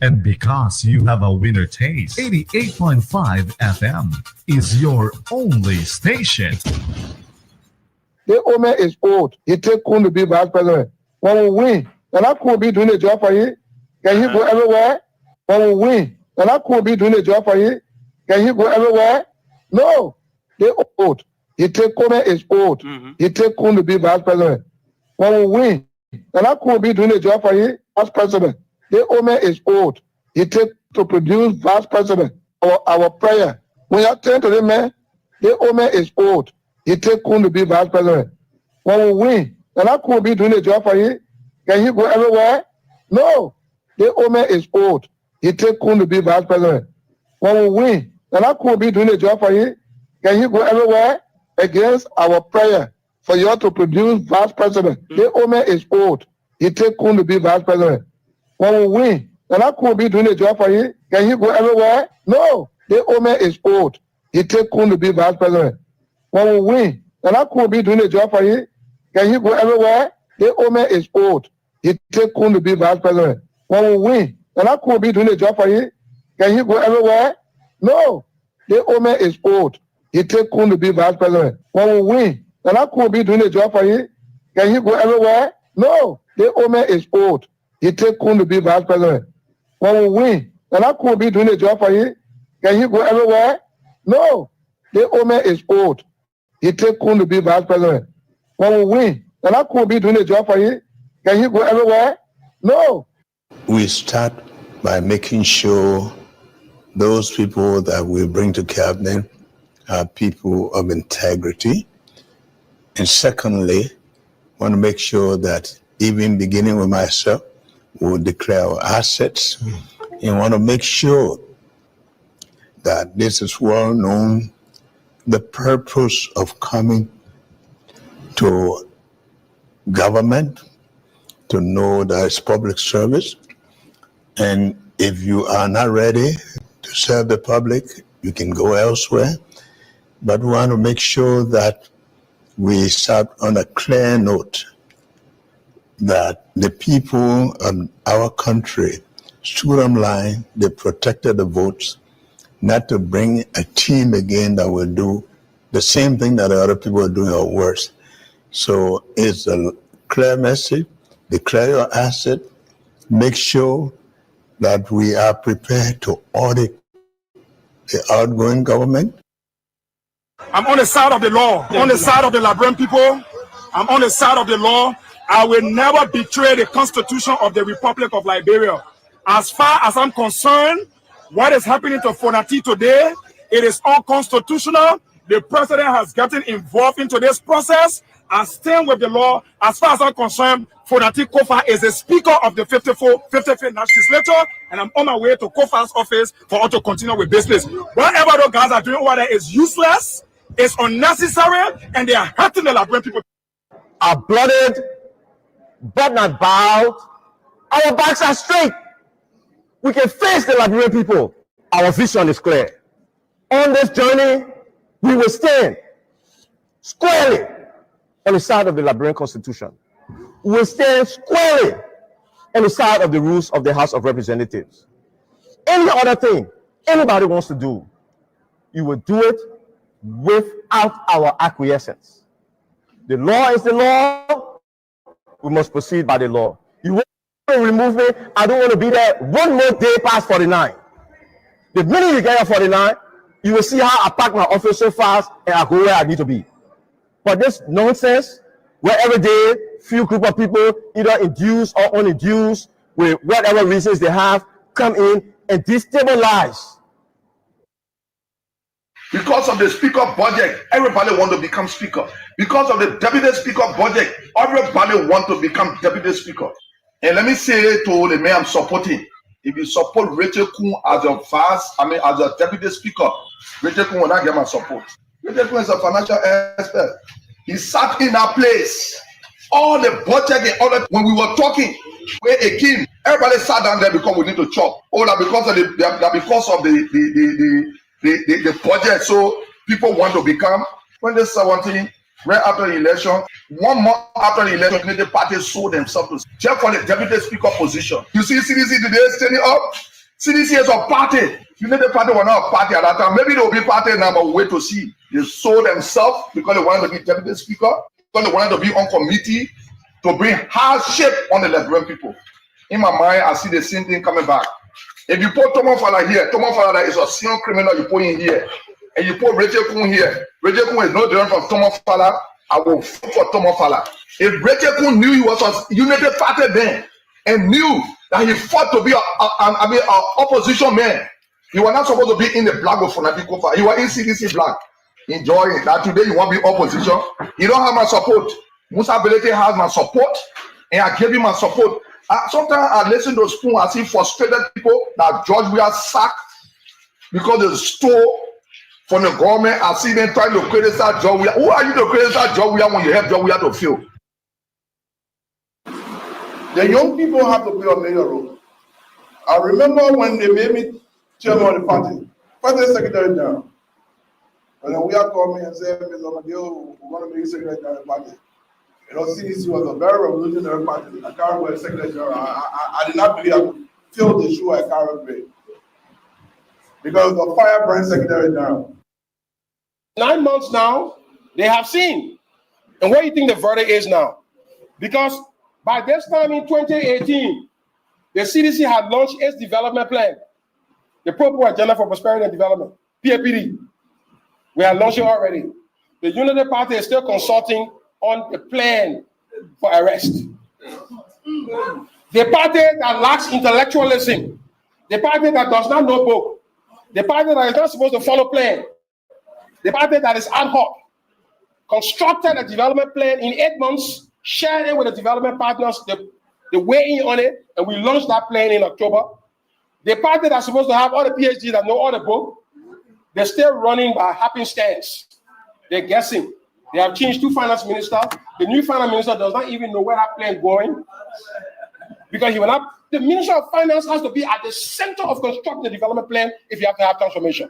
And because you have a winner taste, 88.5 FM is your only station. The Omer is old. He take Kun to be vice president. When we win, then I could be doing a job for you. Can he go everywhere? When we win, then I could be doing a job for you. Can he go everywhere? No. They old. He take Omer is old. He take Kun to be vice president. When we win, then I could be doing a job for you as president. The Omer is old. He take to produce vice president. Our prayer. When you turn to the man, the Omer is old. He take Kun to be vice president. When we win, then I could be doing a job for you. Can he go everywhere? No. The Omer is old. He take Kun to be vice president. When we win, then I could be doing a job for you. Can he go everywhere? Against our prayer for you to produce vice president. The Omer is old. He take Kun to be vice president. When we win, then I could be doing a job for you. Can he go everywhere? No. The Omer is old. He take Kun to be vice president. When we win, then I could be doing a job for you. Can he go everywhere? The Omer is old. He take Kun to be vice president. When we win, then I could be doing a job for you. Can he go everywhere? No. The Omer is old. He take Kun to be vice president. When we win, then I could be doing a job for you. Can he go everywhere? No. The Omer is old. He take Kun to be vice president. When we win, then I could be doing a job for you. Can he go everywhere? No. The Omer is old. He take Kun to be vice president. When we win, then I could be doing a job for you. Can he go everywhere? No. We start by making sure those people that we bring to cabinet are people of integrity. And secondly, want to make sure that even beginning with myself, we'll declare our assets and want to make sure that this is well known, the purpose of coming to government, to know that it's public service. And if you are not ready to serve the public, you can go elsewhere. But we want to make sure that we start on a clear note that the people of our country stood on line, they protected the votes, not to bring a team again that will do the same thing that the other people are doing or worse. So it's a clear message, declare your asset, make sure that we are prepared to audit the outgoing government. I'm on the side of the law, on the side of the Liberian people. I'm on the side of the law. I will never betray the Constitution of the Republic of Liberia. As far as I'm concerned, what is happening to Fonati today, it is unconstitutional. The president has gotten involved into this process. I stand with the law. As far as I'm concerned, Fonati Kofa is the Speaker of the 55th National Legislature, and I'm on my way to Kofa's office for us to continue with business. Whatever those guys are doing over there is useless, it's unnecessary, and they are hurting the Liberian people. Are blooded, but not bowed. Our backs are straight. We can face the Liberian people. Our vision is clear. On this journey, we will stand squarely on the side of the Liberian Constitution. We will stand squarely on the side of the rules of the House of Representatives. Any other thing anybody wants to do, you will do it without our acquiescence. The law is the law. We must proceed by the law. You want to remove me? I don't want to be there one more day past 49. The minute you get at 49, you will see how I pack my office so fast and I go where I need to be. But this nonsense, where every day, few group of people, either induced or uninduced, with whatever reasons they have, come in and destabilize. Because of the speaker budget, everybody want to become speaker. Because of the deputy speaker budget, everybody want to become deputy speaker. And let me say to the man I'm supporting, if you support Rachel Kun as your as a deputy speaker, Rachel Kun will not get my support. Rachel Kun is a financial expert. He sat in that place. All the budget and all that, when we were talking, where a king, everybody sat down there because we need to chop. Oh, that because of the budget. So people want to become 2017, right after the election, 1 month after the election, the party sold themselves to just for the deputy speaker position. You see CDC today standing up, CDC is a party. United Party were not a party at that time. Maybe they will be party now, but we'll wait to see. They sold themselves because they wanted to be deputy speaker, because they wanted to be on committee to bring hardship on the Liberian people. In my mind, I see the same thing coming back. If you put Thomas Fala here, Thomas Fala is a senior criminal you put in here, and you put Rachel Kun here. Rachel Kun is no different from Thomas Fala. I will vote for Thomas Fala. If Rachel Kun knew he was a United Party then and knew that he fought to be an opposition man, he was not supposed to be in the black of Funabi Kofa. He was in CDC black. Enjoy it. That today you want to be opposition. You don't have my support. Musa Belete has my support, and I gave him my support. Sometimes I listen to Spoon, I see frustrated people that George we are sacked because they stole from the government. I see them trying to criticize George. Who are you to criticize George when you help George to fail? The young people have to play a major role. I remember when they made me chairman of the party, party secretary general. And then we are coming and saying, Mr. Amadeo, we want to make you secretary general of the party. You know, CDC was a very revolutionary party. I can't wear secretary general. I did not believe I could fill the shoe I can't wear. Because the firebrand secretary general. 9 months now, they have seen. And what do you think the verdict is now? Because by this time in 2018, the CDC had launched its development plan, the Proper Agenda for Prosperity and Development, PAPD. We are launching already. The Unity Party is still consulting on the plan for arrest. The party that lacks intellectualism, the party that does not know book, the party that is not supposed to follow plan, the party that is ad hoc, constructed a development plan in 8 months, shared it with the development partners, they weigh in on it, and we launched that plan in October. The party that's supposed to have all the PhDs that know all the book, they're still running by happenstance. They're guessing. They have changed 2 finance ministers. The new finance minister does not even know where that plan is going. Because he will not, the Minister of Finance has to be at the center of constructing the development plan if you have to have transformation.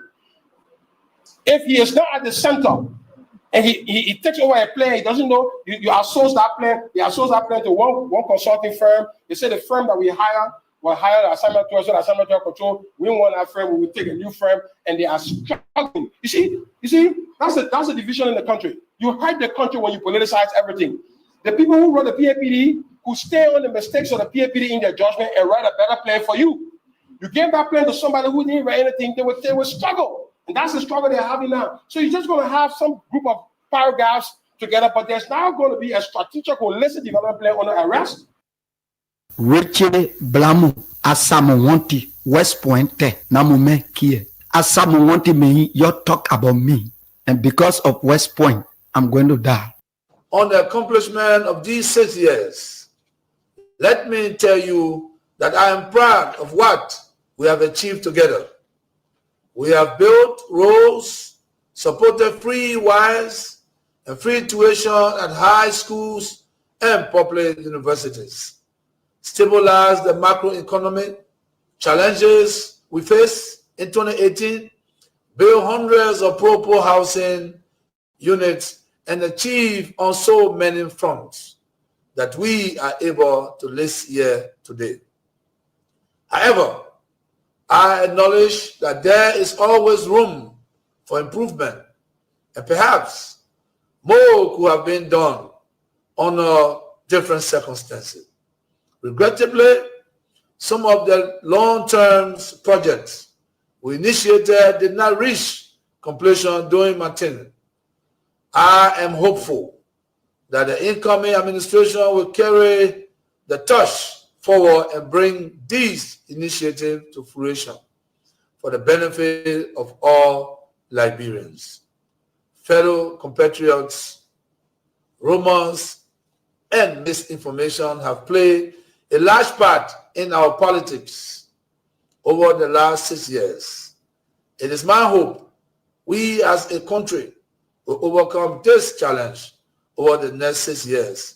If he is not at the center, and he takes over a plan, he doesn't know, you outsource that plan, he outsource that plan to one consulting firm. They say the firm that we hire will hire the assignment to us, so the assignment to our control. We don't want that firm, we will take a new firm, and they are struggling. You see, that's a division in the country. You hide the country when you politicize everything. The people who wrote the PAPD who stay on the mistakes of the PAPD in their judgment and write a better plan for you. You gave that plan to somebody who didn't write anything, they would struggle. And that's the struggle they're having now. So you're just going to have some group of paragraphs together, but there's now going to be a strategic, holistic development plan on the arrest. Richele blamu asamu wanti West Point namume kie asamu wanti me you talk about me, and because of West Point I'm going to die. On the accomplishment of these 6 years, let me tell you that I am proud of what we have achieved together. We have built roads, supported free wires and free tuition at high schools and public universities, stabilized the macroeconomic challenges we face in 2018, built hundreds of pro-poor housing units, and achieved on so many fronts that we are able to list here today. However, I acknowledge that there is always room for improvement, and perhaps more could have been done under different circumstances. Regrettably, some of the long-term projects we initiated did not reach completion during my tenure. I am hopeful that the incoming administration will carry the torch forward and bring these initiatives to fruition for the benefit of all Liberians. Fellow compatriots, rumors and misinformation have played a large part in our politics over the last 6 years. It is my hope we as a country will overcome this challenge over the next 6 years.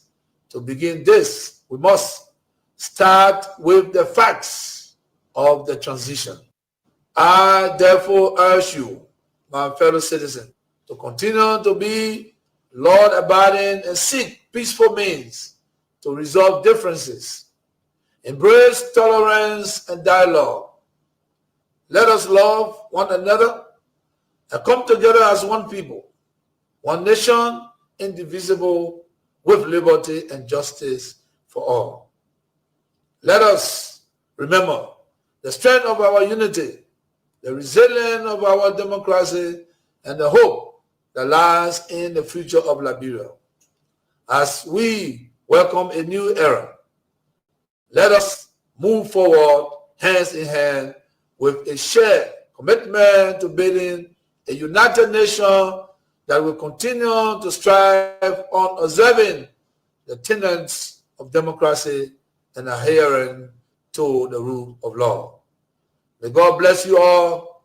To begin this, we must start with the facts of the transition. I therefore urge you, my fellow citizens, to continue to be law-abiding and seek peaceful means to resolve differences, embrace tolerance and dialogue, Let us love one another and come together as one people, one nation, indivisible, with liberty and justice for all. Let us remember the strength of our unity, the resilience of our democracy, and the hope that lies in the future of Liberia. As we welcome a new era, let us move forward hands in hand with a shared commitment to building a united nation that will continue to strive on observing the tenets of democracy and adhering to the rule of law. May God bless you all,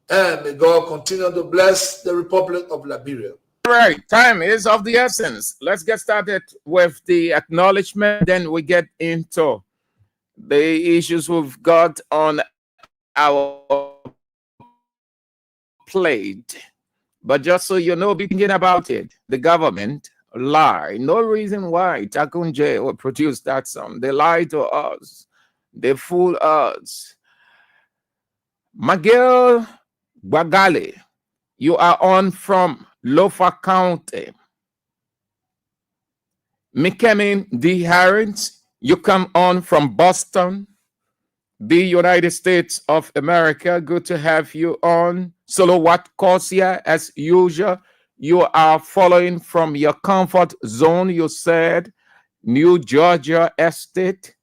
and may God continue to bless the Republic of Liberia. All right, time is of the essence. Let's get started with the acknowledgement, then we get into the issues we've got on our plate. But just so you know, be thinking about it, the government lie. No reason why Takunje will produce that song. They lie to us. They fool us. Miguel Bagale, you are on from Lofa County. Mikemin D. Harris, you come on from Boston, the United States of America. Good to have you on. Solowat Corsia, as usual, you are following from your comfort zone. You said New Georgia Estate,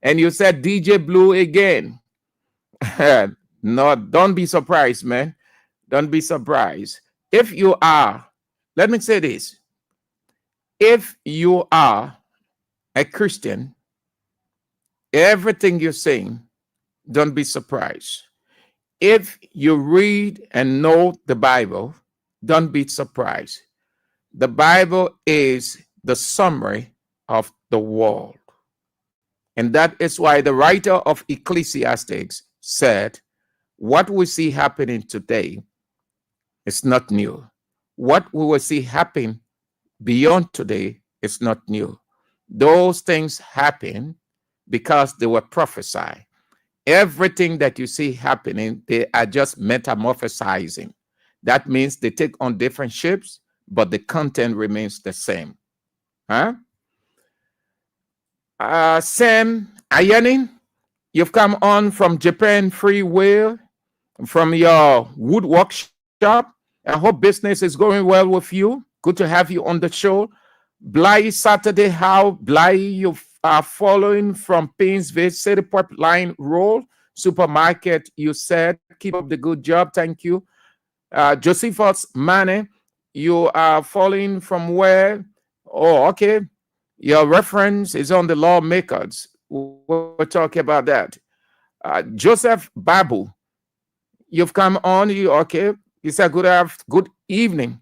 and you said DJ Blue again. No, don't be surprised, man. Don't be surprised. If you are, let me say this. If you are a Christian, everything you're saying, don't be surprised. If you read and know the Bible, don't be surprised. The Bible is the summary of the world. And that is why the writer of Ecclesiastes said, what we see happening today is not new. What we will see happen beyond today is not new. Those things happen because they were prophesied. Everything that you see happening, they are just metamorphosizing. That means they take on different shapes, but the content remains the same. Huh? Sam Ayani, you've come on from Japan Free Will, from your woodwork shop. I hope business is going well with you. Good to have you on the show. Bly Saturday, how Bly, you are following from Painesville City Pipeline Road Supermarket. You said, keep up the good job. Thank you. Josephus Mane, you are following from where? Oh, okay. Your reference is on the lawmakers. We'll talk about that. Joseph Babu, you've come on. You okay? You said good evening.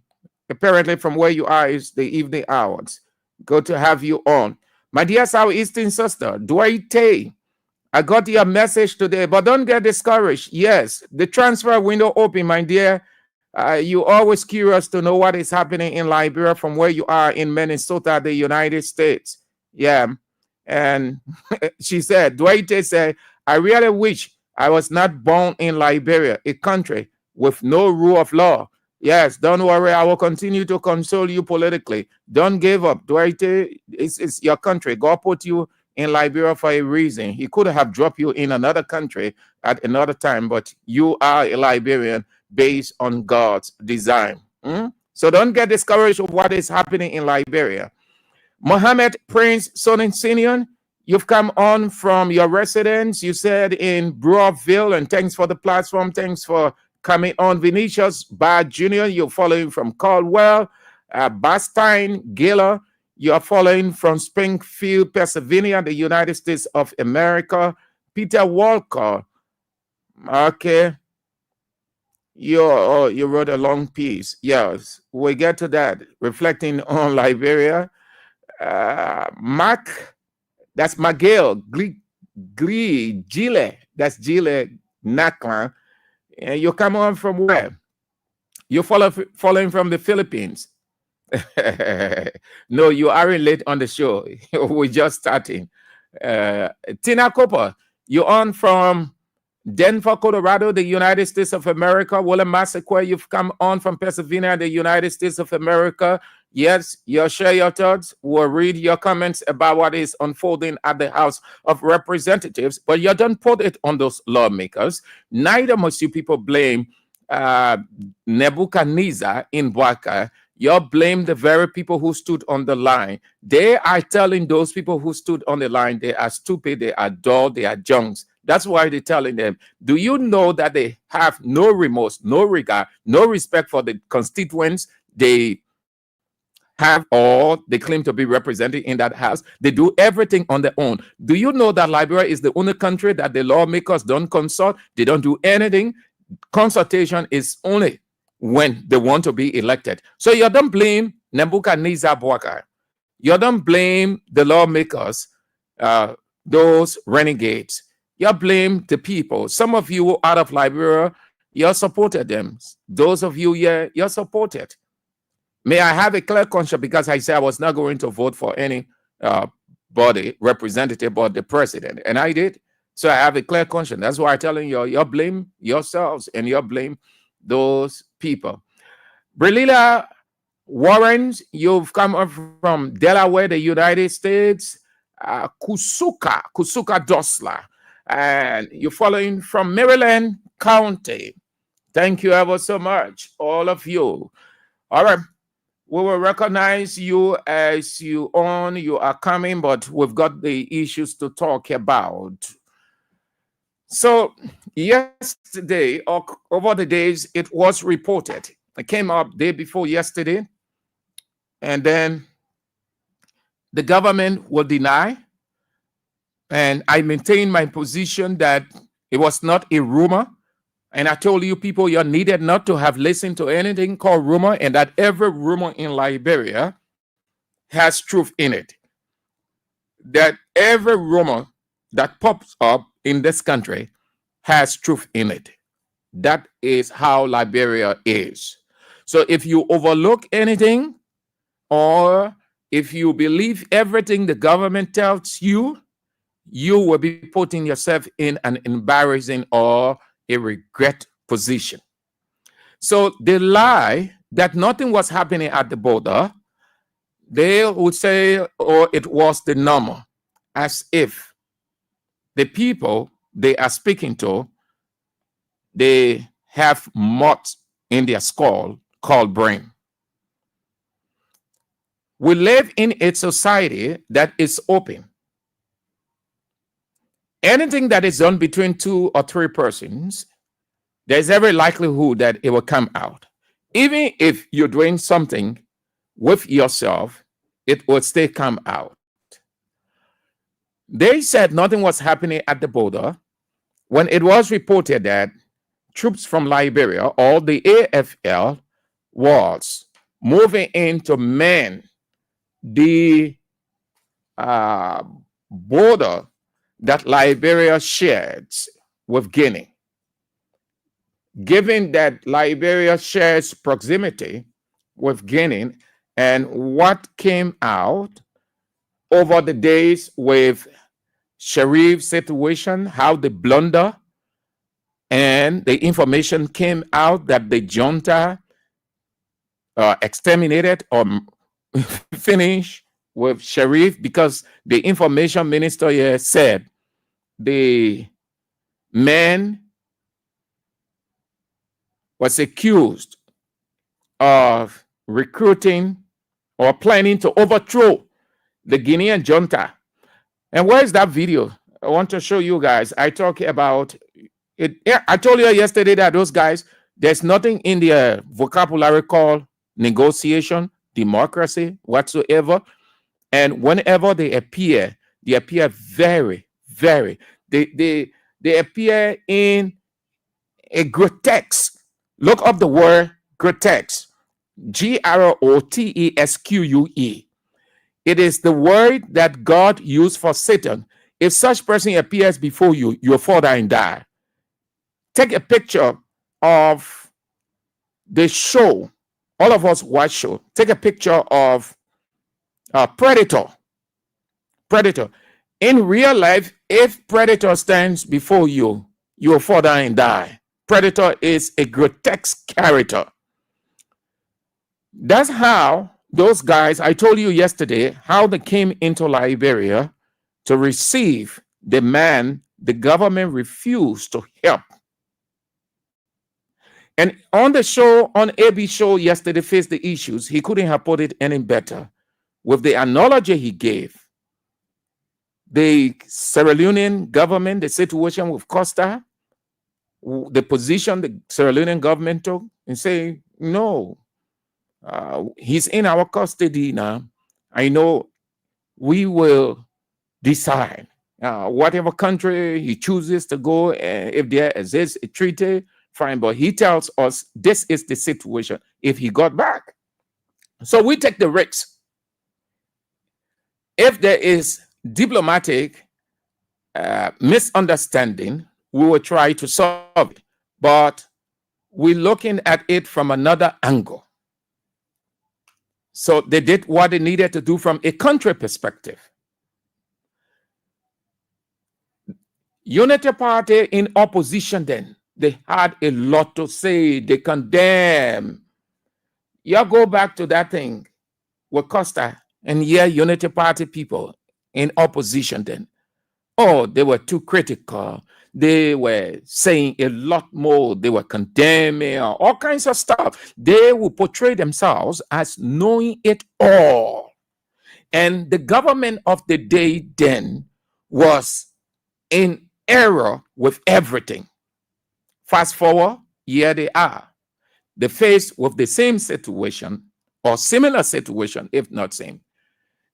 Apparently, from where you are is the evening hours. Good to have you on. My dear Southeastern sister, Dwight, I got your message today, but don't get discouraged. Yes, the transfer window open, my dear. You're always curious to know what is happening in Liberia from where you are in Minnesota, the United States. Yeah. And she said, Dwight said, I really wish I was not born in Liberia, a country with no rule of law. Yes, don't worry. I will continue to console you politically. Don't give up. Dwight, it's your country. God put you in Liberia for a reason. He could have dropped you in another country at another time, but you are a Liberian based on God's design. So don't get discouraged of what is happening in Liberia. Mohammed Prince Soninsinian, you've come on from your residence, you said in Broadville, and thanks for the platform. Thanks for coming on. Vinicius Bad Jr., you're following from Caldwell. Bastine Giller, you're following from Springfield, Pennsylvania, the United States of America. Peter Walker, okay. You wrote a long piece. Yes, we get to that. Reflecting on Liberia. Mark, that's Miguel Gile, that's Gile Naklan. And you come on from where? You're following from the Philippines. No, you aren't late on the show. We're just starting. Tina Cooper, you're on from Denver, Colorado, the United States of America. William Massaquoi, you've come on from Pennsylvania, the United States of America. Yes, you'll share your thoughts. We'll read your comments about what is unfolding at the House of Representatives, but you don't put it on those lawmakers. Neither must you people blame Nebuchadnezzar in Boakai. You blame the very people who stood on the line. They are telling those people who stood on the line they are stupid, they are dull, they are junks. That's why they're telling them. Do you know that they have no remorse, no regard, no respect for the constituents they have or they claim to be represented in that house? They do everything on their own. Do you know that Liberia is the only country that the lawmakers don't consult? They don't do anything. Consultation is only when they want to be elected. So you don't blame Nebuchadnezzar Boakai. You don't blame the lawmakers, those renegades. You blame the people. Some of you out of Liberia, you supported them. Those of you here, you supported. May I have a clear conscience, because I said I was not going to vote for any body representative but the president, and I did. So I have a clear conscience. That's why I'm telling you, you blame yourselves and you blame those people. Brilila Warrens, you've come up from Delaware, the United States. Kusuka Dosla, and you're following from Maryland County. Thank you ever so much, all of you. All right, we will recognize you as you are coming, but we've got the issues to talk about. So yesterday, or over the days, it was reported. It came up day before yesterday, and then the government will deny. And I maintain my position that it was not a rumor. And I told you people, you needed not to have listened to anything called rumor, and that every rumor in Liberia has truth in it. That every rumor that pops up in this country has truth in it. That is how Liberia is. So if you overlook anything, or if you believe everything the government tells you, you will be putting yourself in an embarrassing or a regret position. So they lie that nothing was happening at the border. They would say, oh, it was the normal, as if the people they are speaking to, they have moths in their skull called brain. We live in a society that is open. Anything that is done between 2 or 3 persons, there's every likelihood that it will come out. Even if you're doing something with yourself, it will still come out. They said nothing was happening at the border when it was reported that troops from Liberia, or the AFL, was moving in to man the border that Liberia shares with Guinea. Given that Liberia shares proximity with Guinea, and what came out over the days with Sharif's situation, how the blunder and the information came out that the junta exterminated or finished with Sharif, because the information minister here said the man was accused of recruiting or planning to overthrow the Guinean junta. And where is that video? I want to show you guys. I talk about it. I told you yesterday that those guys, there's nothing in their vocabulary called negotiation, democracy, whatsoever. And whenever they appear very, very, they appear in a grotesque. Look up the word grotesque. Grotesque. It is the word that God used for Satan. If such person appears before you, you'll fall down and die. Take a picture of the show. All of us watch show. Take a picture of Predator. Predator. In real life, if Predator stands before you, you will fall down and die. Predator is a grotesque character. That's how those guys, I told you yesterday, how they came into Liberia to receive the man the government refused to help. And on the show, on AB show yesterday, Face the Issues, he couldn't have put it any better with the analogy he gave. The Sierra Leonean government, the situation with Costa, the position the Sierra Leonean government took, and say, no, he's in our custody now. I know we will decide whatever country he chooses to go, if there exists a treaty, fine, but he tells us this is the situation if he got back. So we take the risk. If there is diplomatic misunderstanding, we will try to solve it, but we're looking at it from another angle. So they did what they needed to do from a country perspective. Unity Party in opposition then, they had a lot to say. They condemn. You go back to that thing with Costa and Unity Party people in opposition then. Oh, they were too critical. They were saying a lot more. They were condemning all kinds of stuff. They would portray themselves as knowing it all. And the government of the day then was in error with everything. Fast forward, here they are. They faced with the same situation or similar situation, if not same.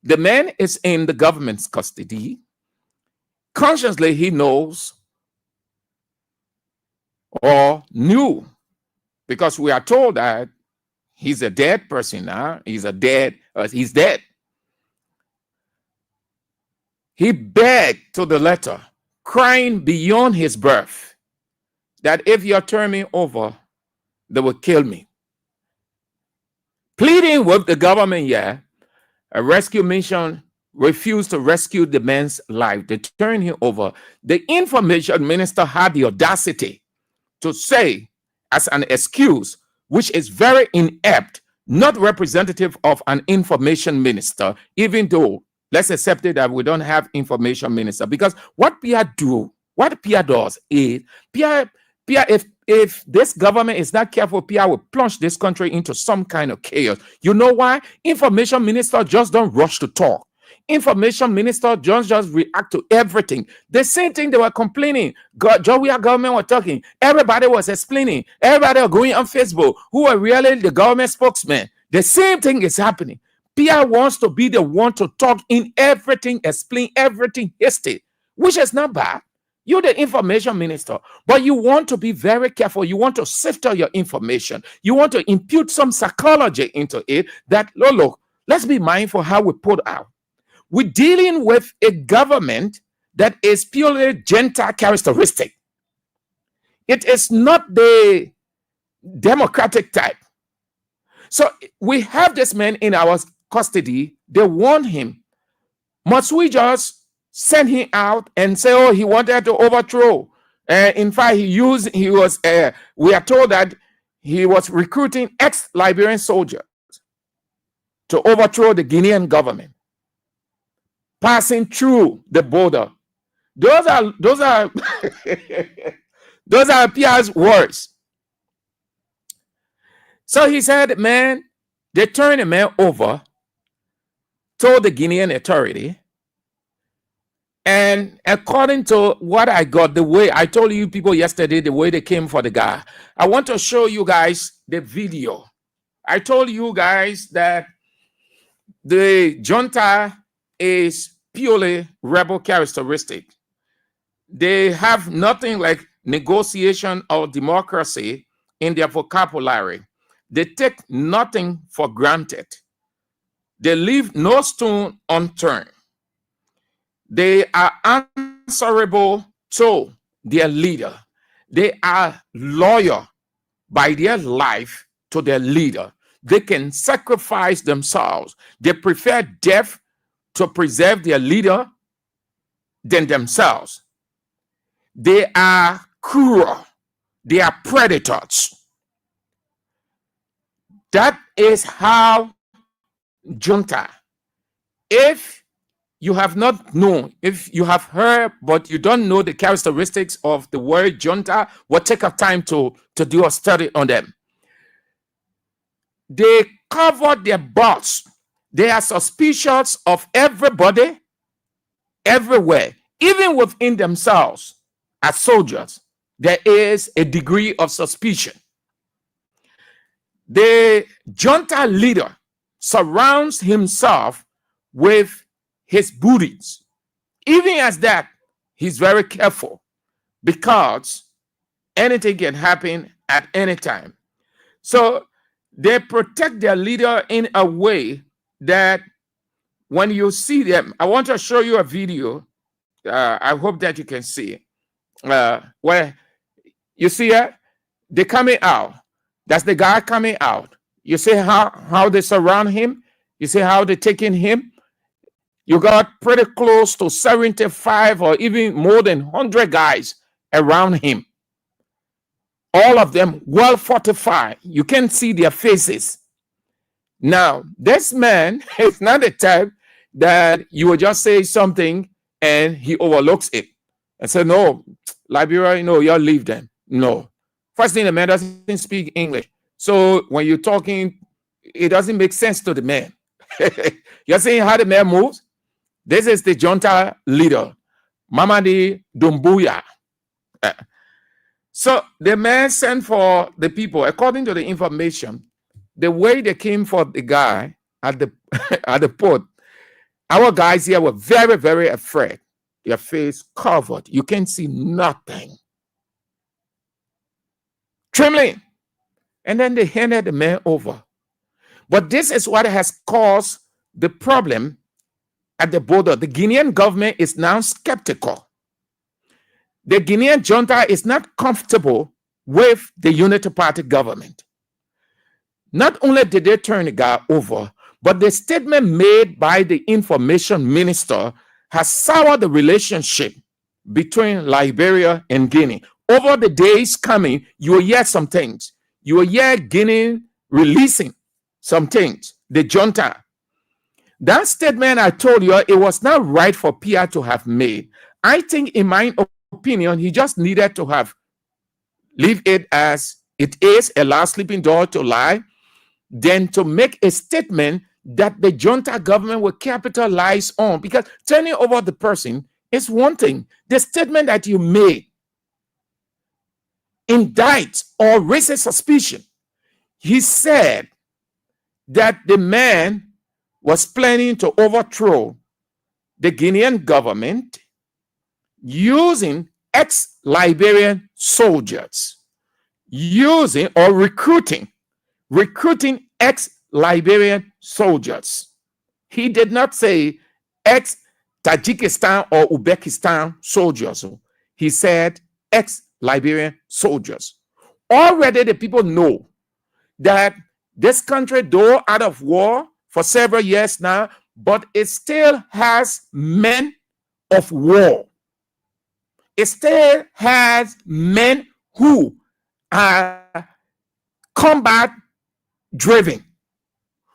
The man is in the government's custody. Consciously, he knows or knew, because we are told that he's a dead person now. He's dead. He begged to the letter, crying beyond his breath, that if you turn me over, they will kill me. Pleading with the government, a rescue mission refused to rescue the man's life. They turned him over. The information minister had the audacity to say, as an excuse, which is very inept, not representative of an information minister, even though let's accept it that we don't have information minister, because what PR does is, if this government is not careful, PR will plunge this country into some kind of chaos. You know why? Information minister just don't rush to talk. Information minister just react to everything. The same thing they were complaining. Georgia government were talking. Everybody was explaining. Everybody was going on Facebook who are really the government spokesman. The same thing is happening. PR wants to be the one to talk in everything, explain everything history, which is not bad. You're the information minister, but you want to be very careful. You want to sift out your information. You want to impute some psychology into it that, look, let's be mindful how we put out. We're dealing with a government that is purely Gentile characteristic. It is not the democratic type. So we have this man in our custody. They warn him. Must we just send him out and say, oh, he wanted to overthrow? In fact, we are told that he was recruiting ex-Liberian soldiers to overthrow the Guinean government, passing through the border. Those are those are PR's words. So he said, man, they turned the man over, told the Guinean authority, and according to what I got, the way I told you people yesterday, the way they came for the guy, I want to show you guys the video. I told you guys that the junta is purely rebel characteristic. They have nothing like negotiation or democracy in their vocabulary. They take nothing for granted. They leave no stone unturned. They are answerable to their leader. They are loyal by their life to their leader. They can sacrifice themselves. They prefer death to preserve their leader than themselves. They are cruel. They are predators. That is how junta. If you have not known, if you have heard, but you don't know the characteristics of the word junta, we'll take our time to do a study on them. They cover their butts. They are suspicious of everybody, everywhere, even within themselves. As soldiers, there is a degree of suspicion. The junta leader surrounds himself with his booties. Even as that, he's very careful because anything can happen at any time. So they protect their leader in a way that when you see them, I want to show you a video. I hope that you can see where you see they're coming out. That's the guy coming out. You see how they surround him. You see how they're taking him. You got pretty close to 75 or even more than 100 guys around him. All of them well fortified. You can see their faces. Now, this man is not the type that you will just say something and he overlooks it and say, no, Liberia, no, you'll leave them. No. First thing, the man doesn't speak English. So when you're talking, it doesn't make sense to the man. You're seeing how the man moves? This is the junta leader, Mamadi Doumbouya. So the man sent for the people, according to the information, the way they came for the guy at the at the port, our guys here were very, very afraid. Their face covered. You can't see nothing. Trembling. And then they handed the man over. But this is what has caused the problem at the border. The Guinean government is now skeptical. The Guinean junta is not comfortable with the Unity Party government. Not only did they turn the guy over, but the statement made by the information minister has soured the relationship between Liberia and Guinea. Over the days coming, you will hear some things. You will hear Guinea releasing some things, the junta. That statement I told you, it was not right for Pierre to have made. I think, in my opinion, he just needed to have leave it as it is, allow sleeping dog to lie, then to make a statement that the junta government will capitalize on. Because turning over the person is one thing. The statement that you made indicts or raises suspicion. He said that the man was planning to overthrow the Guinean government using ex-Liberian soldiers, using or recruiting ex-Liberian soldiers. He did not say ex-Tajikistan or Uzbekistan soldiers. He said ex-Liberian soldiers. Already the people know that this country, though out of war for several years now, but it still has men of war. It still has men who are combat driven,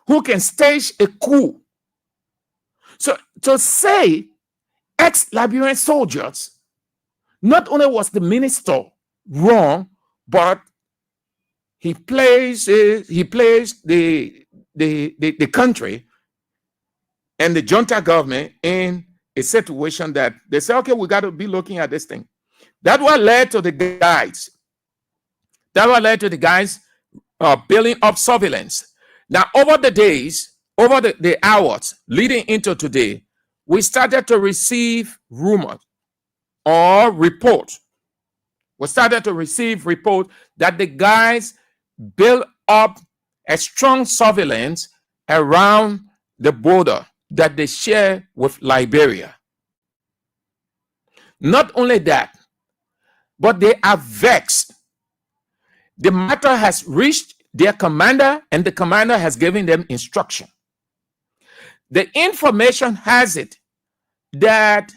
who can stage a coup. So to say ex-Liberian soldiers, not only was the minister wrong, but he placed the country and the junta government in a situation that they say, okay, we got to be looking at this thing. That what led to the guys. That what led to the guys building up surveillance. Now, over the days, over the hours leading into today, we started to receive rumors or reports. We started to receive reports that the guys built up a strong surveillance around the border that they share with Liberia. Not only that, but they are vexed. The matter has reached their commander, and the commander has given them instruction. The information has it that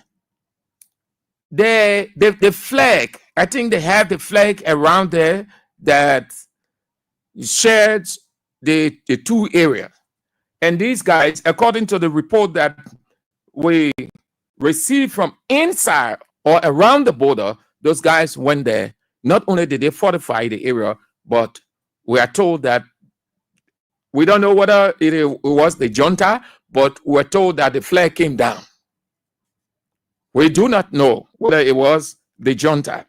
the flag I think they have the flag around there that shares the two areas. And these guys, according to the report that we received from inside or around the border, those guys went there. Not only did they fortify the area, but we are told that we don't know whether it was the junta, but we're told that the flag came down. We do not know whether it was the junta,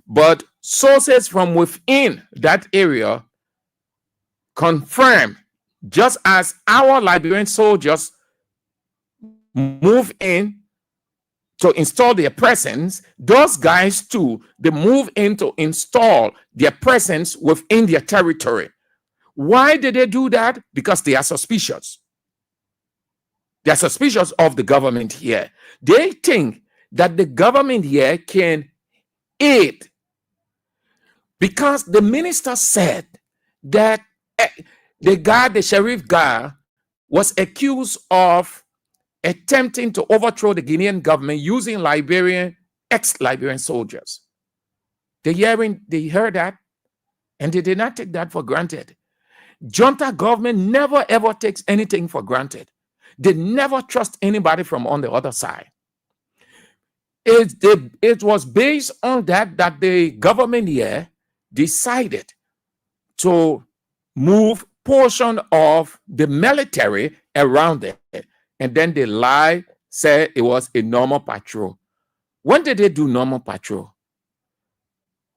but sources from within that area confirm, just as our Liberian soldiers move in to install their presence, those guys too, they move in to install their presence within their territory. Why did they do that? Because they are suspicious. They are suspicious of the government here. They think that the government here can aid, because the minister said that the sheriff guy, was accused of attempting to overthrow the Guinean government using ex-Liberian soldiers. They heard that, and they did not take that for granted. Junta government never ever takes anything for granted. They never trust anybody from on the other side. It was based on that the government here decided to move portion of the military around it, and then they said it was a normal patrol. When did they do normal patrol?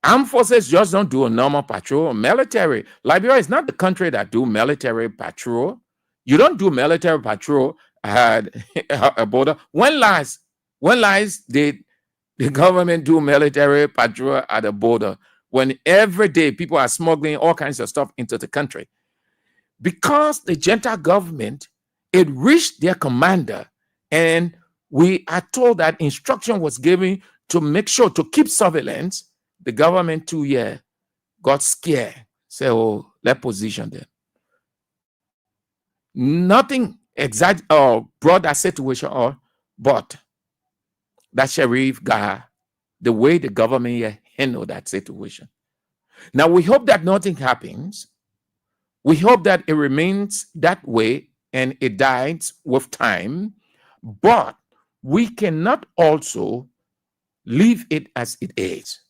Armed forces just don't do a normal patrol. Military, Liberia is not the country that do military patrol. You don't do military patrol at a border. When last did the government do military patrol at a border? When every day people are smuggling all kinds of stuff into the country. Because the junta government, it reached their commander, and we are told that instruction was given to make sure to keep surveillance. The government 2 years got scared. Say, oh, let's position them. Nothing exact or brought that situation on, but that sheriff guy, the way the government here handled that situation. Now we hope that nothing happens. We hope that it remains that way and it dies with time, but we cannot also leave it as it is.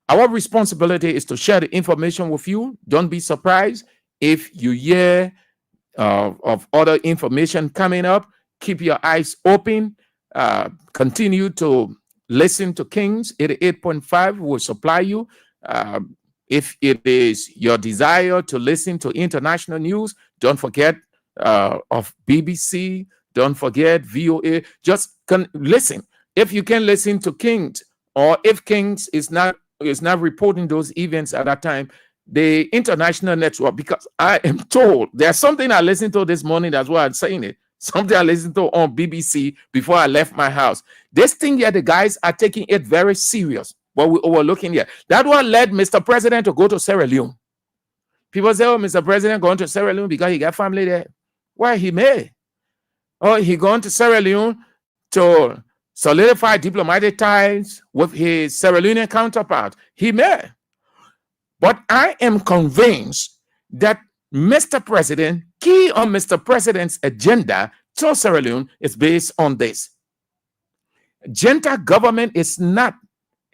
Our responsibility is to share the information with you. Don't be surprised if you hear of other information coming up. Keep your eyes open. Continue to listen to Kings 88.5 will supply you. If it is your desire to listen to international news, don't forget of BBC. Don't forget VOA. Just listen. If you can listen to Kings, or if Kings is not reporting those events at that time, the international network, because I am told there's something I listened to this morning, that's why I'm saying it. Something I listened to on BBC before I left my house. This thing here, the guys are taking it very serious. What we're overlooking here. That what led Mr. President to go to Sierra Leone. People say, oh, Mr. President going to Sierra Leone because he got family there. Well, he may. Oh, he going to Sierra Leone to solidify diplomatic ties with his Sierra Leonean counterpart. He may. But I am convinced that Mr. President, key on Mr. President's agenda to Sierra Leone is based on this. Junta government is not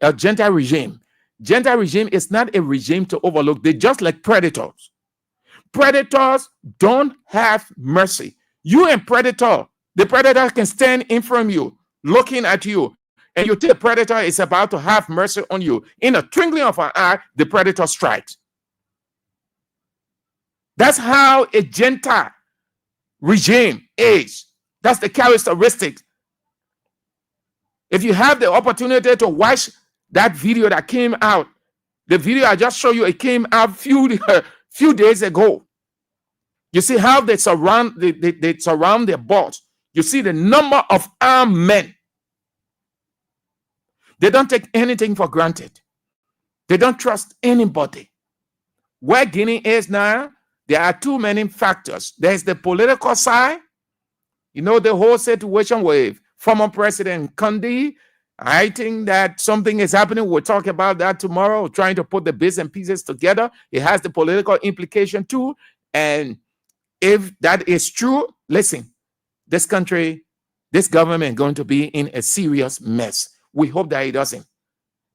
a junta regime. Junta regime is not a regime to overlook. They're just like predators. Predators don't have mercy. You and predator, the predator can stand in front of you, looking at you, and you think the predator is about to have mercy on you. In a twinkling of an eye, the predator strikes. That's how a junta regime is. That's the characteristic. If you have the opportunity to watch that video that came out, the video I just showed you, it came out few days ago. You see how they surround their boss. You see the number of armed men. They don't take anything for granted. They don't trust anybody. Where Guinea is now, there are too many factors. There's the political side. You know, the whole situation with former President Condé I think that something is happening. We'll talk about that tomorrow, trying to put the bits and pieces together. It has the political implication too. And if that is true, listen, this country, this government is going to be in a serious mess. We hope that it doesn't.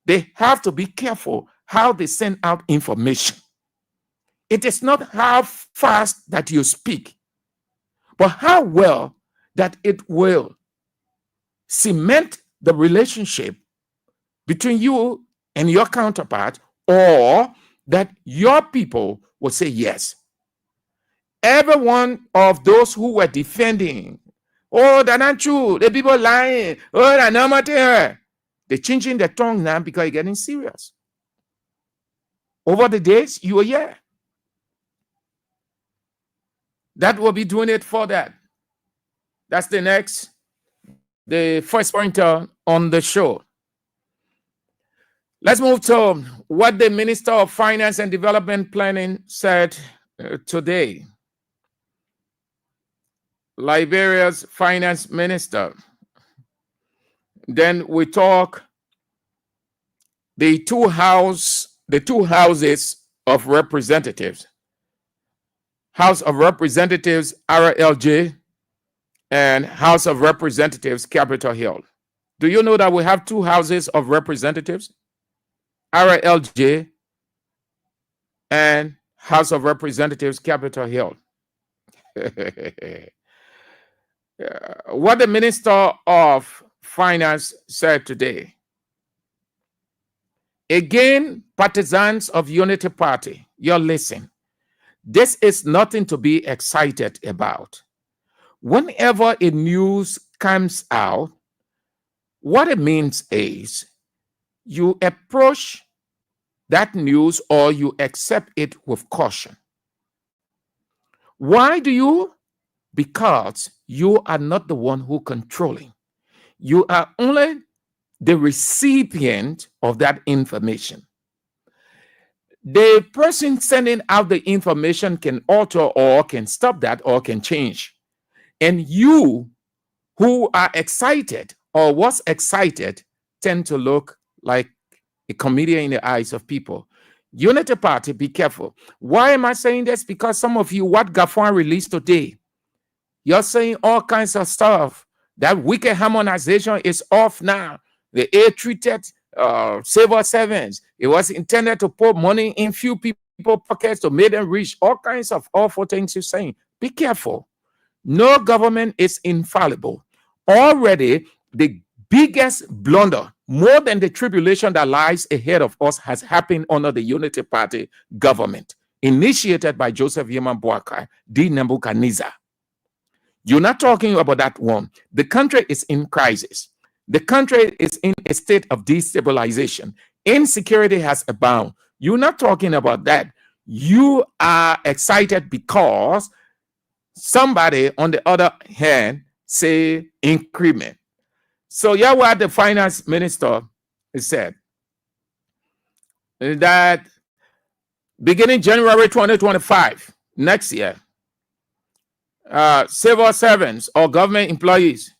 They have to be careful how they send out information. It is not how fast that you speak, but how well that it will cement the relationship between you and your counterpart, or that your people will say yes. Every one of those who were defending, oh, that's not true, the people lying, oh, that's not matter. They're changing their tongue now because it's getting serious. Over the days, you were here. That will be doing it for that. That's the first pointer on the show. Let's move to what the Minister of Finance and Development Planning said today. Liberia's finance minister. Then we talk the two houses of representatives. House of Representatives, RLJ, and House of Representatives, Capitol Hill. Do you know that we have two houses of representatives? RLJ and House of Representatives, Capitol Hill. What the Minister of Finance said today. Again, partisans of Unity Party, you're listening. This is nothing to be excited about. Whenever a news comes out, what it means is you approach that news or you accept it with caution. Why do you? Because you are not the one who controlling. You are only the recipient of that information. The person sending out the information can alter or can stop that or can change. And you who are excited or was excited tend to look like a comedian in the eyes of people. Unity Party, be careful. Why am I saying this? Because some of you, what Gafwan released today, you're saying all kinds of stuff. That wicked harmonization is off now. The air-treated civil servants, it was intended to put money in few people's pockets to make them rich. All kinds of awful things you're saying. Be careful. No government is infallible. Already, the biggest blunder, more than the tribulation that lies ahead of us, has happened under the Unity Party government, initiated by Joseph Yeman Boakai, the Nebuchadnezzar. You're not talking about that one. The country is in crisis. The country is in a state of destabilization. Insecurity has abound. You're not talking about that. You are excited because somebody on the other hand say increment. So yeah, what the finance minister said that beginning January 2025, next year, civil servants or government employees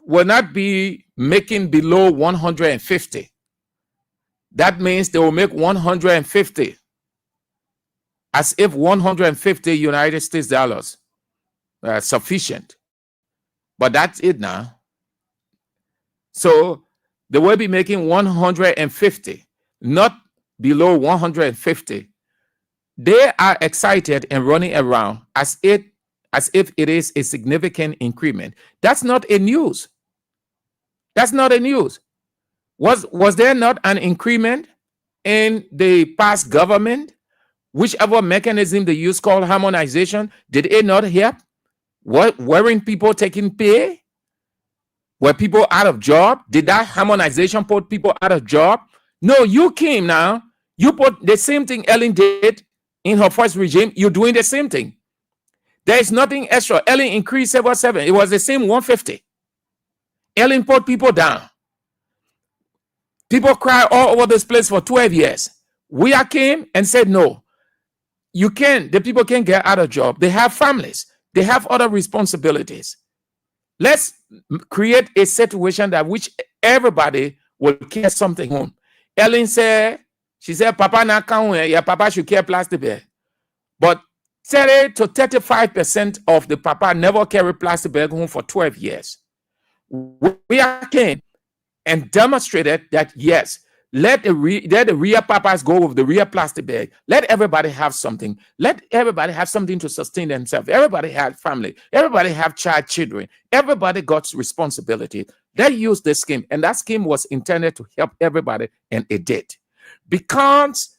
will not be making below 150. That means they will make 150, as if 150 United States dollars sufficient. But that's it now. So they will be making 150, not below 150. They are excited and running around as if it is a significant increment. That's not a news. That's not a news. Was there not an increment in the past government? Whichever mechanism they use called harmonization, did it not help? Weren't people taking pay? Were people out of job? Did that harmonization put people out of job? No, you came now. You put the same thing Ellen did in her first regime. You're doing the same thing. There is nothing extra. Ellen increased 7. It was the same 150. Ellen put people down. People cry all over this place for 12 years. We came and said, no, you can't. The people can't get out of job. They have families. They have other responsibilities. Let's create a situation that which everybody will care something home. Ellen said, she said, Papa na can't, yeah, Papa should care plastic bag. But 30 to 35% of the Papa never carry plastic bag home for 12 years. We came and demonstrated that, yes, let the real papas go with the real plastic bag. Let everybody have something. Let everybody have something to sustain themselves. Everybody had family. Everybody have children. Everybody got responsibility. They used this scheme, and that scheme was intended to help everybody, and it did. Because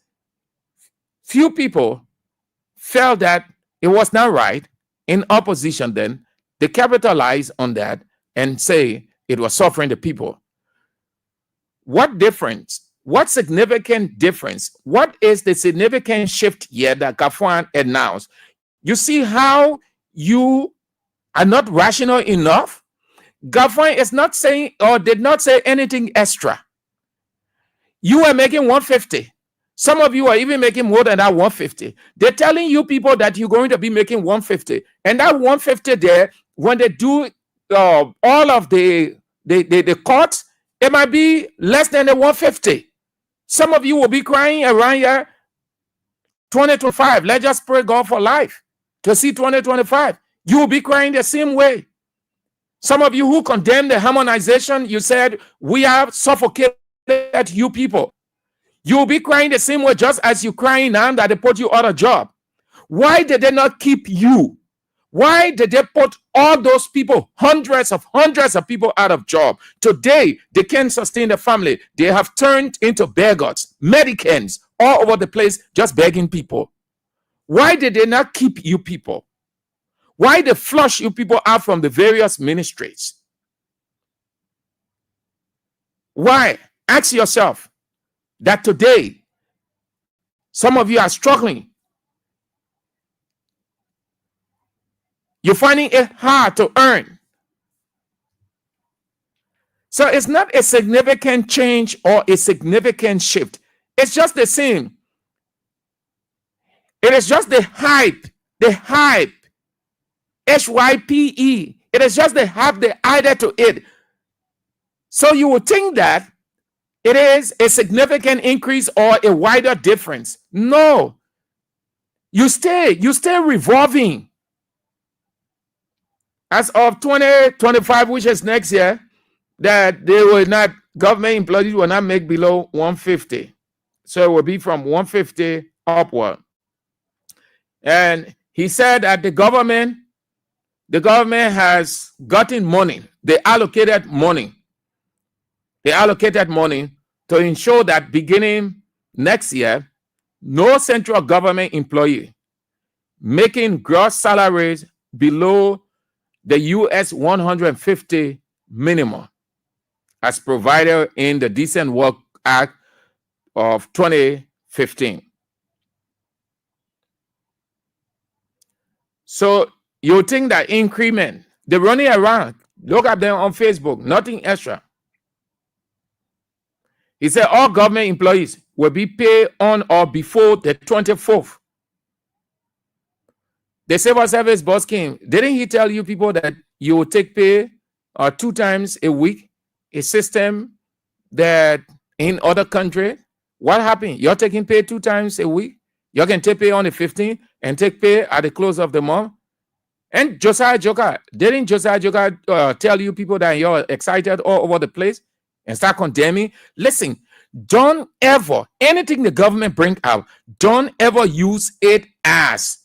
few people felt that it was not right, in opposition then, they capitalized on that and say it was suffering the people. What difference? What significant difference? What is the significant shift here that Gafwan announced? You see how you are not rational enough? Gafwan is not saying or did not say anything extra. You are making 150. Some of you are even making more than that 150. They're telling you people that you're going to be making 150. And that 150 there, when they do all of the cuts, it might be less than the 150. Some of you will be crying around here 2025. Let's just pray God for life to see 2025. You will be crying the same way. Some of you who condemn the harmonization, you said, we have suffocated you people. You will be crying the same way just as you're crying now that they put you out of job. Why did they not keep you? Why did they put all those people, hundreds of people out of job? Today, they can't sustain the family. They have turned into beggars, mendicants, all over the place, just begging people. Why did they not keep you people? Why they flush you people out from the various ministries? Why? Ask yourself that today, some of you are struggling. You're finding it hard to earn. So it's not a significant change or a significant shift. It's just the same. It is just the hype, HYPE. It is just the hype, the idea to it. So you would think that it is a significant increase or a wider difference. No. You stay revolving. As of 2025, which is next year, that they will not, government employees will not make below 150. So it will be from 150 upward. And he said that the government has gotten money. They allocated money. They allocated money to ensure that beginning next year, no central government employee making gross salaries below the US 150 minimum as provided in the Decent Work Act of 2015. So you think that increment, they're running around. Look at them on Facebook, nothing extra. He said all government employees will be paid on or before the 24th. The civil service boss came. Didn't he tell you people that you will take pay 2 times a week? A system that in other countries, what happened? You're taking pay 2 times a week. You can take pay on the 15th and take pay at the close of the month. And Josiah Joker, didn't Josiah Joker tell you people that you're excited all over the place and start condemning? Listen, don't ever, anything the government bring out, don't ever use it as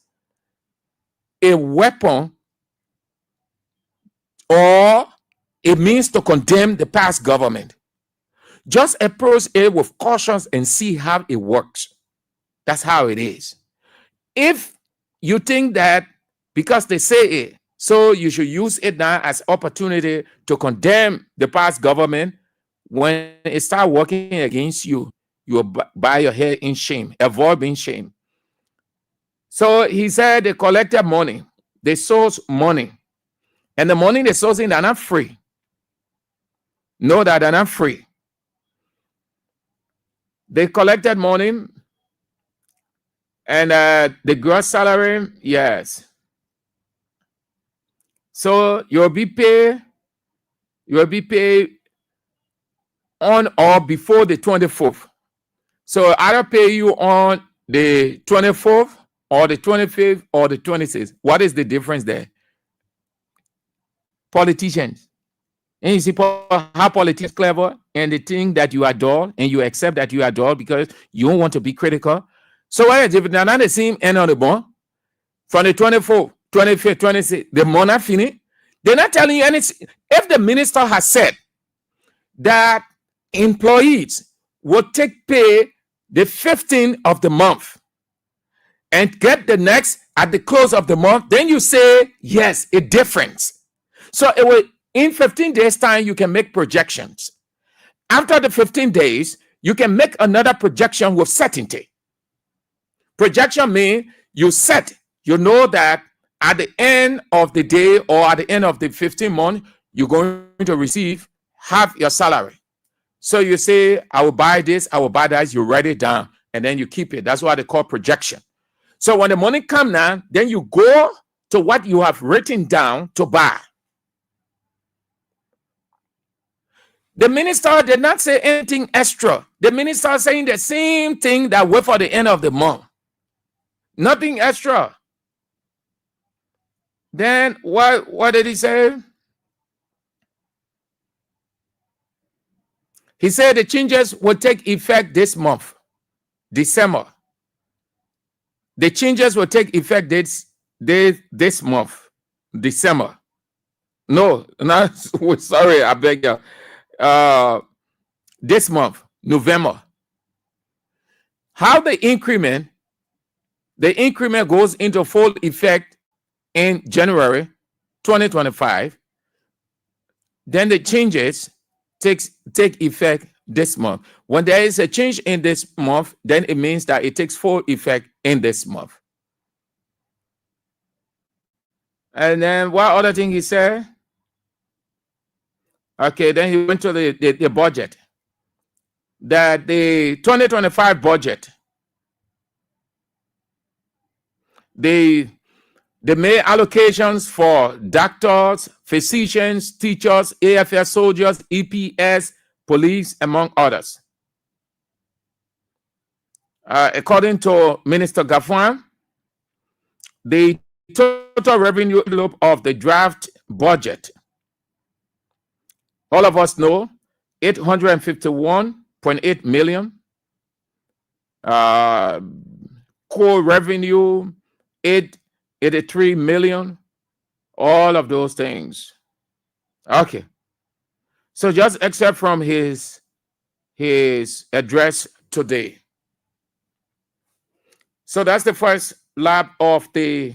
a weapon or it means to condemn the past government. Just approach it with caution and see how it works. That's how it is. If you think that because they say it, so you should use it now as opportunity to condemn the past government, when it starts working against you, you will bow your head in shame, avoid being shamed. So he said they collected money, they source money, and the money they sourcing, they're not free. No, that they're not free. They collected money, and the gross salary, yes. So you'll be paid You will be paid on or before the 24th. So either pay you on the 24th or the 25th or the 26th. What is the difference there? Politicians. And you see how politicians clever and they think that you adore and you accept that you adore because you don't want to be critical. So what is it? They're not the same end of the bond. From the 24th, 25th, 26th, the month are finished. They're not telling you anything. If the minister has said that employees will take pay the 15th of the month and get the next at the close of the month, then you say, yes, a difference. So it will, in 15 days time, you can make projections. After the 15 days, you can make another projection with certainty. Projection means you set, you know that at the end of the day or at the end of the 15th month, you're going to receive half your salary. So you say, I will buy this, I will buy that, you write it down, and then you keep it. That's what they call projection. So when the money comes now, then you go to what you have written down to buy. The minister did not say anything extra. The minister is saying the same thing that wait for the end of the month. Nothing extra. Then what did he say? He said the changes will take effect this month, December. The changes will take effect this month, December. No, not sorry, I beg you. This month, November. How the increment goes into full effect in January 2025. Then the changes take effect this month. When there is a change in this month, then it means that it takes full effect in this month. And then what other thing he said? Okay, then he went to the budget. That the 2025 budget, they made allocations for doctors, physicians, teachers, AFS soldiers, EPS, police, among others. According to Minister Gaffwan, the total revenue envelope of the draft budget, all of us know, 851.8 million. Core revenue, 883 million. All of those things. Okay. So just except from his address today. So that's the first lap of the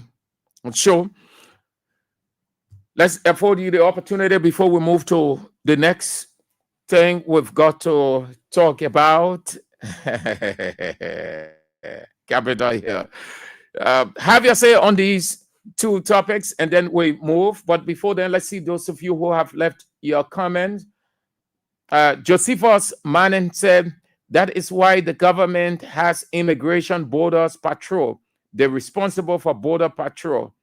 show. Let's afford you the opportunity before we move to the next thing we've got to talk about. Capital here. Have your say on these two topics and then we move. But before then, let's see those of you who have left your comments. Josephus Manning said, that is why the government has Immigration Borders Patrol. They're responsible for border patrol.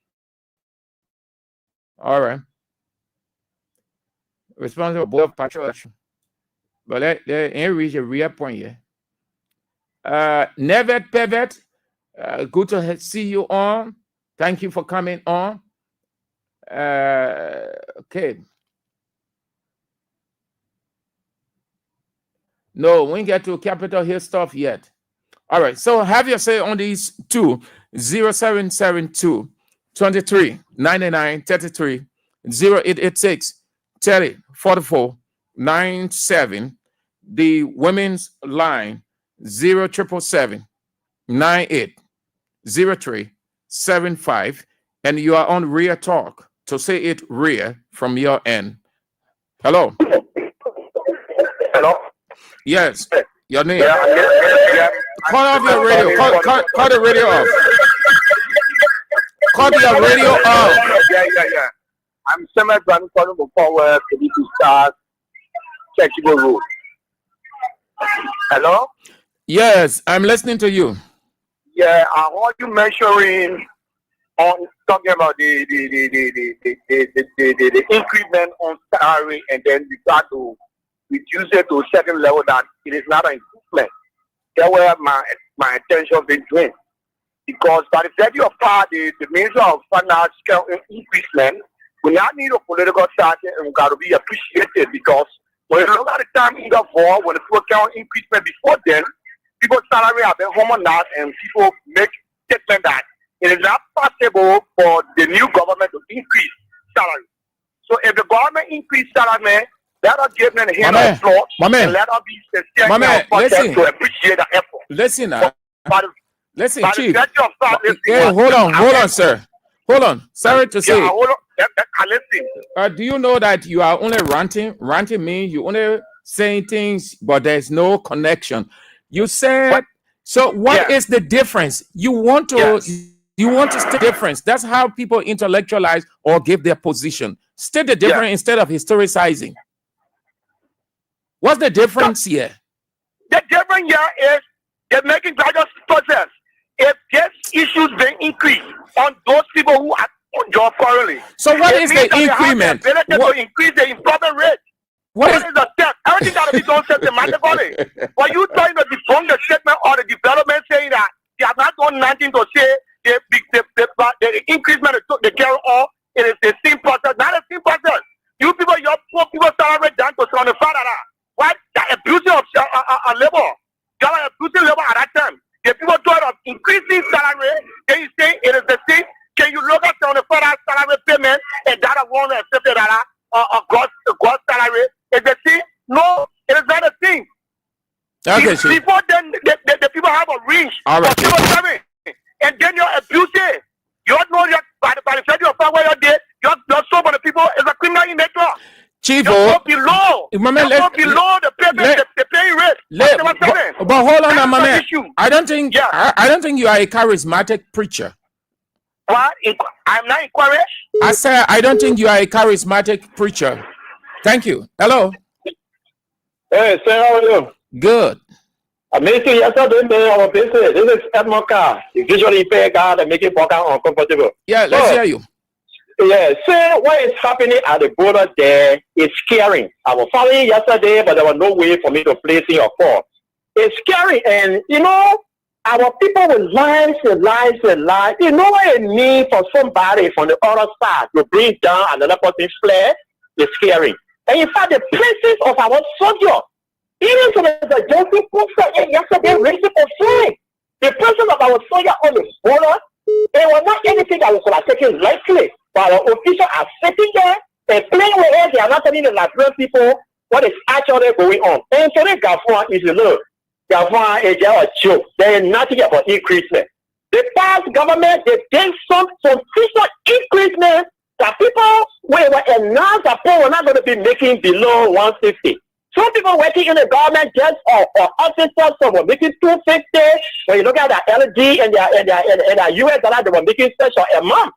All right. Responsible for border patrol. But they ain't reached a real point yet. Nevet Pevet, good to see you on. Thank you for coming on. Okay. No, we ain't get to Capitol Hill stuff yet. All right, so have your say on these two. 0772 23 99 33 0886 30 44 97. The women's line 0777 98 03 75. And you are on Rear Talk. To say it rear from your end. Hello. Hello. Yes. Your name. Yeah. Call off your radio. Call the radio off. Call your radio off. Yeah. I'm Samuel Brown calling from forward to start Churchill Road. Hello? Yes, I'm listening to you. Yeah, I want you mentioning on talking about the increment on salary, and then we start to reduce it to a certain level that it is not an improvement. That's where my attention been doing. Because by the virtue of power, the Minister of Finance scale increasement, we now need a political side and we got to be appreciated, because when you look at the time in the war, when the people count increasement before then, people's salary have been harmonized and people make statement that it is not possible for the new government to increase salary. So if the government increase salary, let us give them a hand on the floor and let us be sincere to appreciate the effort. Listen, listen, Chief. Hold on, sir. Hold on. Sorry to say. Hold on. I listen. Do you know that you are only ranting? Ranting means you only saying things, but there's no connection. You said, so what is the difference? You want to state the difference. That's how people intellectualize or give their position. State the difference instead of historicizing. What's the difference here? The difference here is they're making gradual process. If this issues being increased on those people who are on job currently. So what is the increment? To increase the employment rate. What is the step? Everything got to be done systematically. But you trying to debunk the statement or the development saying that they have not done nothing to say the increment they carry on, it is the same process, not a same process. You people, your poor people salary down to $75. What? The abusing of labor. You are abusing labor at that time. The people try of increasing salary, then you say it is the same. Can you look at $75 salary payment and that of $150 gross salary? Is the same? No, it is not a thing. Okay, before then, the people have a range of people serving, and then you're abusing. You don't know that by the federal power where you're there, you're so many people is a criminal in nature. Chief, below the payment, the paying rate. But hold on, my man. I don't think you are a charismatic preacher. What? I'm not encouraged. I said I don't think you are a charismatic preacher. Thank you. Hello. Hey, sir, how are you? Good. I'm making yesterday our business. This is Edmond car. You usually pay a car and make it walk out uncomfortable. Yeah, let's hear you. Yeah, so what is happening at the border there is scary. I was following yesterday, but there was no way for me to place in your call. It's scary, and you know, our people with lies and lies and lies. You know what it means for somebody from the other side to bring down another person's flag? It's scary. And in fact, the places of our soldiers, even to the Johnson Post yesterday, raised for flag. The presence of our soldiers on the border, it was not anything that was taken lightly. But our officials are sitting there and playing with it. They are not telling the Liberian people what is actually going on. And today, Gafua is a look. Gafua is a joke. There is nothing about increasement. The past government, they did some fiscal increasement that people were announced that people were not going to be making below 150. Some people working in the government just or officers, some were making 250. When you look at the LG and the US dollar, they were making special a month.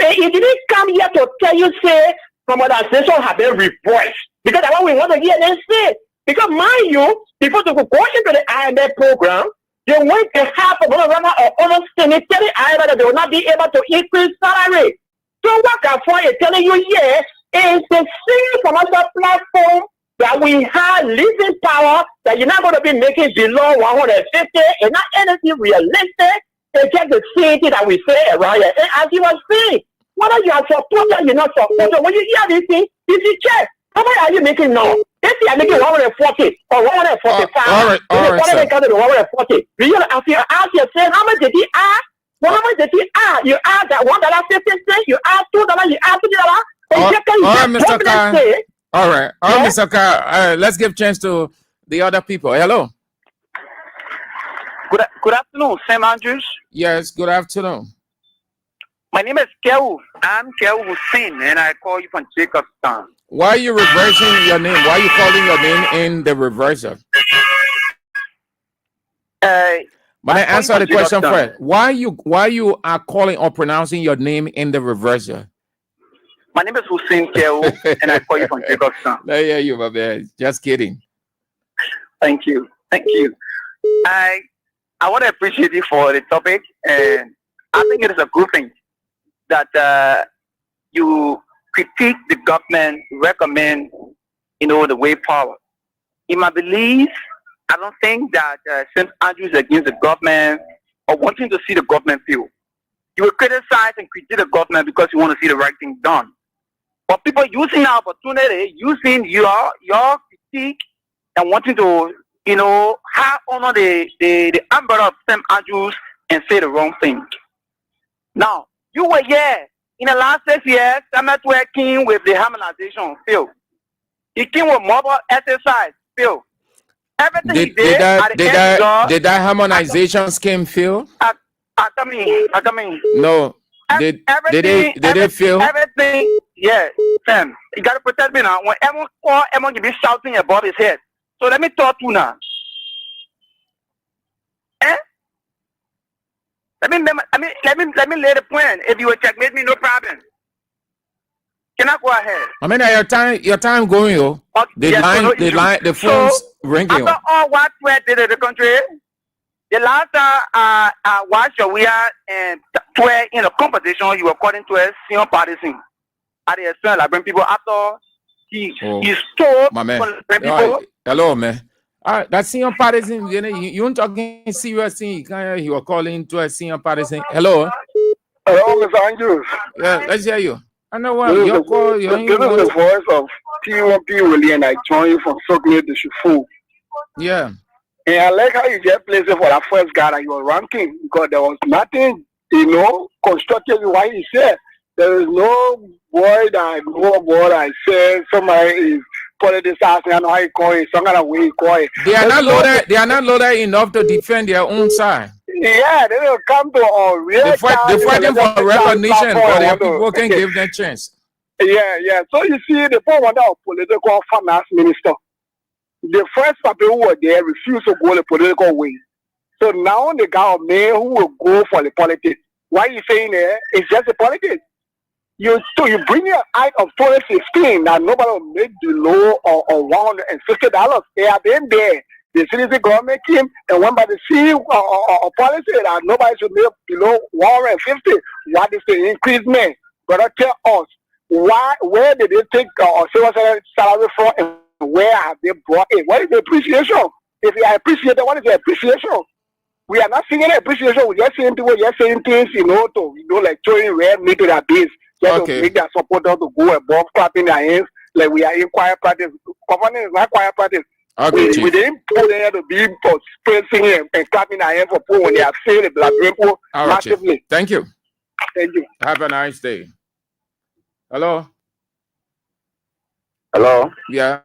It didn't come here to tell you, say, commercialization have been reversed. Because that's what we want to hear them say. Because mind you, before they could go into the IMF program, they went to have a runner or almost sanitary IMF that they will not be able to increase salary. So what Gafua is telling you here is the same commercial platform that we have leasing power that you're not going to be making below 150 and not anything realistic. It's just the same thing that we say around here. And as you were saying, whether you are supported or you're not supported, when you hear this thing, you see, check. How much are you making now? If you are making 140 or 145, all right, sir. 140. You ask yourself, how much did he ask? Well, how much did he ask? You ask that $1.50, you ask $2, you ask $3. All right, Mr. Carr. All right, Mr. Carr. Let's give chance to the other people. Hello. Good afternoon, Sam Andrews. Yes, good afternoon. My name is Kew. I'm Kew Hussein, and I call you from Jacobstown. Why are you reversing your name? Why are you calling your name in the reverser? But I answer the question first. Why you are calling or pronouncing your name in the reverser? My name is Hussein Kew, and I call you from Jacobstown. I hear you, my man. Just kidding. Thank you. I want to appreciate you for the topic, and I think it is a good thing. that you critique the government, recommend, the way forward. In my belief, I don't think that St. Andrews is against the government or wanting to see the government fail. You will criticize and critique the government because you want to see the right thing done. But people using the opportunity, using your critique and wanting to, have honor the umbrella of St. Andrews and say the wrong thing. Now, you were here in the last 6 years, I'm not working with the harmonization field. He came with mobile exercise field. Everything he did did that harmonization scheme fail? I come in. No. Did they fail? Everything, yeah, Sam. You gotta protect me now. When everyone call, everyone can be shouting above his head. So let me talk to you now. Let me lay the plan. If you will checkmate me, no problem. Can I go ahead? I mean, your time going, yo. Okay, the phone's ringing. After all what we did in the country, the last time I watched your we are and in a competition, you were calling to a senior partisan. At the extent, like bring people after he stole my man. People. Right. Hello, man. That senior partisan, you ain't talking serious thing. You were calling to a senior partisan. Hello. Hello, Mr. Andrews. Yeah, let's hear you. I know what this is the voice of T1P Willie, and I join you from Sogme to Shifu. Yeah. And I like how you just placed it for that first guy that you were ranking, because there was nothing, constructive in what he said. There is no word I said somebody is politicizing. I know how you call it, some kind of way you call it. They are not loaded enough to defend their own side. Yeah, they will come to a real. They're fighting for recognition, but their people can give them a chance. Yeah. So you see, the point of the political finance minister, the first people who were there refused to go the political way. So now the government who will go for the politics. Why are you saying there? It's just the politics. You bring your height of 2016 that nobody will make below or $150. They have been there. The citizen government came and went by the sea or policy that nobody should live below 150. What is the increasement? Gotta tell us where did they take civil salary from and where have they brought it? What is the appreciation? If you are appreciated, what is the appreciation? We are not seeing any appreciation. We're just saying people, just saying things, like throwing red meat to their base, just to make their supporters to go above, clapping their hands, like we are in quiet practice. Government is not quiet practice. Okay, we didn't put there to be for singing and clapping our hands for poor when they have seen the black people massively. Chief. Thank you. Thank you. Have a nice day. Hello. Hello. Yeah.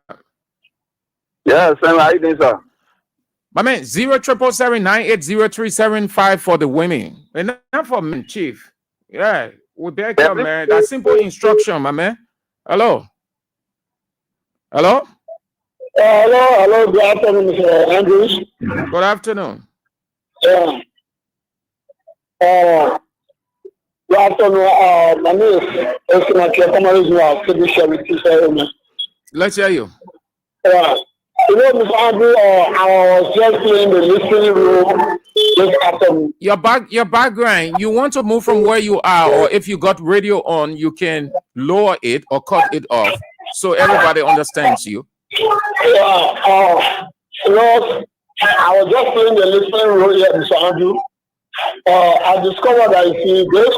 Yeah, Sam, how you doing, sir? My man, 077980375 for the women. And not for men, Chief. Yeah, we back up, man. That's simple instruction, my man. Hello. Hello. Hello. Good afternoon, Mr. Andrews. Good afternoon. Yeah. Good afternoon. My name is Let's hear you. Mr. Andrews, I was just playing the listening room this afternoon. Your background, you want to move from where you are, or if you got radio on, you can lower it or cut it off so everybody understands you. Yeah, I was just playing the listening role here, Mr. Andrew. I discovered that this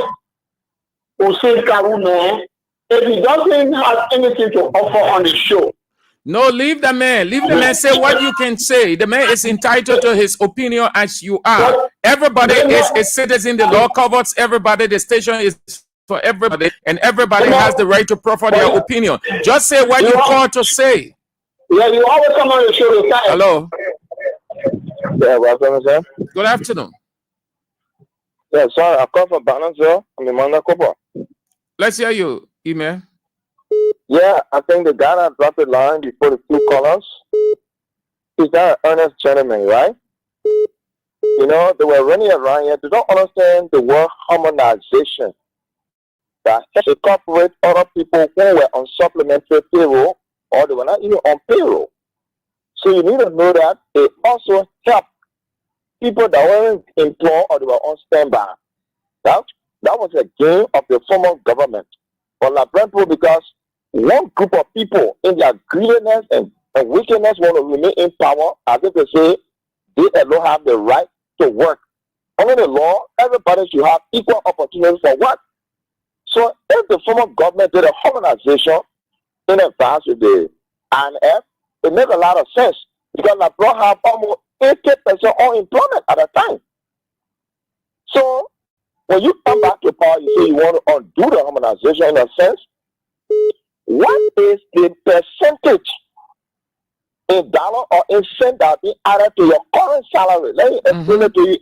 Hussein Karuna, if he doesn't have anything to offer on the show. No, leave the man. Leave the man say what you can say. The man is entitled to his opinion as you are. Everybody is a citizen. The law covers everybody. The station is for everybody, and everybody has the right to proffer their opinion. Just say what you call to say. Yeah, you always come on the show. Hello. Yeah, welcome, sir. Good afternoon. Yeah, sorry, I come from Balance, sir. I'm Emmanuel Cooper. Let's hear you, email. Yeah, I think the guy that dropped the line before the two colors is that an earnest gentleman, right? They were running around here. They don't understand the word harmonization. That incorporate other people who were on supplementary payroll or they were not even on payroll. So you need to know that they also help people that weren't employed or they were on standby. Now, That was a game of the former government for Liberian people, because one group of people in their greediness and wickedness want to remain in power, as if they say they alone have the right to work. Under the law, everybody should have equal opportunities for work. So if the former government did a harmonization in advance with the INF, it makes a lot of sense, because Liberia have almost 80% unemployment at a time. So when you come back to power, you say you want to undo the harmonization in a sense. What is the percentage in dollar or in cent that be added to your current salary? Let me explain it to you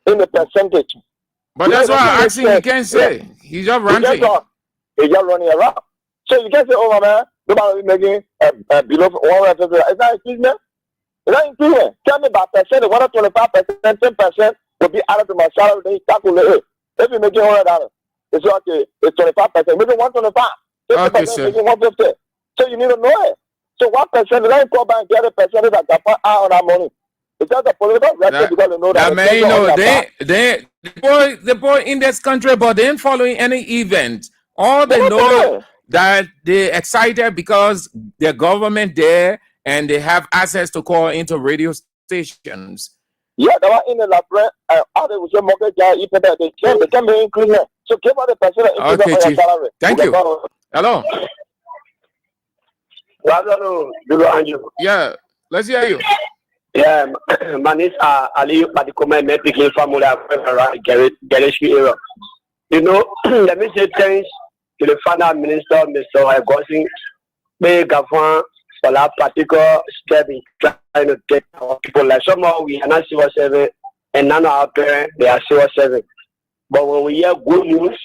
in the percentage. But that's why I asked him, you can't say. He's just ranting. He's just running around. So you can't say, oh, man, nobody making below 150. It's not increasing. It's not increasing. Tell me about percentage. Whether 25%, 10% will be added to my salary. Then you calculate it. If you're making $100, it's okay. It's 25%. Maybe 125. 50% making 150. So you need to know it. So what percentage? Let me go back and get a percentage that can put out on that money. It's just a political record, because they know that. Man, you know, the boy in this country, but they ain't following any event. All they know that they're excited because the government there and they have access to call into radio stations. Yeah, they were in the Liberian. How they was a mortgage guy, they can be increasing. So give out the percentage increase on your salary. Thank you. Hello. Yeah, let's hear you. Yeah, my name is Ali Padikoma, I'm speaking from around Garage area. You know, let me say thanks to the finance minister, Mr. Gosling, the government for that particular step in trying to get our people. Like somehow we are not civil servant, and none of our parents, they are civil servant. But when we hear good news,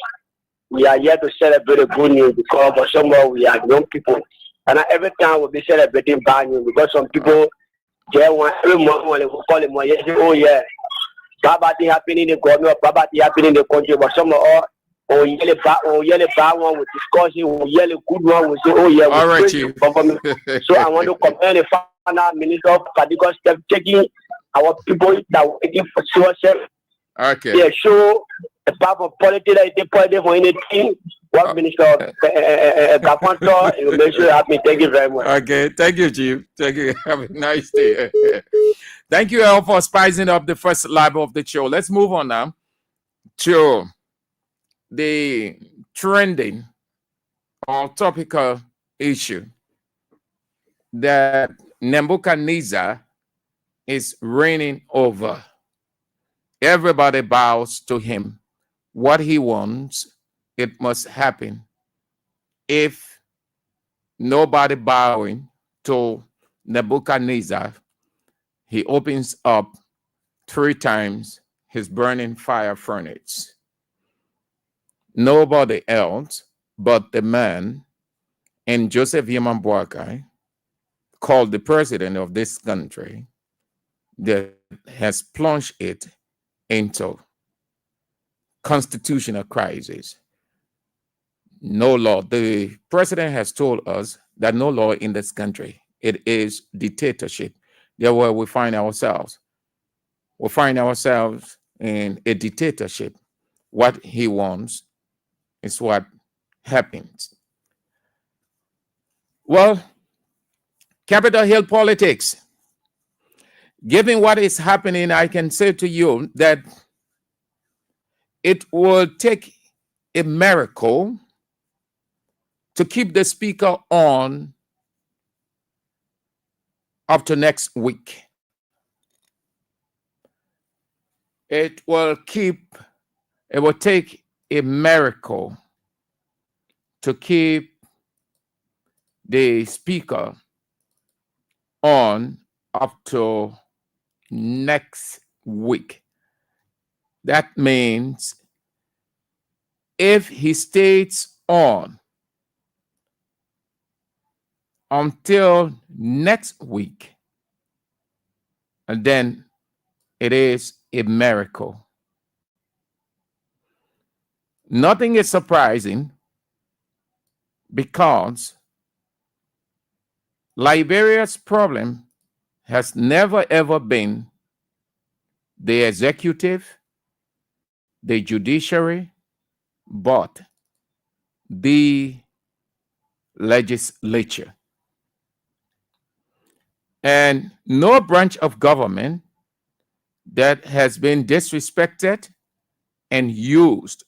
we are here to celebrate the good news, because somehow we are young people. And every time we'll be celebrating bad news, because some people, they want every month when they call them, oh yeah, bad thing happening in the government, bad thing happening in the country. But some oh yeah, bad one with discussion, oh yeah, the good one will say, oh yeah, all right, Chief. So I want to commend the finance minister for the step taking our people that were waiting for suicide. Okay. Yeah, show the power of politics that they put for anything. What minister government, you make sure you have me. Thank you very much. Okay, thank you, Chief. Thank you. Have a nice day. Thank you all for spicing up the first live of the show. Let's move on now to the trending or topical issue that Nebuchadnezzar is reigning over. Everybody bows to him. What he wants, it must happen. If nobody bowing to Nebuchadnezzar, he opens up 3 times his burning fire furnace. Nobody else but the man and Joseph Yeman Boakai, called the president of this country, that has plunged it into constitutional crisis. No law. The president has told us that no law in this country. It is dictatorship. Therefore, we find ourselves. We find ourselves in a dictatorship. What he wants is what happens. Well, Capitol Hill politics. Given what is happening, I can say to you that it will take a miracle to keep the speaker on up to next week. It will take a miracle to keep the speaker on up to next week. That means if he stays on until next week, and then it is a miracle. Nothing is surprising because Liberia's problem has never ever been the executive, the judiciary, but the legislature. And no branch of government that has been disrespected and used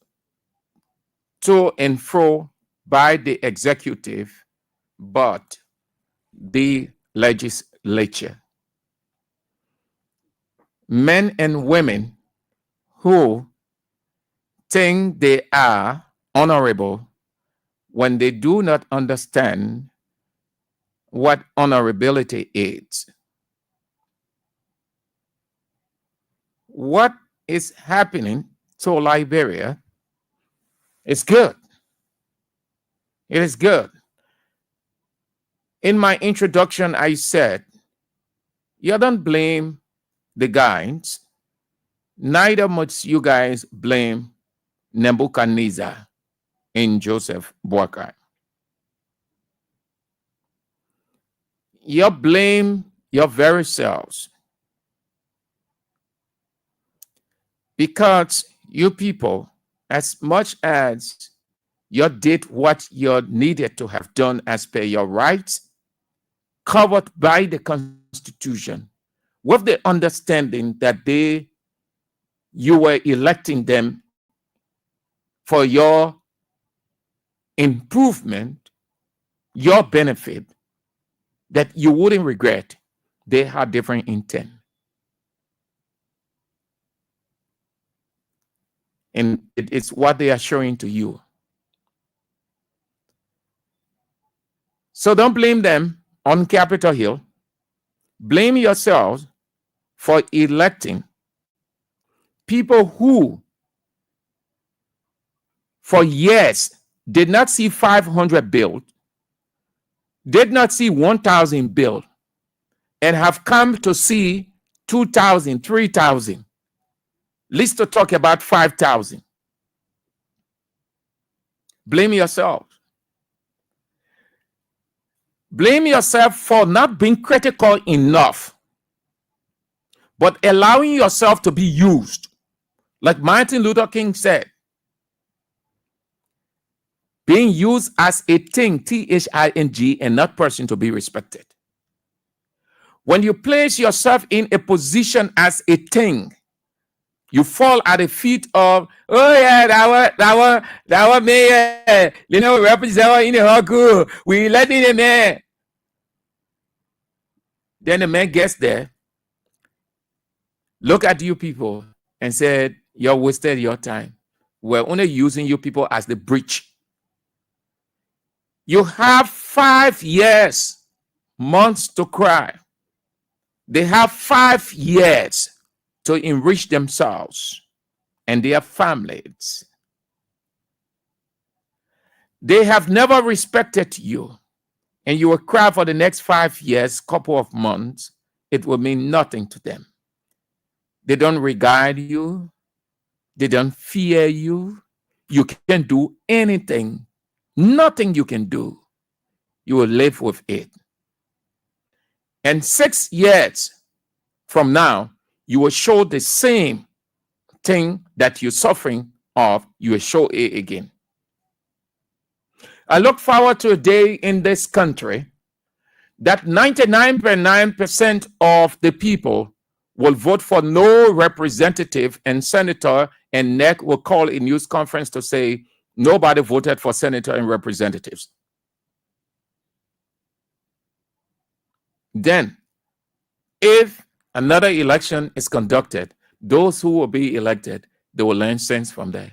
to and fro by the executive, but the legislature. Men and women who think they are honorable when they do not understand what honorability is. What is happening to Liberia is good. It is good. In my introduction, I said, you don't blame the guys, neither must you guys blame Nebuchadnezzar in Joseph Boakai. You blame your very selves because you people, as much as you did what you needed to have done as per your rights, covered by the Constitution, with the understanding that you were electing them for your improvement, your benefit, that you wouldn't regret. They had different intent. And it's what they are showing to you. So don't blame them on Capitol Hill. Blame yourselves for electing people who, for years, did not see 500 built, did not see 1,000 built, and have come to see 2,000, 3,000. Least to talk about 5,000. Blame yourself. Blame yourself for not being critical enough, but allowing yourself to be used. Like Martin Luther King said, being used as a thing, T-H-I-N-G, and not person to be respected. When you place yourself in a position as a thing, you fall at the feet of, oh yeah, that was me, you know, represent in the Haku, we let in the man. Then the man gets there, look at you people, and said, you wasted your time. We're only using you people as the bridge. You have 5 years, months to cry. They have 5 years to enrich themselves and their families. They have never respected you, and you will cry for the next 5 years, couple of months. It will mean nothing to them. They don't regard you. They don't fear you. You can't do anything. Nothing you can do. You will live with it. And 6 years from now, you will show the same thing that you're suffering of. You will show it again. I look forward to a day in this country that 99.9% of the people will vote for no representative, and senator and NEC will call a news conference to say nobody voted for senator and representatives. Then, if another election is conducted, those who will be elected, they will learn sense from there.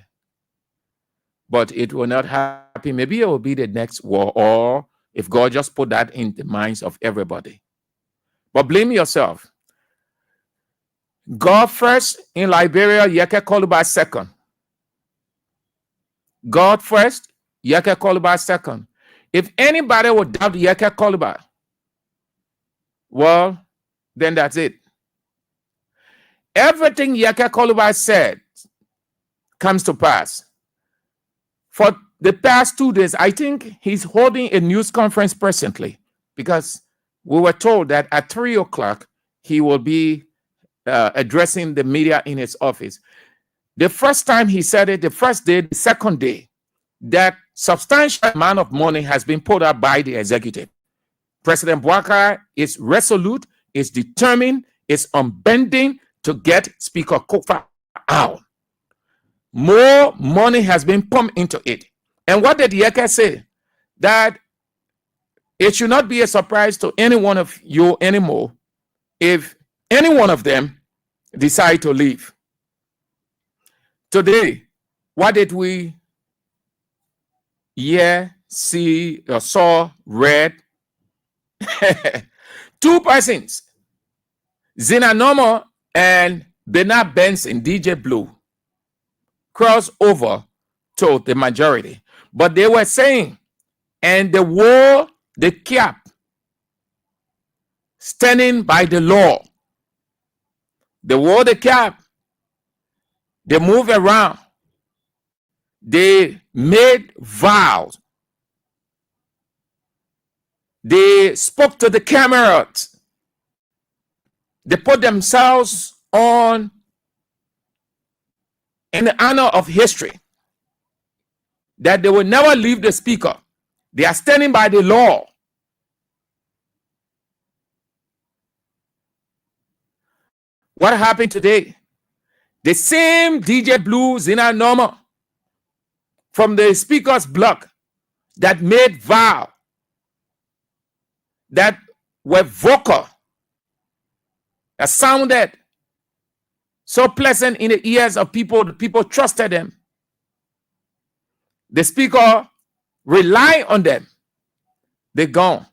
But it will not happen. Maybe it will be the next war, or if God just put that in the minds of everybody. But blame yourself. God first in Liberia, Yeke Koluba second. God first, Yeke Koluba second. If anybody would doubt Yeke Koluba, well, then that's it. Everything Yeke Koluba said comes to pass. For the past 2 days, I think he's holding a news conference presently, because we were told that at 3 o'clock he will be addressing the media in his office. The first time he said it, the first day, the second day, that substantial amount of money has been put up by the executive. President Boubacar is resolute, is determined, is unbending to get Speaker Kofa out. More money has been pumped into it. And what did Yeke say? That it should not be a surprise to any one of you anymore if any one of them decide to leave. Today, what did we hear, see, or saw, read? Two persons, Zina Nomo and Bernard Benson, DJ Blue, cross over to the majority. But they were saying, and they wore the cap, standing by the law. They wore the cap. They moved around. They made vows. They spoke to the cameras. They put themselves on in the honor of history that they will never leave the speaker. They are standing by the law. What happened today? The same DJ Blue, Zina Norma, from the speaker's block that made vow, that were vocal, that sounded so pleasant in the ears of people, the people trusted them. The speaker relied on them. They're gone.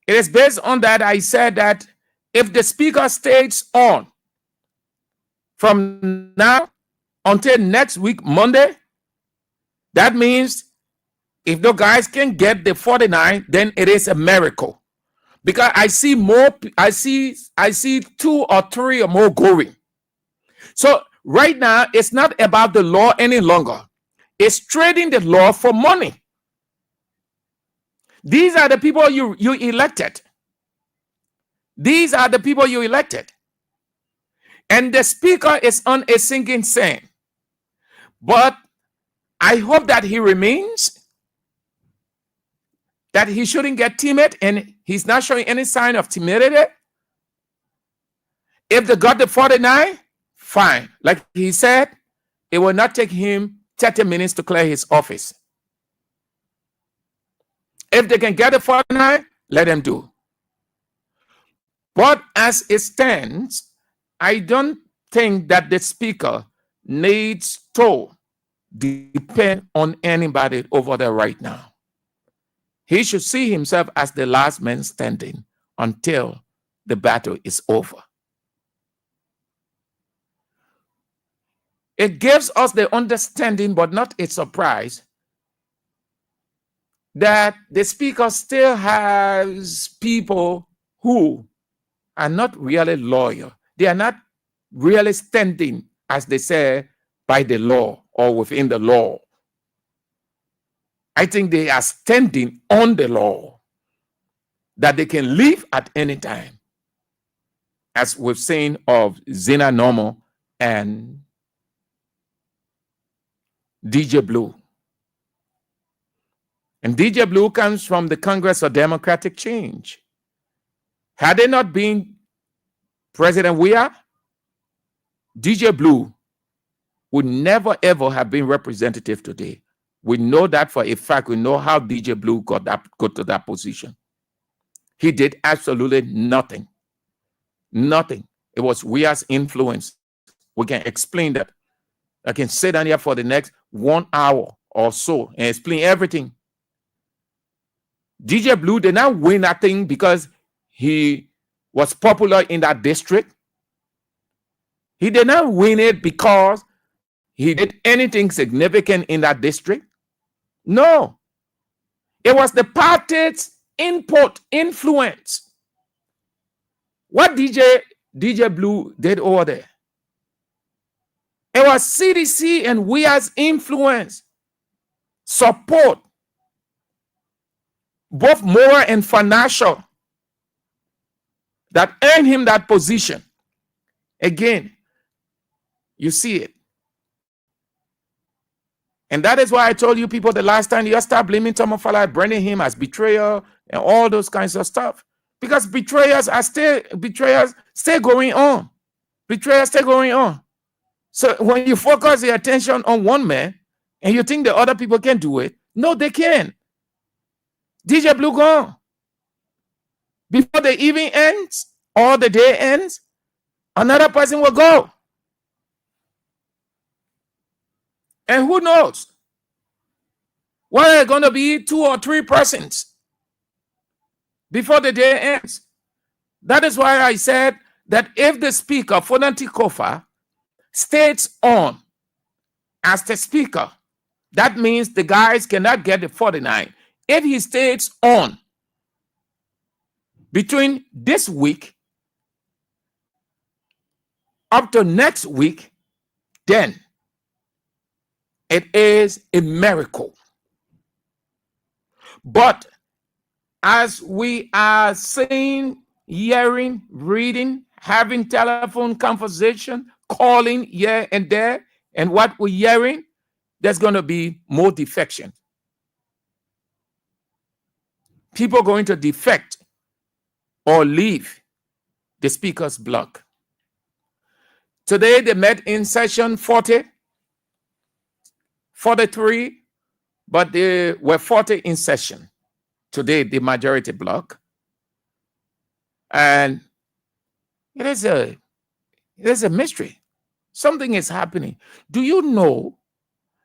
It is based on that I said that if the speaker stays on from now until next week, Monday, that means if the guys can get the 49, then it is a miracle. Because I see more, I see 2 or 3 or more going. So right now, it's not about the law any longer. It's trading the law for money. These are the people you elected. These are the people you elected. And the speaker is on a sinking sand. But I hope that he remains, that he shouldn't get timid, and he's not showing any sign of timidity. If they got the 49, fine. Like he said, it will not take him 30 minutes to clear his office. If they can get the 49, let them do. But as it stands, I don't think that the speaker needs to depend on anybody over there right now. He should see himself as the last man standing until the battle is over. It gives us the understanding, but not a surprise, that the speaker still has people who are not really loyal. They are not really standing, as they say, by the law or within the law. I think they are standing on the law, that they can leave at any time, as we've seen of Zina Nomo and DJ Blue. And DJ Blue comes from the Congress of Democratic Change. Had it not been President Weah, DJ Blue would never ever have been representative today. We know that for a fact. We know how DJ Blue got to that position. He did absolutely nothing. Nothing. It was Weah's influence. We can explain that. I can sit down here for the next 1 hour or so and explain everything. DJ Blue did not win that thing because he was popular in that district. He did not win it because he did anything significant in that district. No. It was the party's input, influence. What DJ Blue did over there? It was CDC and Weah's influence, support, both moral and financial, that earned him that position. Again, You see it. And that is why I told you people the last time, you start blaming Tomofala, branding him as betrayer and all those kinds of stuff. Because betrayers stay going on. Betrayers stay going on. So when you focus your attention on one man and you think the other people can do it, no, they can't. DJ Blue gone. Before the evening ends or the day ends, another person will go. And who knows? Whether it's going to be 2 or 3 persons before the day ends. That is why I said that if the speaker, Fonanti Kofa, stays on as the speaker, that means the guys cannot get the 49. If he stays on between this week up to next week, then it is a miracle. But as we are seeing, hearing, reading, having telephone conversation, calling here and there, and what we're hearing, there's going to be more defection. People are going to defect or leave the speaker's block. Today they met in session 40, 43, but they were 40 in session. Today, the majority block. And it is a mystery. Something is happening. Do you know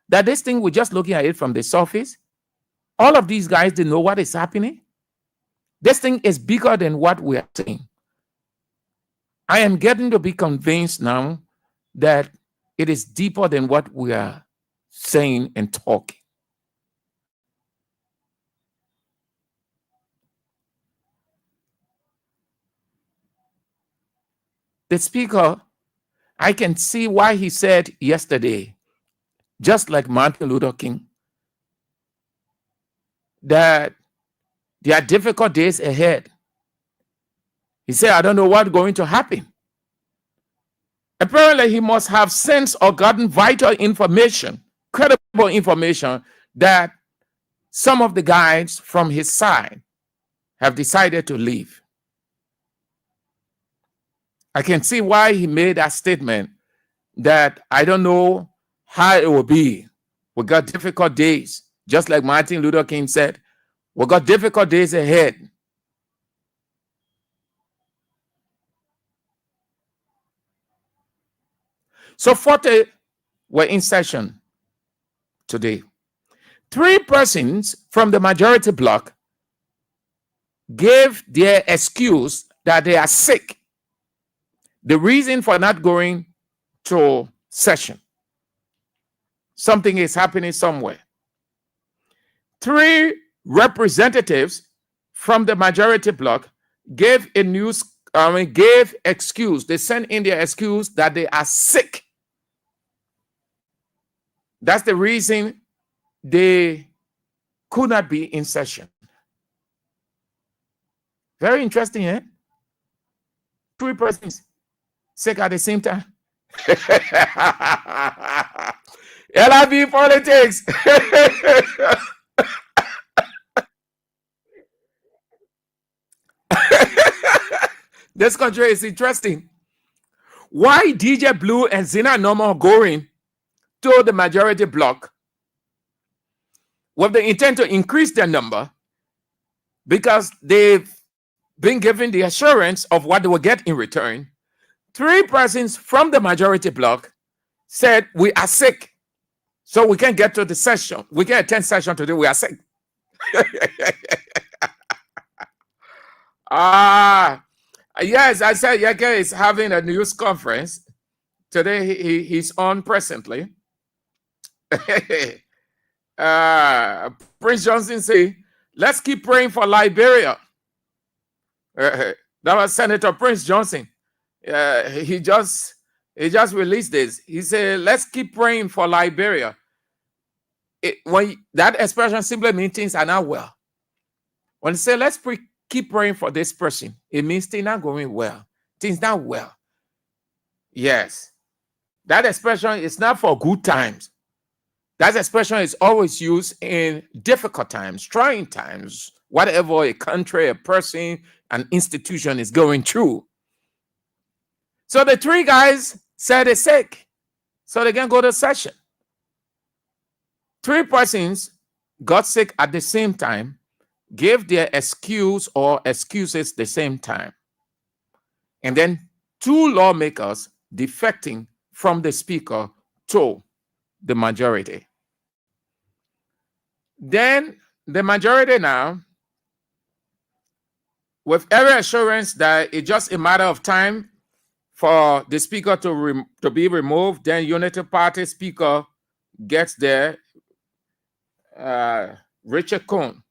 that this thing, we're just looking at it from the surface? All of these guys, they know what is happening. This thing is bigger than what we are seeing. I am getting to be convinced now that it is deeper than what we are saying and talking. The speaker, I can see why he said yesterday, just like Martin Luther King, that there are difficult days ahead. He said, I don't know what's going to happen. Apparently, he must have sensed or gotten vital information, credible information, that some of the guys from his side have decided to leave. I can see why he made that statement that I don't know how it will be. We got difficult days, just like Martin Luther King said, we got difficult days ahead. So 40 were in session today. 3 persons from the majority bloc gave their excuse that they are sick. The reason for not going to session. Something is happening somewhere. 3 representatives from the majority bloc gave excuse. They sent in their excuse that they are sick. That's the reason they could not be in session. Very interesting, eh? 3 persons sick at the same time. LIV politics. This country is interesting. Why DJ Blue and Zina Normal going to the majority bloc with the intent to increase their number, because they've been given the assurance of what they will get in return. 3 persons from the majority bloc said, we are sick, so we can't get to the session. We can't attend session today, we are sick. Yes, I said Yeke is having a news conference. Today he's on presently. Prince Johnson say, let's keep praying for Liberia. That was Senator Prince Johnson. He just released this. He said, let's keep praying for Liberia. When that expression simply means things are not well. When they say, let's keep praying for this person, it means things not going well. Things not well. Yes. That expression is not for good times. That expression is always used in difficult times, trying times, whatever a country, a person, an institution is going through. So the three guys said they're sick, so they can go to session. Three persons got sick at the same time, gave their excuse or excuses the same time. And then two lawmakers defecting from the speaker to the majority. Then the majority now, with every assurance that it's just a matter of time for the speaker to be removed, then Unity Party speaker gets there, Richard Cohn.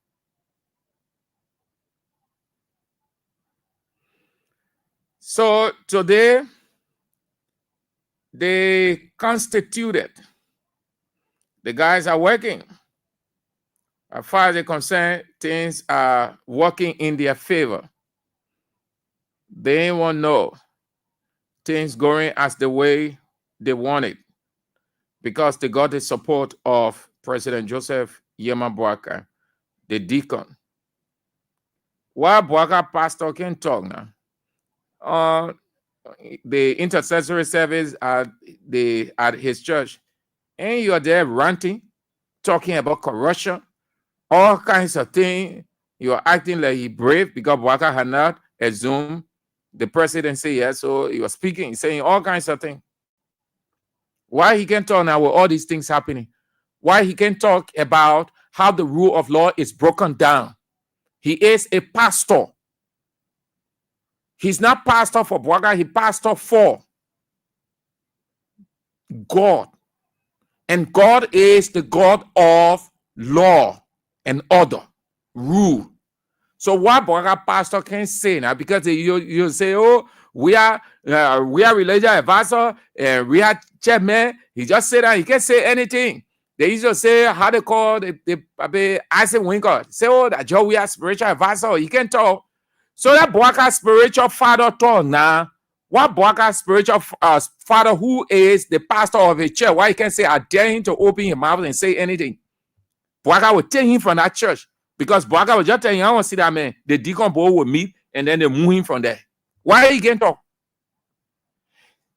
So today, they constituted. The guys are working. As far as they're concerned, things are working in their favor. They ain't want to know things going as the way they want it because they got the support of President Joseph Yema Boakai, the deacon. While Boakai pastor can talk now, the intercessory service at his church, and you're there ranting, talking about corruption, all kinds of things. You're acting like he brave because Boakai had not assumed the presidency yet, so he was speaking, saying all kinds of things. Why he can talk now with all these things happening? Why he can talk about how the rule of law is broken down? He is a pastor. He's not pastor for Boakai, he's pastor for God. And God is the God of law and order, rule. So what Boakai pastor can say now, because you say, oh, we are religious advisor and we are chairman. He just said that he can't say anything. They used to say how they call the Isaac Winker. Say, oh, that Joe, we are spiritual advisor. He can't talk. So that Boakai spiritual father talk now. What Boakai spiritual father who is the pastor of a church, why he can't say, I dare him to open his mouth and say anything? Boakai will take him from that church because Boakai will just tell him, I want to see that man. The deacon boy will meet and then they move him from there. Why he can't talk?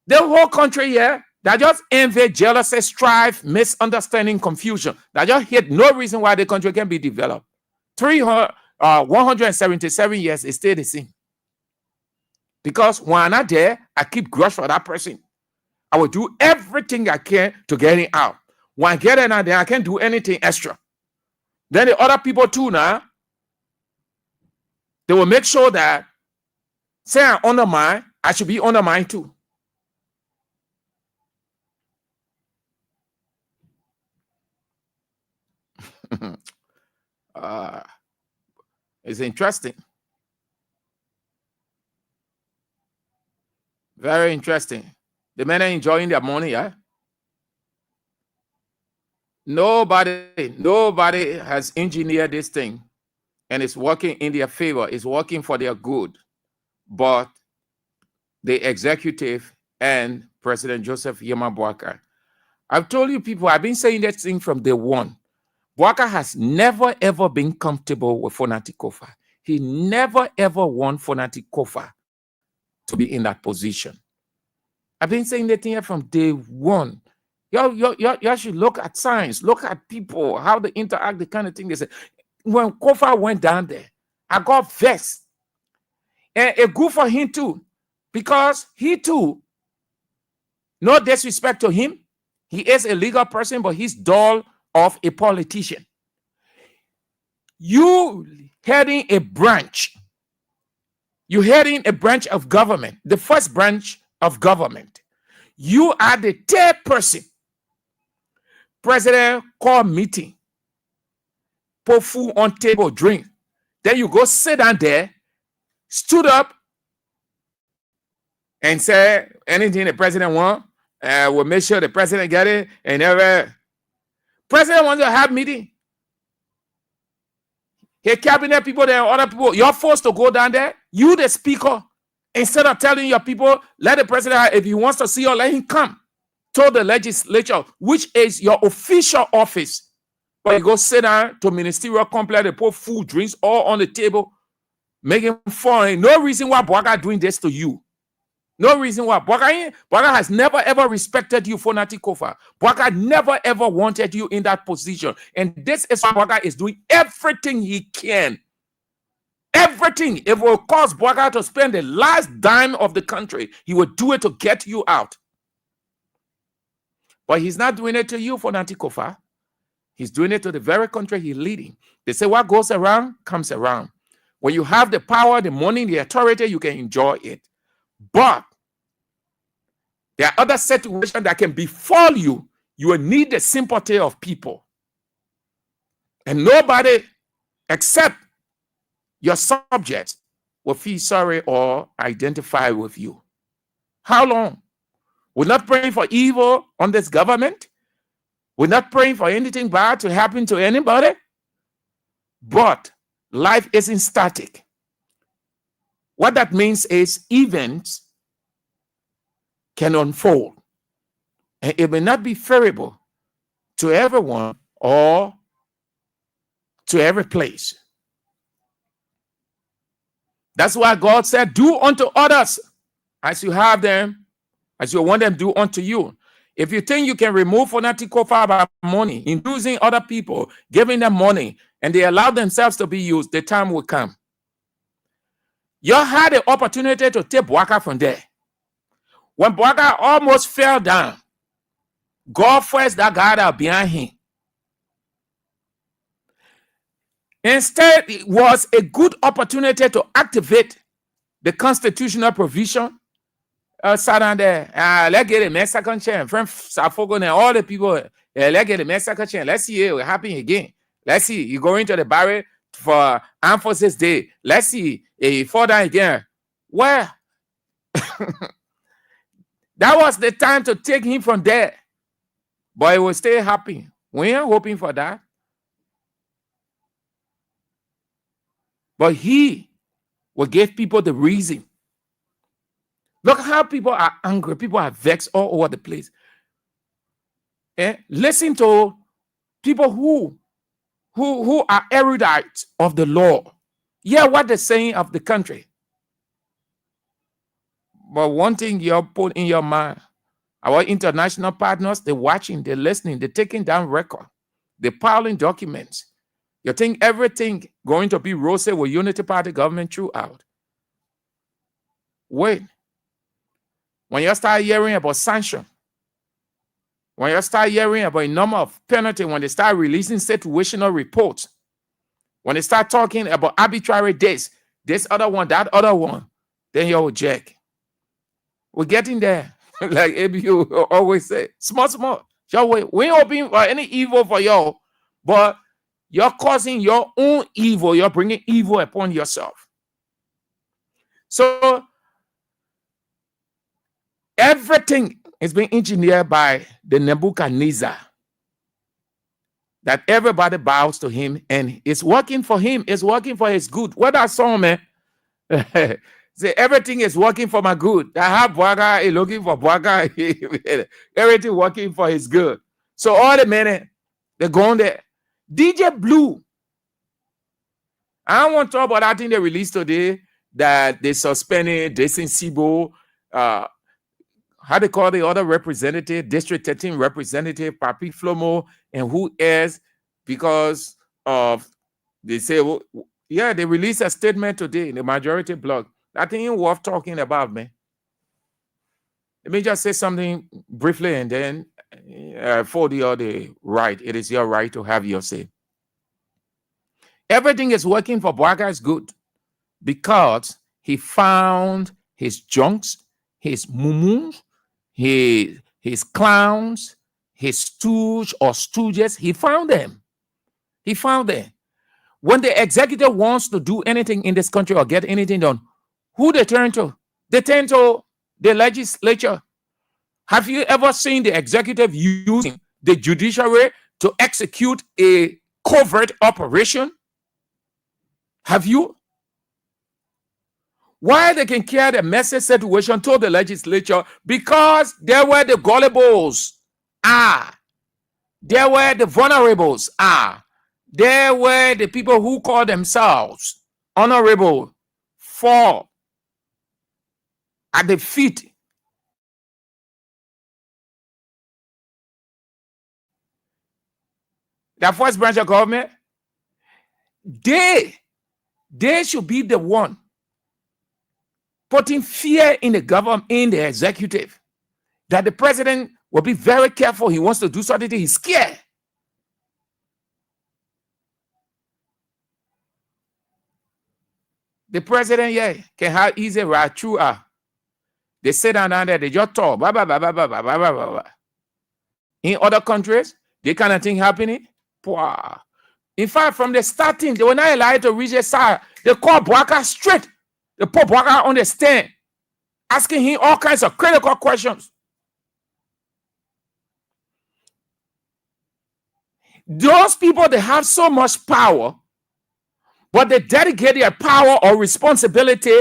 The whole country here, that just envy, jealousy, strife, misunderstanding, confusion. That just hit no reason why the country can be developed. 177 years is still the same. Because when I'm not there, I keep grudge for that person. I will do everything I can to get it out. When I get it out there, I can't do anything extra. Then the other people too now, they will make sure that, say I honor mine, I should be honor mine too. It's interesting. Very interesting. The men are enjoying their money, yeah? Nobody has engineered this thing and it's working in their favor. It's working for their good. But the executive and President Joseph Yema Boakai. I've told you people, I've been saying that thing from day one. Boakai has never ever been comfortable with Fonati Kofa. He never ever want Fonati Kofa to be in that position. I've been saying that thing from day one. You should look at science, look at people, how they interact, the kind of thing they say. When Kofa went down there, I got vexed. And it good for him too, because he too, no disrespect to him, he is a legal person, but he's dull of a politician. You heading a branch of government, the first branch of government. You are the third person. President call meeting, put food on table, drink. Then you go sit down there, stood up, and say anything the president want, we'll make sure the president get it, and never. President wants to have meeting. His cabinet people there, other people, you're forced to go down there. You, the speaker, instead of telling your people, let the president, if he wants to see you, let him come. to the legislature, which is your official office, but you go sit down to ministerial complex, they put food, drinks all on the table, making foreign. No reason why Bwaga doing this to you. No reason why. Bwaga has never ever respected you for Nati Kofa. Bwaga never ever wanted you in that position. And this is why Bwaga is doing everything he can. Everything. If it will cause Bwaga to spend the last dime of the country, he will do it to get you out. But he's not doing it to you for Nati Kofa. He's doing it to the very country he's leading. They say what goes around comes around. When you have the power, the money, the authority, you can enjoy it. But there are other situations that can befall you. You will need the sympathy of people. And nobody except your subjects will feel sorry or identify with you. How long? We're not praying for evil on this government. We're not praying for anything bad to happen to anybody. But life isn't static. What that means is events can unfold. And it may not be favorable to everyone or to every place. That's why God said, do unto others as you have them, as you want them to do unto you. If you think you can remove Fonati Kofa by money, inducing other people, giving them money, and they allow themselves to be used, the time will come. You had the opportunity to take Bwaka from there. When Bwaka almost fell down, God first that guy out behind him. Instead, it was a good opportunity to activate the constitutional provision. Sat down there, let's get a next second chance. From Safogo and all the people, let's get a next second chance. Let's see it will happen again. Let's see, you go into the barrel for Armed Forces Day. Let's see, you fall down again. Well, that was the time to take him from there. But it will stay happy. We ain't hoping for that. But he will give people the reason. Look how people are angry. People are vexed all over the place. Listen to people who are erudite of the law. Yeah, what they're saying of the country. But one thing you put in your mind, our international partners, they're watching, they're listening, they're taking down record, they're piling documents. You think everything going to be rosy with Unity Party government throughout? Wait. When you start hearing about sanction, when you start hearing about a number of penalty, when they start releasing situational reports, when they start talking about arbitrary days, this other one, that other one, then you'll jack. We're getting there. Like ABU always say, small. We ain't hoping for any evil for y'all, but you're causing your own evil. You're bringing evil upon yourself. So everything is being engineered by the Nebuchadnezzar. That everybody bows to him and it's working for him. It's working for his good. What that song, man? Say everything is working for my good. I have Bwaga, he's looking for Bwaga. Everything working for his good. So all the men, they're going there. DJ Blue. I don't want to talk about that thing they released today that they suspended Jason Sibo, how they call the other representative, District 13 representative, Papi Flomo, and who else, because of, they say, well, yeah, they released a statement today in the majority blog. That thing ain't worth talking about, man. Let me just say something briefly and then for the other right. It is your right to have your say. Everything is working for Bwaga is good because he found his junks, his mumus, his clowns, his stooge or stooges. He found them. He found them. When the executive wants to do anything in this country or get anything done, who they turn to? They turn to the legislature. Have you ever seen the executive using the judiciary to execute a covert operation? Have you? Why they can carry the message situation to the legislature? Because there were the gullibles. There were the vulnerables. There were the people who call themselves honorable, fall at the feet. The first branch of government, they should be the one putting fear in the government, in the executive, that the president will be very careful. He wants to do something, he's scared. The president, can have easy right through. They sit down there, they just talk. Blah, blah, blah, blah, blah, blah, blah, blah, blah. In other countries, the kind of thing happening. In fact, from the starting, they were not allowed to reach the side. They called Bwaka straight. They put Bwaka on the stand, asking him all kinds of critical questions. Those people, they have so much power, but they dedicate their power or responsibility,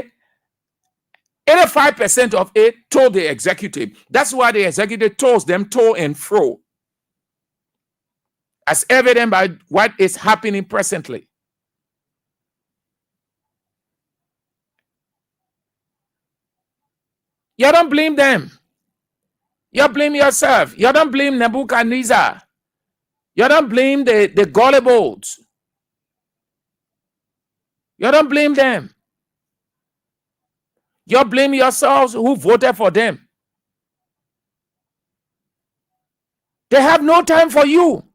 85% of it, to the executive. That's why the executive toss them to and fro, as evident by what is happening presently. You don't blame them. You blame yourself. You don't blame Nebuchadnezzar. You don't blame the gullibles. You don't blame them. You blame yourselves who voted for them. They have no time for you.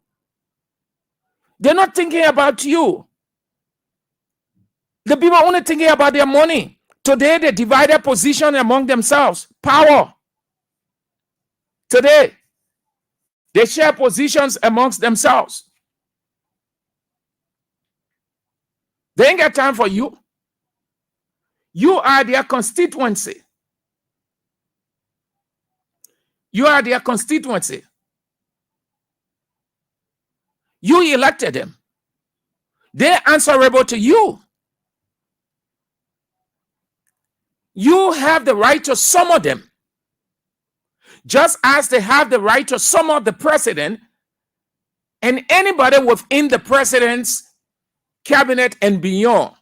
They're not thinking about you. The people are only thinking about their money. Today, they divided position among themselves. Power. Today, they share positions amongst themselves. They ain't got time for you. You are their constituency. You are their constituency. You elected them. They're answerable to you. You have the right to summon them. Just as they have the right to summon the president and anybody within the president's cabinet and beyond.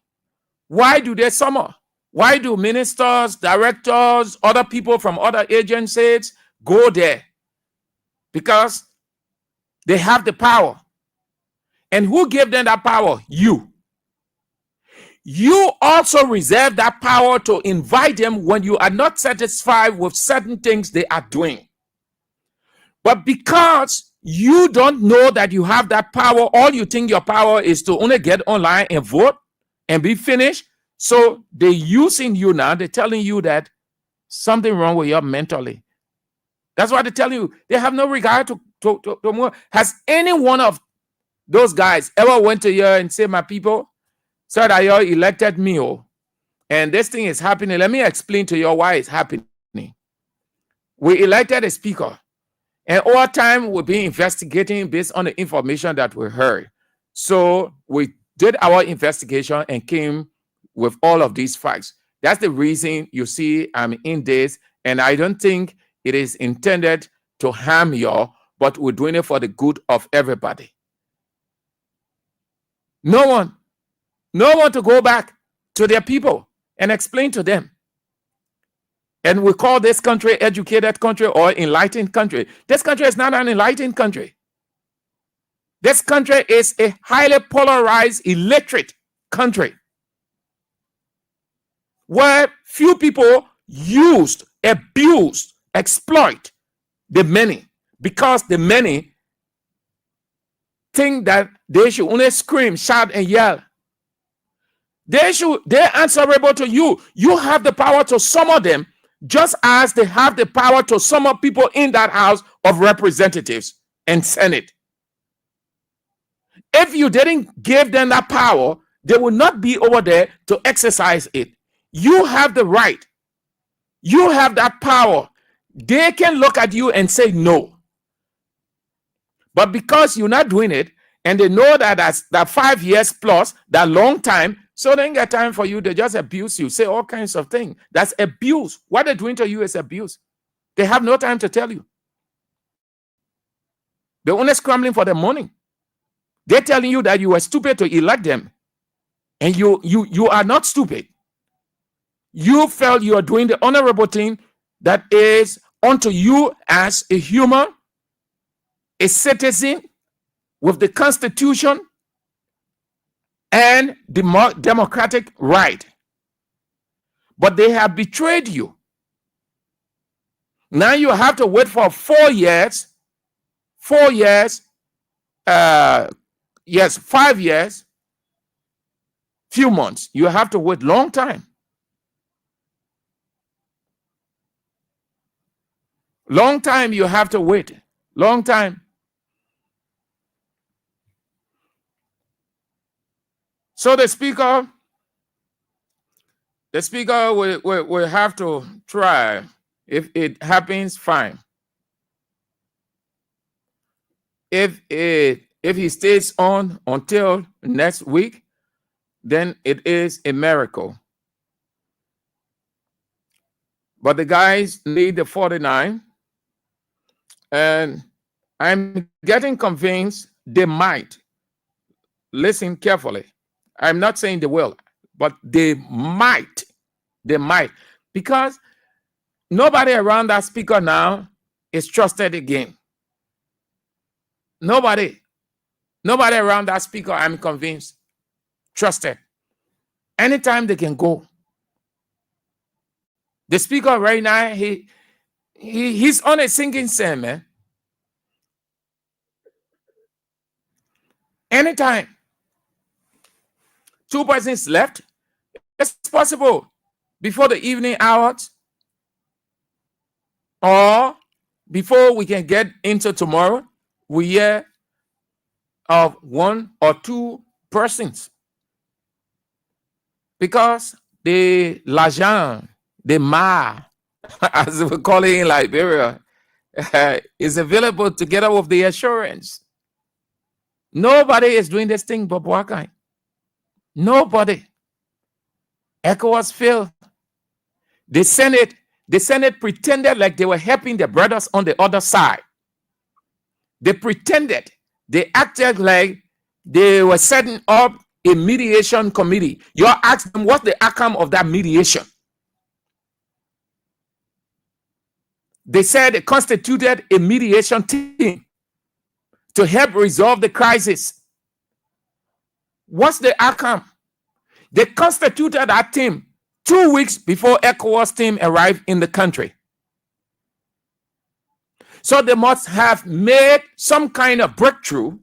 Why do they summon? Why do ministers, directors, other people from other agencies go there? Because they have the power. And who gave them that power? You. You also reserve that power to invite them when you are not satisfied with certain things they are doing. But because you don't know that you have that power, all you think your power is to only get online and vote and be finished. So they're using you now. They're telling you that something wrong with you mentally. That's why they're telling you. They have no regard to more. Has any one of those guys ever went to you and said, my people, so that you elected me, and this thing is happening. Let me explain to you why it's happening. We elected a speaker, and all time we'll be investigating based on the information that we heard. So we did our investigation and came with all of these facts. That's the reason you see I'm in this, and I don't think it is intended to harm you, but we're doing it for the good of everybody. No one to go back to their people and explain to them. And we call this country educated country or enlightened country. This country is not an enlightened country. This country is a highly polarized, illiterate country where few people used, abused, exploit the many, because the many think that they should only scream, shout, and yell. They're answerable to you. You have the power to summon them, just as they have the power to summon people in that House of Representatives and Senate. If you didn't give them that power, they will not be over there to exercise it. You have the right. You have that power. They can look at you and say no. But because you're not doing it, and they know that that's that 5 years plus, that long time, So they ain't got time for you. They just abuse you, say all kinds of things. That's abuse. What they're doing to you is abuse. They have no time to tell you. They're only scrambling for the money. They're telling you that you are stupid to elect them. And you are not stupid. You felt you are doing the honorable thing that is unto you as a human, a citizen with the Constitution and democratic right. But they have betrayed you. Now you have to wait for 4 years. 4 years. 5 years. Few months. You have to wait long time. Long time you have to wait. Long time. So the speaker will have to try. If it happens, fine. If he stays on until next week, then it is a miracle. But the guys need the 49. And I'm getting convinced they might. Listen carefully. I'm not saying they will, but they might. They might. Because nobody around that speaker now is trusted again. Nobody around that speaker, I'm convinced, trusted. Anytime they can go. The speaker right now, he's on a sinking sand, man. Anytime 2 persons left, it's possible before the evening hours or before we can get into tomorrow, we hear of 1 or 2 persons. Because the l'argent, the ma, as we call it in Liberia, is available together with the assurance. Nobody is doing this thing but Boakai. Nobody. ECOWAS failed. The Senate pretended like they were helping their brothers on the other side. They pretended. They acted like they were setting up a mediation committee. You ask them what's the outcome of that mediation. They said they constituted a mediation team to help resolve the crisis. What's the outcome? They constituted that team 2 weeks before ECOWAS team arrived in the country. So they must have made some kind of breakthrough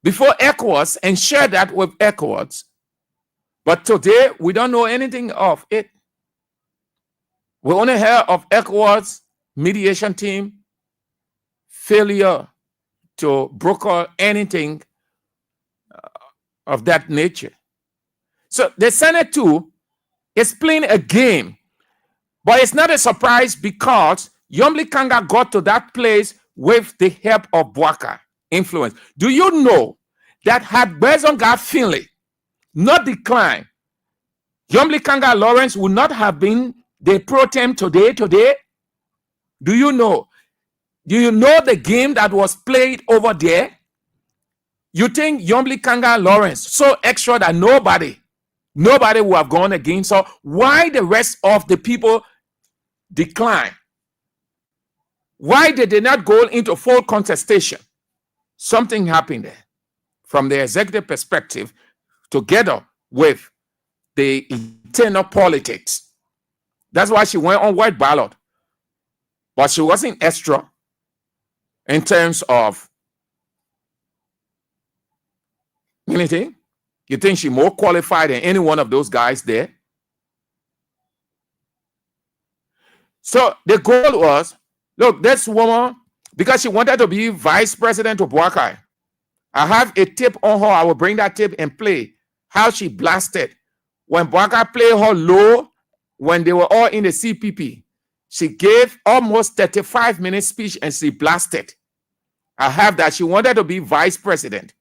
before ECOWAS and share that with ECOWAS. But today, we don't know anything of it. We only hear of ECOWAS mediation team failure to broker anything of that nature. So the Senate too is playing a game, but it's not a surprise because Yomli Kanga got to that place with the help of Bwaka influence. Do you know that had Bezonga Finley not declined, Yomli Kanga Lawrence would not have been the pro tem today? Do you know? Do you know the game that was played over there? You think Yomli Kanga Lawrence so extra that nobody will have gone against her? Why the rest of the people decline? Why did they not go into full contestation? Something happened there from the executive perspective together with the internal politics. That's why she went on white ballot. But she wasn't extra in terms of anything. You think she's more qualified than any one of those guys there? So the goal was, look, this woman, because she wanted to be vice president of Bwakai. I have a tip on her. I will bring that tip and play how she blasted. When Bwakai played her low, when they were all in the CPP, she gave almost 35-minute speech and she blasted. I have that. She wanted to be vice president.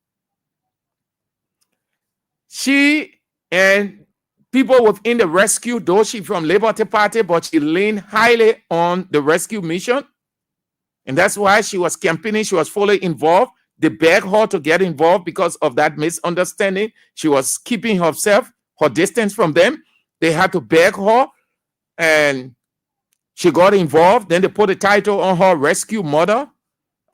She and people within the rescue, though she from Liberty Party, but she leaned highly on the rescue mission. And that's why she was campaigning. She was fully involved. They begged her to get involved because of that misunderstanding. She was keeping herself, her distance from them. They had to beg her, and she got involved. Then they put a title on her, Rescue Mother.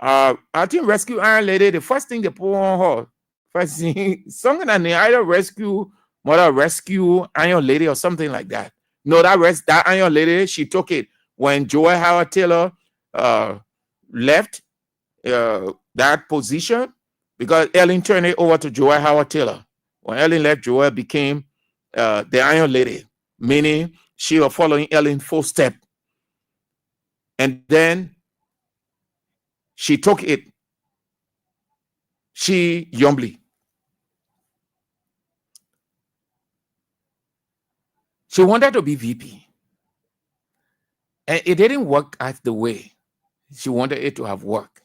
I think Rescue Iron Lady, the first thing they put on her, first thing, something like either Rescue Mother, Rescue Iron Lady, or something like that. No, that Iron Lady, she took it when Joy Howard Taylor left that position, because Ellen turned it over to Joy Howard Taylor. When Ellen left, Joy became the Iron Lady, meaning she was following Ellen's footsteps. And then she took it. She humbly. She wanted to be VP. And it didn't work as the way she wanted it to have worked.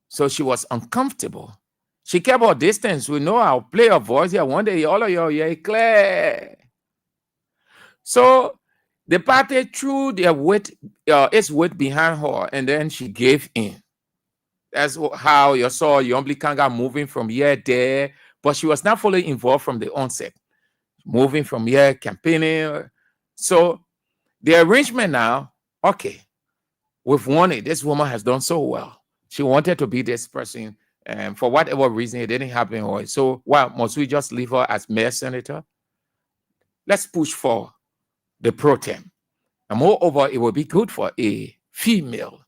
So she was uncomfortable. She kept her distance. We know I'll play her voice here. One day, all of you, yeah, clear. So the party threw their weight, its weight behind her, and then she gave in. That's how you saw Yombli Kanga moving from here there, but she was not fully involved from the onset. Moving from here, campaigning. So the arrangement now, okay, we've won it. This woman has done so well. She wanted to be this person, and for whatever reason, it didn't happen. So, well, must we just leave her as mayor senator? Let's push for the pro tem. And moreover, it will be good for a female.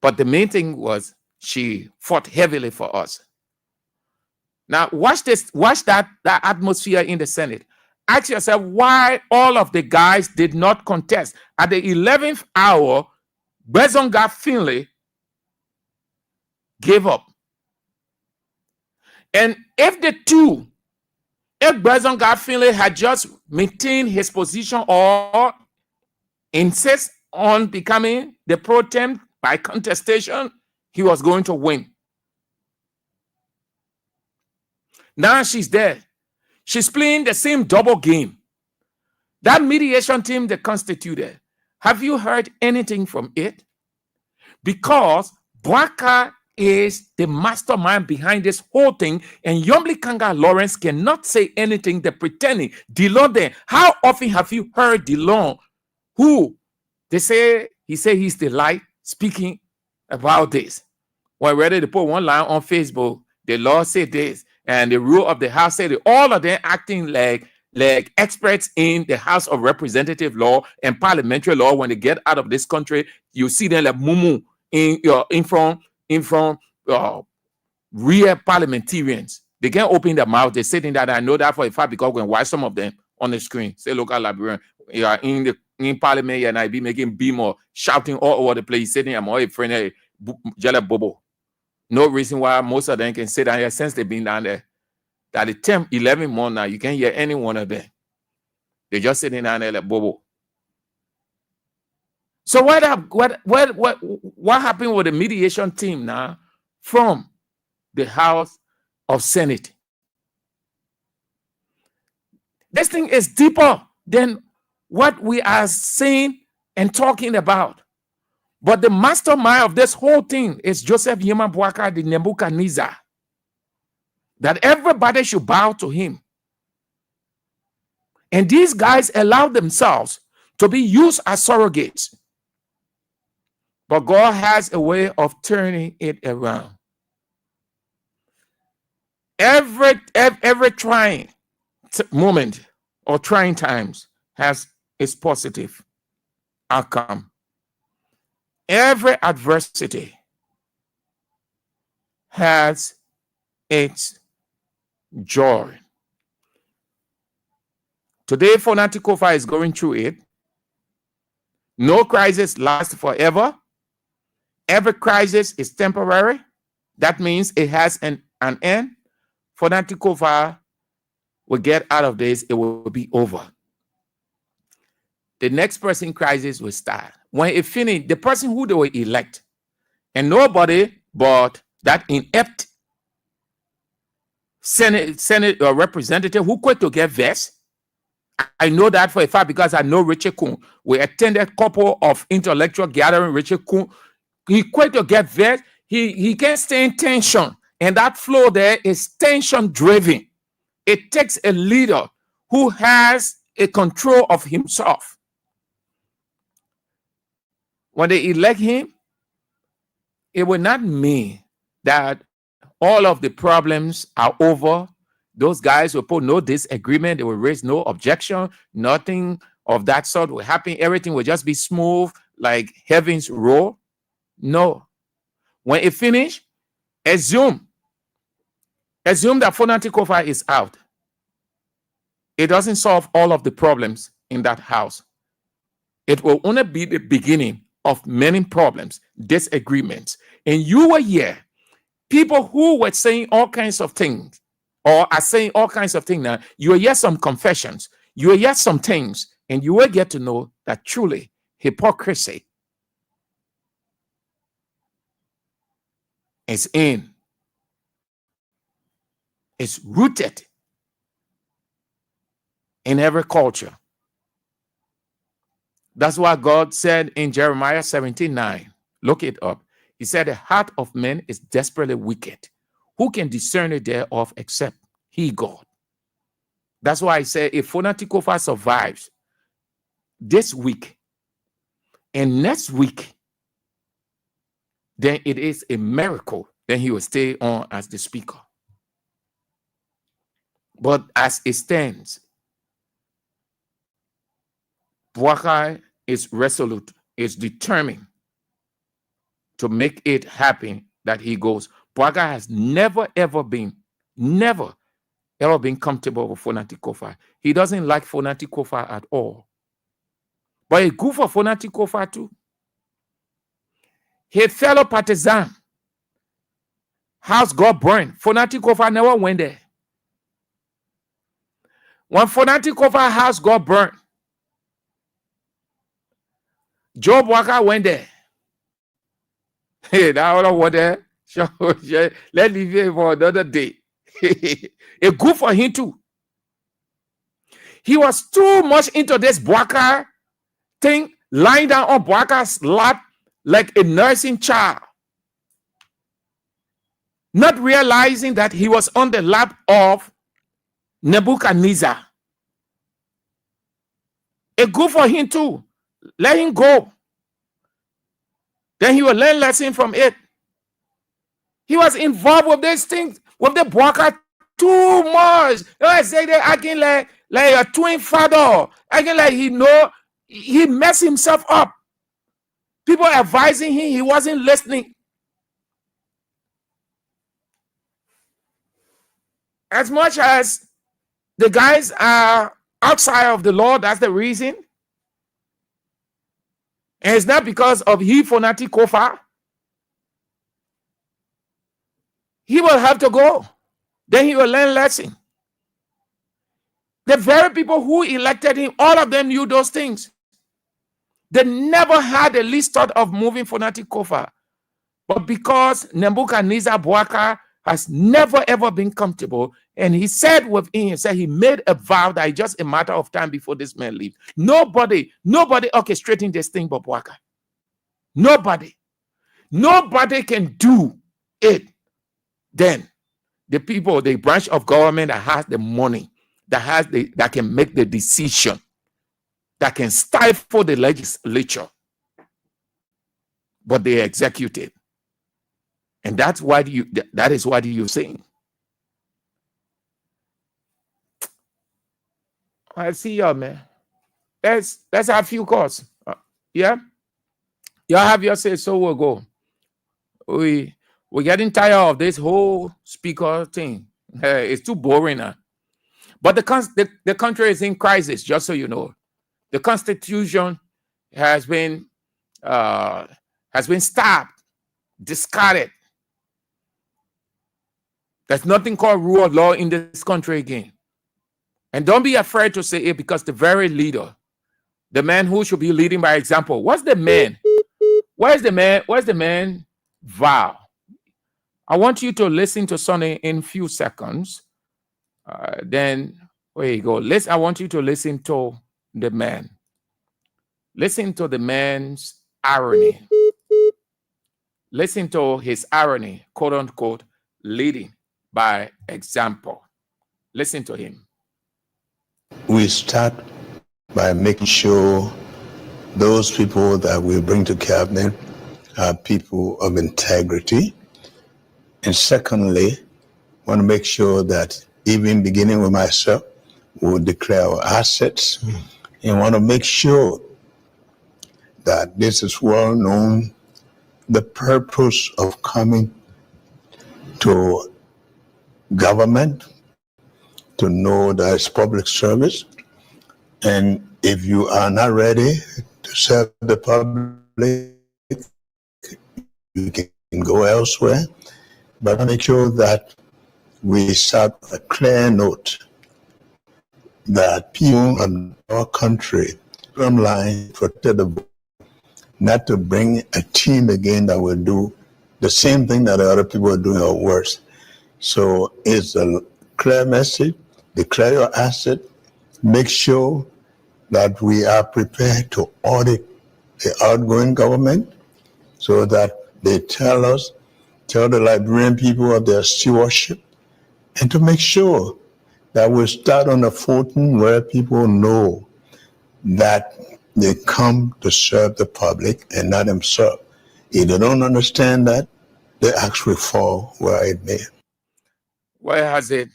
But the main thing was she fought heavily for us. Now, watch this, watch that atmosphere in the Senate. Ask yourself why all of the guys did not contest. At the 11th hour, Bezonga Finley gave up. And if Bezonga Finley had just maintained his position or insist on becoming the pro tem by contestation, he was going to win. Now she's there. She's playing the same double game. That mediation team they constituted, have you heard anything from it? Because Bwaka is the mastermind behind this whole thing, and Yombli Kanga Lawrence cannot say anything. They're pretending. DeLon there. How often have you heard DeLon, who he say he's the light, speaking about this? When ready to put one line on Facebook, the law said this, and the rule of the House said it. All of them acting like experts in the House of Representative law and parliamentary law. When they get out of this country, you see them like mumu in front real parliamentarians. They can't open their mouth. They're sitting there. I know that for a fact because when I watch some of them on the screen, say local librarian, you are in parliament, and I be making beam or shouting all over the place, sitting. I'm all a friend, Jella Bobo. No reason why most of them can sit down here since they've been down there. That the 10, 11 months now, you can't hear any one of them. They're just sitting down there like Bobo. So what happened with the mediation team now from the House of Senate? This thing is deeper than what we are saying and talking about. But the mastermind of this whole thing is Joseph Yema Bwaka, the Nebuchadnezzar. That everybody should bow to him. And these guys allow themselves to be used as surrogates. But God has a way of turning it around. Every trying moment or trying times has its positive outcome. Every adversity has its joy. Today, Fonatikova is going through it. No crisis lasts forever. Every crisis is temporary. That means it has an end. Fonatikova will get out of this. It will be over. The next person crisis will start. When it finishes, the person who they will elect, and nobody but that inept Senate representative who quit to get vexed. I know that for a fact because I know Richard Kuhn. We attended a couple of intellectual gathering. Richard Kuhn, he quit to get vexed. He can't stay in tension. And that flow there is tension driven. It takes a leader who has a control of himself. When they elect him, it will not mean that all of the problems are over. Those guys will put no disagreement. They will raise no objection. Nothing of that sort will happen. Everything will just be smooth like heaven's roar. No. When it finishes, assume that Fonati Kofa is out. It doesn't solve all of the problems in that house. It will only be the beginning of many problems, disagreements. And you were here. People who were saying all kinds of things, or are saying all kinds of things now, you will hear some confessions, you will hear some things, and you will get to know that truly hypocrisy is rooted in every culture. That's why God said in Jeremiah 17:9, look it up. He said, the heart of man is desperately wicked. Who can discern it thereof except he, God? That's why I say if Fonati Kofa survives this week and next week, then it is a miracle. Then he will stay on as the speaker. But as it stands, Boakai is resolute, is determined to make it happen that he goes. Boakai has never been comfortable with Fonati Kofa. He doesn't like Fonati Kofa at all. But it's good for Fonati Kofa too. His fellow partisan house got burned. Fonati Kofa never went there. When Fonati Kofa house got burned, Joe Boakai went there. Hey, that other one there. Let's leave it for another day. It's good for him too. He was too much into this Boakai thing, lying down on Boakai's lap like a nursing child, not realizing that he was on the lap of Nebuchadnezzar. It's good for him too. Let him go. Then he will learn lesson from it. He was involved with these things, with the Boakai too much. I say they acting like a twin father. Acting like he messed himself up. People advising him, he wasn't listening. As much as the guys are outside of the law, that's the reason. And it's not because of he Fonati Kofa. He will have to go. Then he will learn lesson. The very people who elected him, all of them knew those things. They never had the least thought of moving Fonati Kofa. But because Nebuchadnezzar Boakai has never ever been comfortable, and he said within himself, he made a vow that it's just a matter of time before this man leaves. Nobody orchestrating this thing but Boakai. Nobody can do it. Then the people, the branch of government that has the money, that can make the decision, that can stifle the legislature, but they execute it. And that is what you're saying. I see y'all, man. Let's have a few calls. Yeah? Y'all have your say, so we'll go. We're getting tired of this whole speaker thing. It's too boring now. But the country is in crisis, just so you know. The Constitution has been stopped, discarded. There's nothing called rule of law in this country again. And don't be afraid to say it, because the very leader, the man who should be leading by example, what's the man? Where's the man vow? I want you to listen to Sonny in a few seconds. Then where you go. I want you to listen to the man. Listen to the man's irony. Listen to his irony, quote unquote, leading by example. Listen to him. We start by making sure those people that we bring to cabinet are people of integrity. And secondly, want to make sure that even beginning with myself, we'll declare our assets and want to make sure that this is well known, the purpose of coming to government, to know that it's public service. And if you are not ready to serve the public, you can go elsewhere. But make sure that we start with a clear note that people in our country, from line, protect the vote, not to bring a team again that will do the same thing that other people are doing or worse. So it's a clear message, declare your asset, make sure that we are prepared to audit the outgoing government so that they tell the Liberian people of their stewardship, and to make sure that we start on a footing where people know that they come to serve the public and not themselves. If they don't understand that, they actually fall where it may. Where has it?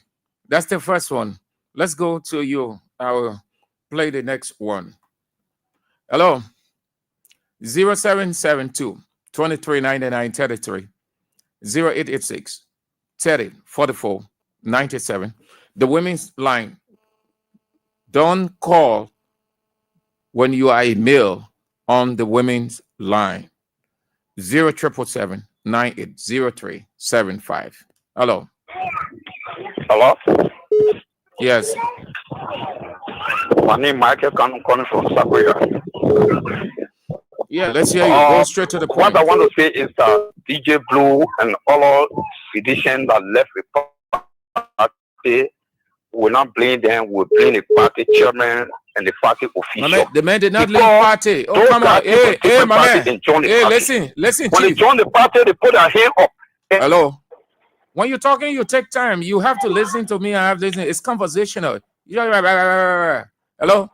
That's the first one. Let's go to you. I will play the next one. Hello. 0772 2399 33 0886 30 44 97. The women's line. Don't call when you are a male on the women's line. 0777 980375. Hello. Hello? Yes. My name is Michael. I'm calling from Sakuya. Yeah, let's hear you. Go straight to the point. What I want to say is that DJ Blue and all physicians that left the party, will not blame them. We'll blame the party chairman and the party official. The man did not leave party. Oh, come on. Hey, my man. Hey, listen, when Chief. they join the party, they put their hand up. Hello. When you're talking, you take time. You have to listen to me. I have to listen. It's conversational. Hello.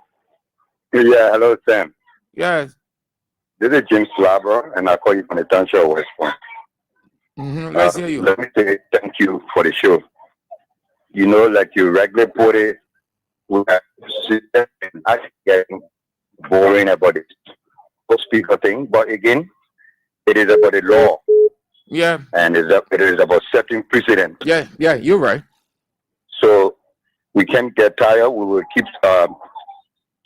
Yeah, hello, Sam. Yes. This is James Labra, and I call you from the township of West Point. Let's hear you. Let me say thank you for the show. You know, like you regularly put it, we are actually getting boring about it. Speaker thing, but again, it is about the law. Yeah. And it is about setting precedent. Yeah, you're right. So we can't get tired. We will keep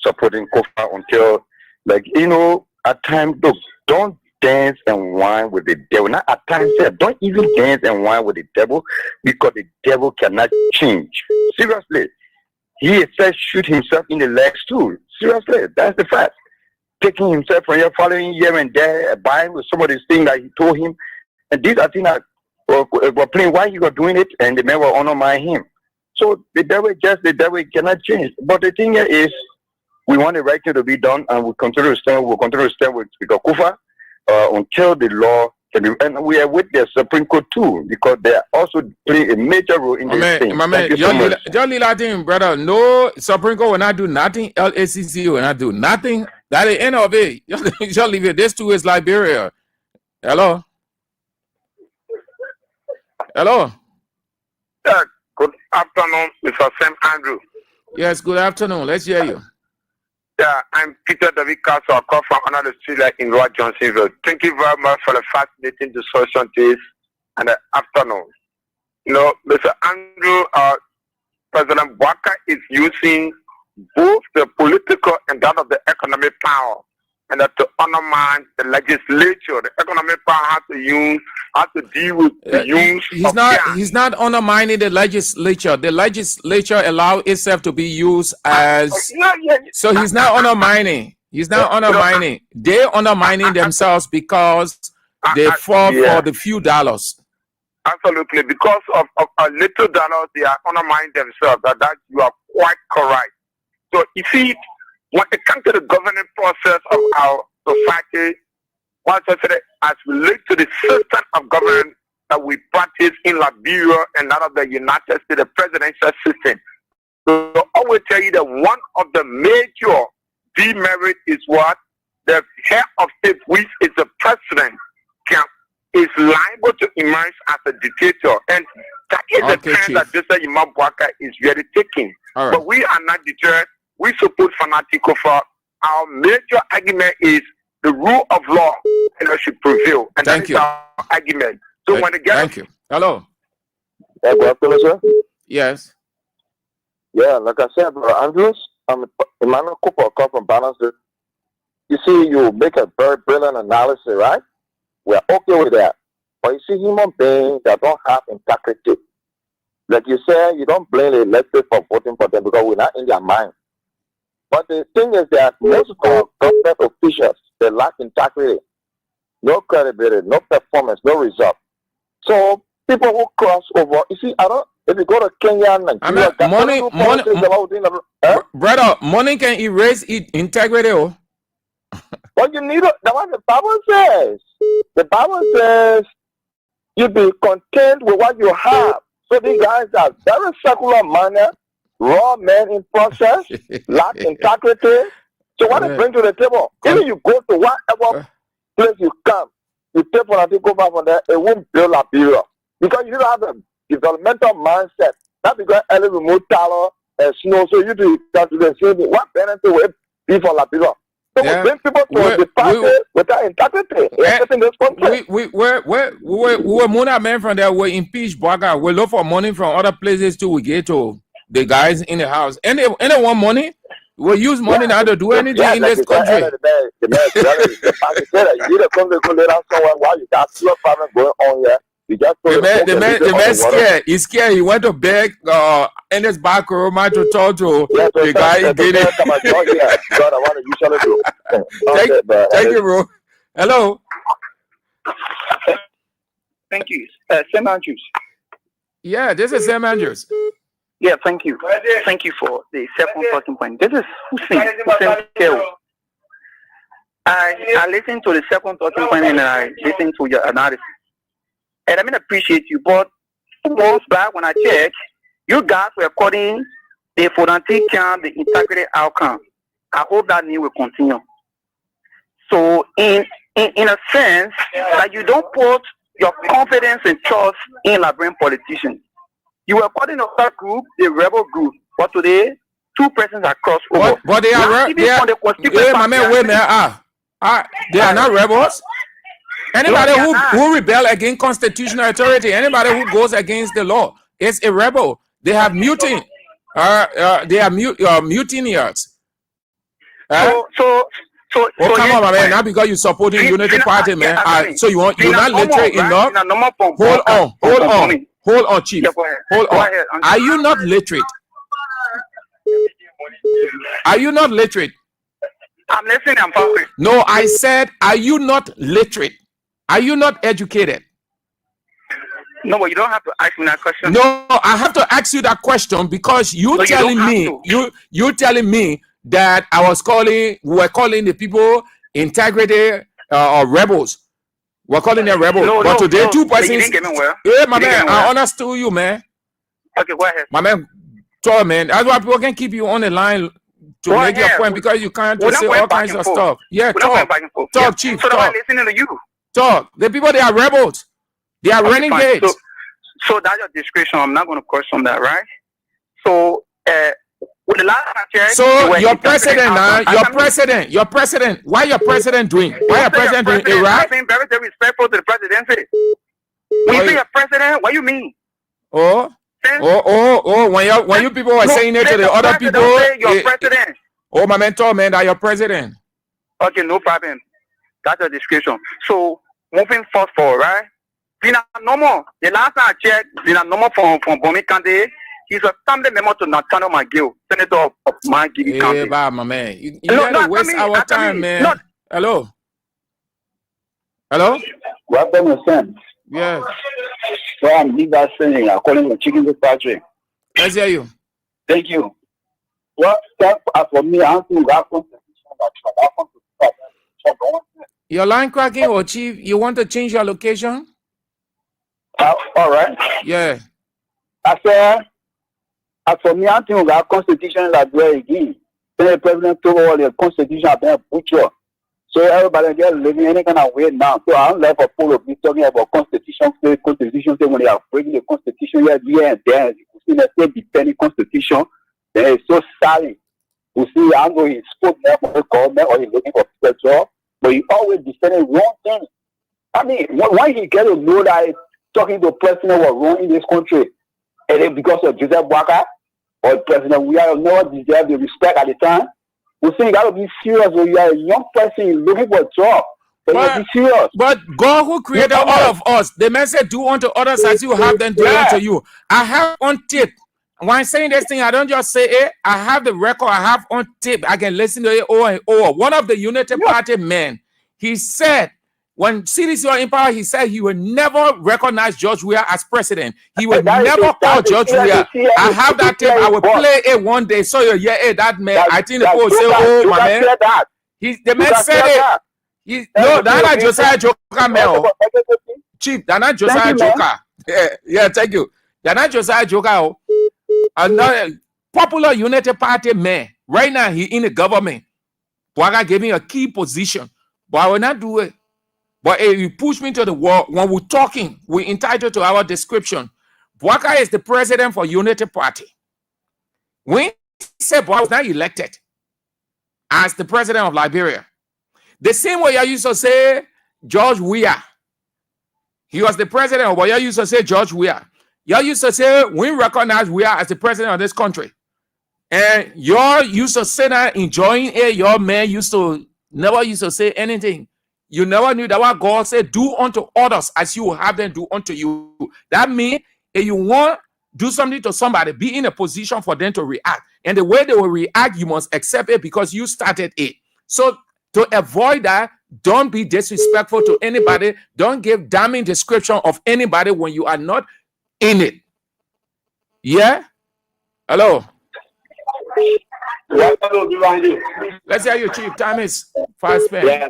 supporting Kofa until, like, you know, at times, look, don't dance and whine with the devil. Not at times, don't even dance and whine with the devil, because the devil cannot change. Seriously. He said shoot himself in the legs too. Seriously, that's the fact. Taking himself from here, following here and there, buying with some of these things that he told him. And these are things that were playing why he was doing it, and the men were honoring him. So the devil cannot change. But the thing here is, we want the right thing to be done, and we'll continue to stand with Speaker Kufa until the law can be. And we are with the Supreme Court too, because they are also playing a major role in this thing. My man, John Latin, brother, no, Supreme Court will not do nothing. LACC will not do nothing. That's the end of it. Just leave it. This too is Liberia. Hello. Hello. Yeah, good afternoon, Mr. Sam Andrew. Yes, good afternoon. Let's hear you. Yeah, I'm Peter David Castle. I come from another street in Lower Johnsonville. Thank you very much for the fascinating discussion this and the afternoon. You know, Mr. Andrew, President Bwaka is using both the political and that of the economic power, and that to undermine the legislature. The economic power has to deal with the use of gas. He's not undermining the legislature. The legislature allow itself to be used as so he's not undermining. He's not undermining. They're undermining themselves because they fall for the few dollars. Absolutely. Because of a little dollars, they are undermining themselves. That you are quite correct. So you see, when it comes to the governing process of our society, as relates to the system of government that we practice in Liberia and that of the United States, the presidential system, so I will tell you that one of the major demerits is what the head of state, which is the president, is liable to emerge as a dictator, and that is the trend that Mr. Imam Bwaka is really taking. Right. But we are not deterred. We support fanatical for our major argument is the rule of law and should prevail, and that is our argument. So when they get thank you. Hello. Hey, good afternoon, sir. Yes. Yeah, like I said, Brother Andrews, I'm Emmanuel Cooper, come from Balance. You see, you make a very brilliant analysis, right? We're okay with that. But you see, human beings that don't have integrity, like you said, you don't blame the elected for voting for them because we're not in their mind. But the thing is that most of our government officials, they lack integrity, no credibility, no performance, no result. So people who cross over, you see, if you go to Kenya, Nigeria, brother, money can erase integrity. Oh. But you need that's what the Bible says. The Bible says you be content with what you have. So these guys are very secular minded, raw men in process, lack integrity. So what they bring to the table, even you go to whatever place you come, you take for to go back from there, it won't build Liberia. Because you don't have a developmental mindset. Not because early remote talent and snow, so you do that to the same. What benefit will it be for Liberia? So we bring people to the party without integrity. We're Mona men from there. We impeach Bwaga. We look for money from other places too. We get to the guys in the house. Anyone money? We use money now to do anything in this country. The party said that you need to come to go down somewhere while you got still problem going on here. The man scared. He's scared. He went to beg in his back room to talk to the guy in Guinea. God, I want to usually do. Thank you, bro. Hello. Thank you. Sam Andrews. Yeah, this is Sam Andrews. Yeah, thank you. Thank you for the second talking point. This is Hussein Keo. I listened to the second talking point and I listened to your analysis. And I appreciate you, but 2 months back when I checked, you guys were calling the forensic camp the integrity outcome. I hope that need will continue. So in a sense that you don't put your confidence and trust in Liberian politicians. You were calling a group, the rebel group, but today 2 persons are crossed over. But they are they are not rebels. Anybody who rebel against constitutional authority, anybody who goes against the law is a rebel. They have mutiny. They are mutineers. So come on, man. Not because you supporting Unity Party, man. So you're not literate enough. Hold on, Chief. Hold on. Are you not literate? Are you not literate? I'm listening. I'm following. No, I said, are you not literate? Are you not educated? No, but you don't have to ask me that question. No, I have to ask you that question because you're telling me that we were calling the people integrity or rebels. We're calling them rebels. But today 2 persons. Yeah, my man, I understood you, man. Okay, go ahead. My man, tall man. That's why people can keep you on the line to make your point because you can't say all kinds of stuff. Yeah, talk, Chief. So I'm listening to you. Talk. The people, they are rebels. They are renegades. So that's your discretion. I'm not going to question that, right? So, with the last check, so your president now, your president. Why your president doing? Why your president doing Iraq? I'm being very respectful to the presidency. When you say your president, what do you mean? When you people are saying it to the other people, your president. Oh, my mentor, man, that your president. Okay, no problem. That's your discretion. So, moving forward, right? Vina Nomo, the last time I checked, Vina Nomo from Bomi Kande, he's a family member to Nathaniel McGill, senator of McGill County. Hey, my man. You gotta waste our time, man. Hello? Welcome, Sam. Yeah. So I'm legal singing according to Chicken with Patrick. Let's hear you. Thank you. Well, that for me, I think that Your line cracking, or Chief, you want to change your location? all right. Yeah. I said, as for me, I think that constitution is there again. Then the president told all the constitution has been butchered. So everybody just living any kind of way now. So I don't like for people to be talking about constitution. Constitution, when they are breaking the constitution here and there, you see the same defending constitution. Then it's so silent. You see, I know he spoke there for the government or he's looking for people, but he always defended wrong thing. I mean, why he get to know that talking to president was wrong in this country? And then because of Joseph Boakai or President, we are never deserve the respect at the time. We say you got to be serious when you are a young person looking for a job. Be serious. But God who created all of us, the man said, do unto others as you have them do unto you. I have on tape. When I'm saying this thing, I don't just say it. I have the record. I have on tape. I can listen to it over and over. One of the United Party men, he said, when CDC was in power, he said he would never recognize George Weah as president. He would never call George Weah. I have that tape. I will play it one day. So that man, I think the people say, oh, my man. The man said it. No, that's not Josiah Joker, man. Chief, that's not Josiah Joker. Yeah, thank you. That's not Josiah Joker. Another popular United Party man. Right now, he in the government. Boakai gave him a key position. But I will not do it. But if you push me to the wall, when we're talking, we're entitled to our description. Boakai is the president for United Party. When he said Boakai was not elected as the president of Liberia, the same way I used to say George Weah. He was the president of what you used to say George Weah. You used to say we recognize Weah as the president of this country. And you used to say that enjoying it, your man never used to say anything. You never knew that what God said, do unto others as you will have them do unto you. That means if you want to do something to somebody, be in a position for them to react. And the way they will react, you must accept it because you started it. So to avoid that, don't be disrespectful to anybody. Don't give damning description of anybody when you are not in it. Yeah? Hello? Let's hear you, Chief. Time is fast spent. Yeah,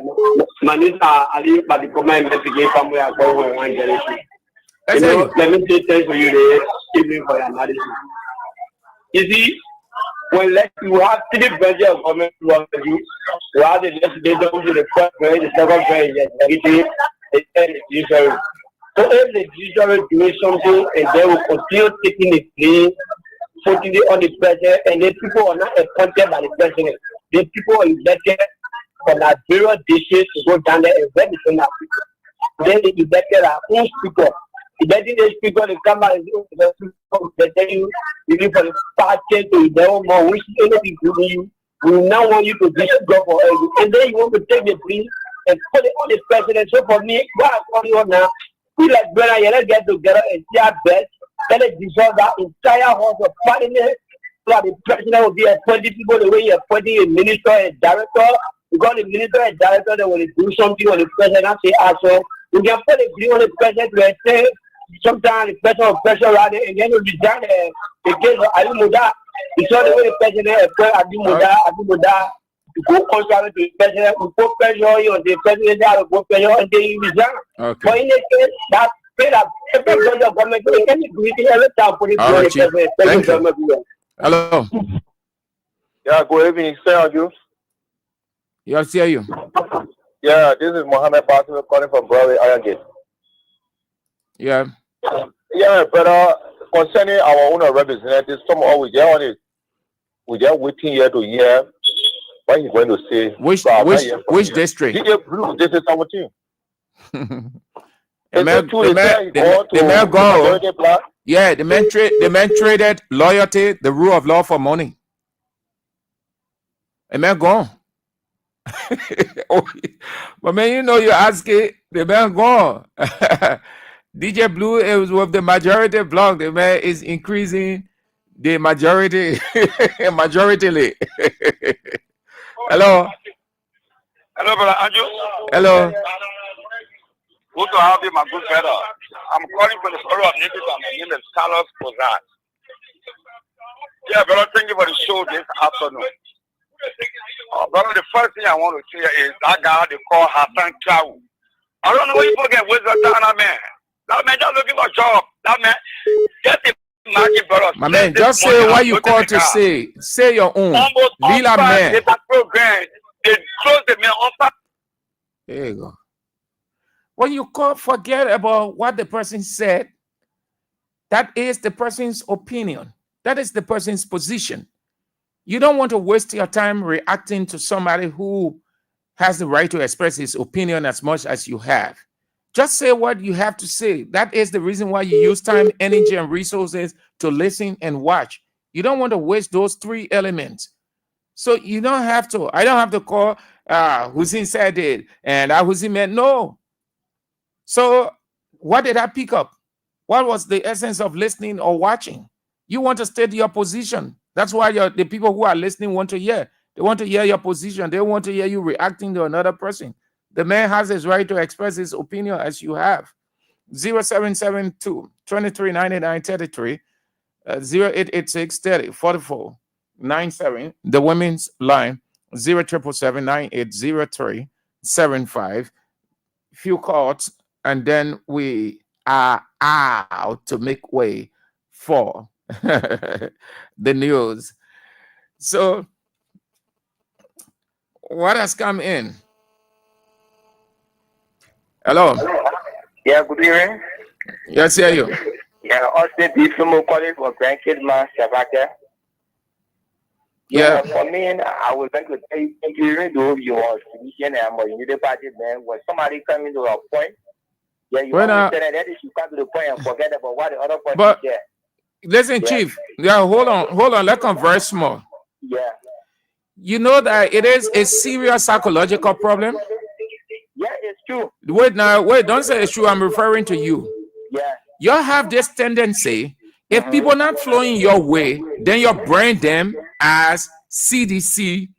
my name is Ali, but the comment investigate from where I go in one generation. Let's hear you. Let me say thanks for you there, even for your analysis. You see, when you have 3 branches of government to work with you have the legislature, the first branch, the second branch, the third judiciary. So if the judiciary doing something and they will continue taking the blame, putting it on the president, and the people are not appointed by the president. The people are elected for Liberia dishes to go down there and represent our people. Then they elected our own speaker. Electing the speaker, they come out and they tell you, even for the party to their own more, which anything to you, we now want you to go for everything. And then you want to take the blame and put it on the president. So for me, what I'm calling on now, we like brother, let's get together and see our best. Let it dissolve that entire house of parliament so that the president will be appointing people the way he appointing a minister and director. Because the minister and director, they will do something on the president, say, also, we can put a blame on the president to say, sometimes the president will pressure around it and then we resign the case of Ali Muda. It's not the way the president appointed Ali Muda to go contrary to the president, we put pressure on the president, they will put pressure and then he resign. Okay. But in this case, that government every time for Thank you. Hello. Yeah, good evening, sir. Yes, hear you. Yeah, this is Mohammed Basil calling from Broadway, Iron Gate. Yeah. Yeah, but concerning our own representatives, some of we just waiting here to hear what he's going to say. Which district? This is our team. The man traded loyalty, the rule of law for money. The man gone. But man, you know you're asking, the man gone. DJ Blue is with the majority block. The man is increasing the majority majoritarily. Hello. Hello, brother Andrew. Hello. Good to have you, my good brother. I'm calling for the story of native. My name is Carlos Pozat. Yeah, brother, thank you for the show this afternoon. Brother, the first thing I want to say is that guy they call Hassan Chow. I don't know what you forget with that man. That man just looking for a job. That man, just imagine, brother. My man, just say what you call to say. Say your own. Villa man. Program. They close the man on. There you go. When you call, forget about what the person said. That is the person's opinion. That is the person's position. You don't want to waste your time reacting to somebody who has the right to express his opinion as much as you have. Just say what you have to say. That is the reason why you use time, energy, and resources to listen and watch. You don't want to waste those three elements. So you don't have to. I don't have to call Hussein said it and Hussein meant no. So what did I pick up? What was the essence of listening or watching? You want to state your position. That's why the people who are listening want to hear. They want to hear your position. They want to hear you reacting to another person. The man has his right to express his opinion as you have. 0772 2399 33 0886 30 44 97. The women's line 0777 9803 75. Few calls, and then we are out to make way for the news. So, what has come in? Hello. Yeah, good evening. Yes, hear you. Yeah, also be from calling for grandkid man Shabaka. Yeah. For me, I would like to tell you, even though you are Tunisian and more in the party, man, when somebody coming to a point, yeah, you want to say that you come to the point and forget about what the other person said. Listen, yeah. Chief. Yeah, hold on. Let's converse more. Yeah. You know that it is a serious psychological problem. Yeah, it's true. Wait, don't say it's true. I'm referring to you. Yeah. You have this tendency, if people not flowing your way, then you brand them as CDC.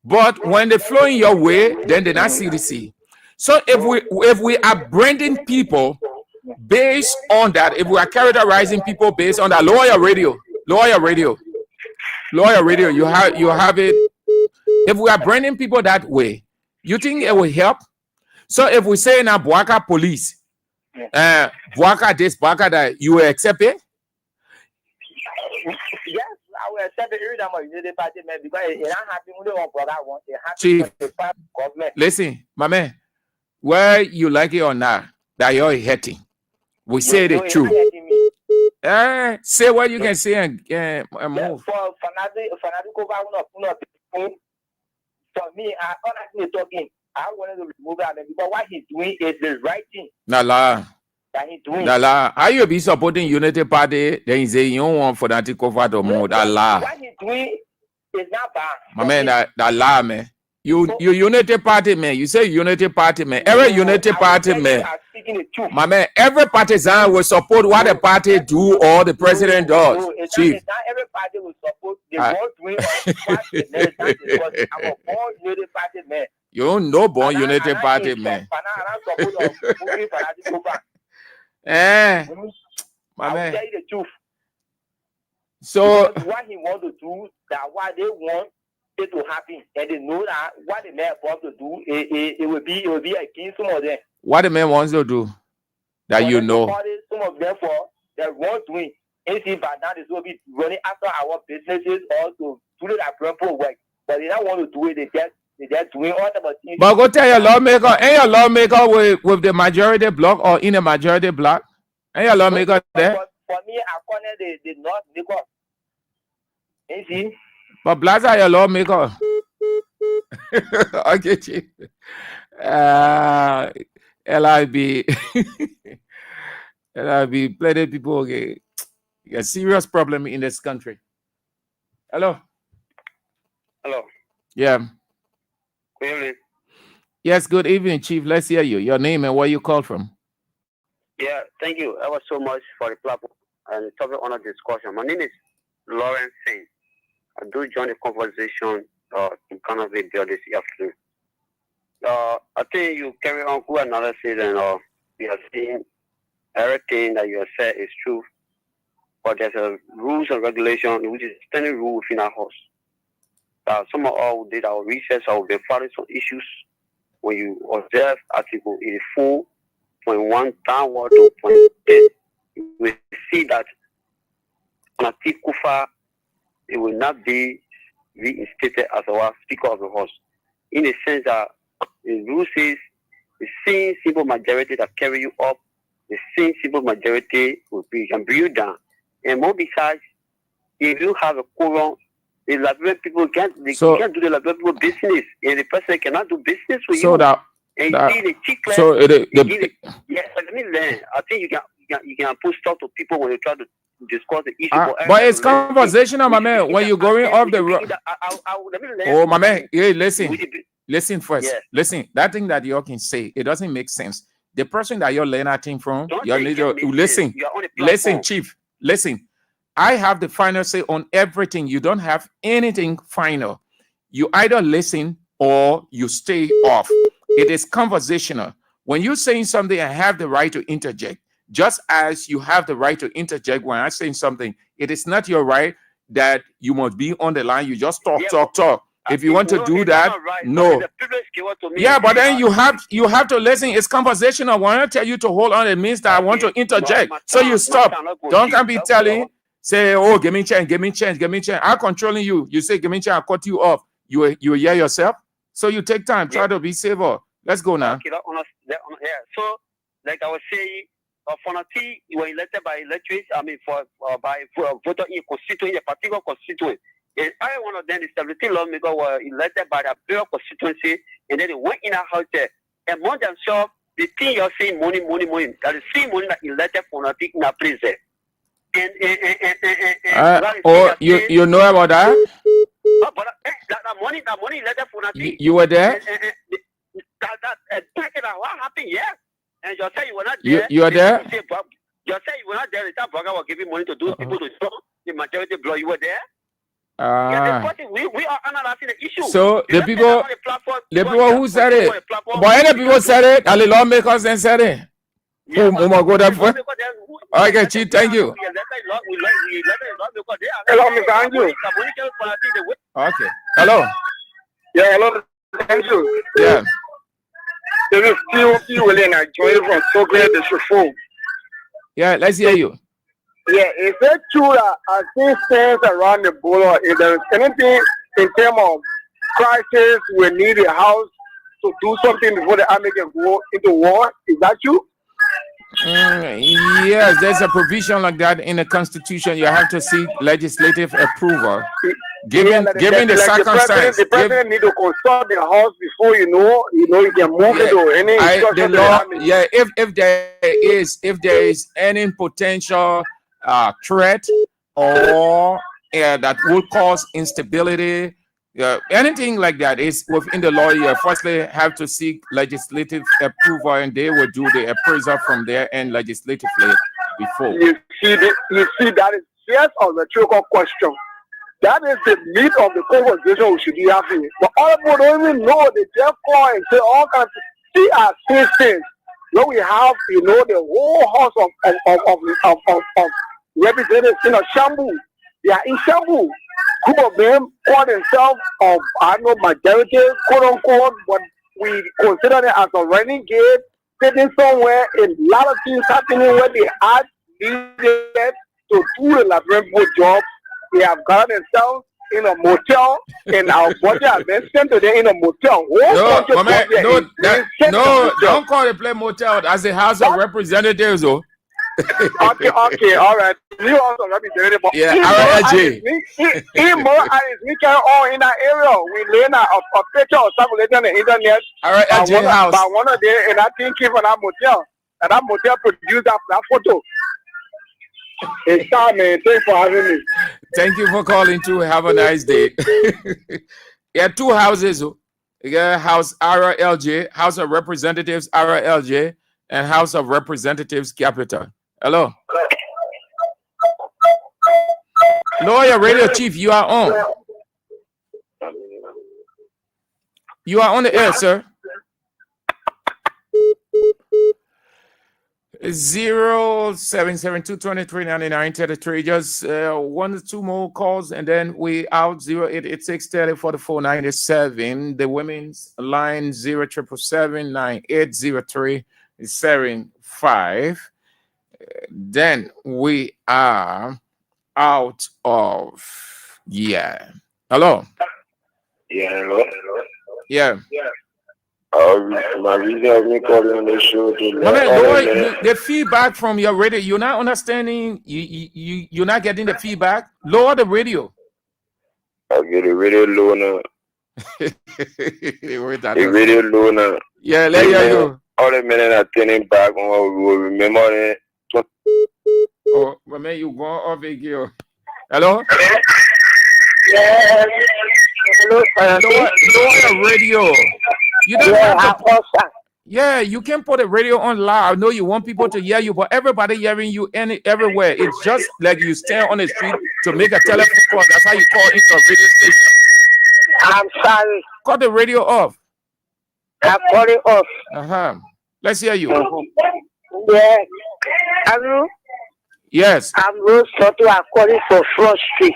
But when they're flowing your way, then they're not CDC. So if we are branding people based on that, if we are characterizing people based on that, lower your radio. You have it. If we are branding people that way, you think it will help? So if we say now Boaka police, Boaka this, Boaka that, you will accept it? Yes, I will accept it every time I use the party, man, because it don't happen when they want brother want it happen. Chief, listen, my man, whether you like it or not, that you're hurting. We say the truth. Say what you can say and move. For me, I honestly talking, I wanted to remove that because what he's doing is the right thing. Nala. How you be supporting Unity Party? Then you say you don't want for that to cover the mode. What he's doing is not bad. My man, that lie, man. You Unity Party, man. You say Unity Party, man. Every Unity Party, man. My man, every partisan will support what the party do or the president does. No, Chief. Not every party will support the born doing because I'm a born Unity Party, man. You don't know born Unity Party, man. My man. Tell you the truth. So what he want to do, that what they want it to happen, and they know that what the man wants to do, it will be against some of them. What the man wants to do, that you know. Some of them for they want doing. And see, but now they will be running after our businesses or to do that proper work, but they don't want to do it. They just doing all the things. But go tell your lawmaker, ain't your lawmaker with the majority block or in a majority block? Ain't your lawmaker there? For me, I corner the North because. You see? But Blaza, your lawmaker. Okay, Chief. LIB, plenty people, okay. A serious problem in this country. Hello. Hello. Yeah. Good evening. Yes, good evening, Chief. Let's hear you. Your name and where you call from. Yeah, thank you ever so much for the platform and topic on the discussion. My name is Lawrence Singh. I do join the conversation in kind of video this afternoon. I think you carry on good analysis, and we are seeing everything that you have said is true. But there's a rules and regulation which is standing rule within our house. Some of us who did our research or we found some issues. When you observe Article 84.1 downward to point 10, you will see that Natif Kufa, it will not be reinstated as our Speaker of the House. In a sense that the rule says the same simple majority that carry you up, the same simple majority can bring you down. And more besides, if you have a quorum, the Liberian people can't do the Liberian people business, and the person cannot do business with you. That, and that, you see the tickler, so yes, let me learn. I think you can push talk to people when you try to discuss the issue. but it's conversational, my man. When you're going off the road. Oh, my man. Hey, listen first. Yes. Listen, that thing that you can say, it doesn't make sense. The person that you're learning that thing from, you need to listen, Chief. Listen. I have the final say on everything. You don't have anything final. You either listen or you stay off. It is conversational. When you're saying something, I have the right to interject. Just as you have the right to interject when I'm saying something, it is not your right that you must be on the line. You just talk. If you want to do that, no. Yeah, but then you have to listen. It's conversational. When I tell you to hold on, it means that I want to interject. So you stop. Don't come be telling. Say, oh, give me chance. I'm controlling you. You say, give me chance, I cut you off. You hear yourself? So you take time, try to be civil. Let's go now. Okay, so, like I was saying, Fonati, you were elected by electorates, by voter in constituent, a particular constituent. And I one of them, the stability lawmaker, were elected by the pure constituency, and then they went in a hotel. And more than sure, the thing you're saying, money. That is the same money that elected Fonati in a place there. You know about that? But that money letter for nothing. You were there? What happened? Yeah. And you say you were not there. You are there? You say you were not there. The Burger was giving money to those people to stop the majority blow. You were there? We are analyzing the issue. So the people who said it, but any people said it, and the lawmakers then said it. Yeah, go that way. Okay, Chief, thank you. Hello, Mr. Andrew. Okay. Hello. Yeah, hello. Thank you. Yeah. This is T.O.P. William. I joined from Socrates, the Shufo. Yeah, let's hear you. Yeah, is it true that as things stand around the border, if there is anything in terms of crisis, we need a house to do something before the army can go into war? Is that true? Yes, there's a provision like that in the Constitution. You have to seek legislative approval. Given the circumstance, the president need to consult the house before you can move it or any the law. Yeah, if there is any potential threat or that will cause instability. Anything like that is within the law. You firstly have to seek legislative approval, and they will do the appraisal from there and legislatively before. You see, that is just a rhetorical question. That is the meat of the conversation we should be having. But all people don't even know. They just call and say all kinds of see our things. When we have, the whole house of representatives in a shambles. They are in shambles. Two of them call themselves majority, quote unquote, but we consider it as a running gate, sitting somewhere, and a lot of things happening where they are needed to do the Liberian job. They have got themselves in a motel, and our budget has been sent to them in a motel. Don't call the place motel as a House of Representatives, though. Okay, all right. You also representative, but yeah, in more is we can all in that area. We learn a picture or something on the internet. All right, house. By one of them, and I think even that motel, and that motel produced that photo. It's time, man. Thanks for having me. Thank you for calling too. Have a nice day. Yeah, two houses. Yeah, House RLJ, House of Representatives RLJ, and House of Representatives Capital. Hello. Lawyer Radio Chief, you are on. You are on the air, sir. 07722239933. Just 1 or 2 more calls, and then we out. 0886304497. The women's line 0777980375. Then we are out of. Yeah. Hello. Yeah, hello. Yeah. My reason of me calling on the show to My man, let Lord, the feedback from your radio, you're not understanding. You're not getting the feedback. Lower the radio. I get a radio low now. The radio low now. Yeah, let you go. All the men are turning back on what we will remember it. Oh, my man, you go off again. Hello? Yes. Hello, Lower your radio. You don't have to. Yeah, you can put the radio on loud. I know you want people to hear you, but everybody hearing you everywhere. It's just like you stand on the street to make a telephone call. That's how you call into a radio station. I'm sorry. Cut the radio off. I cut it off. Let's hear you. Yeah. Hello? Yes. I'm Rose Soto according for Front Street.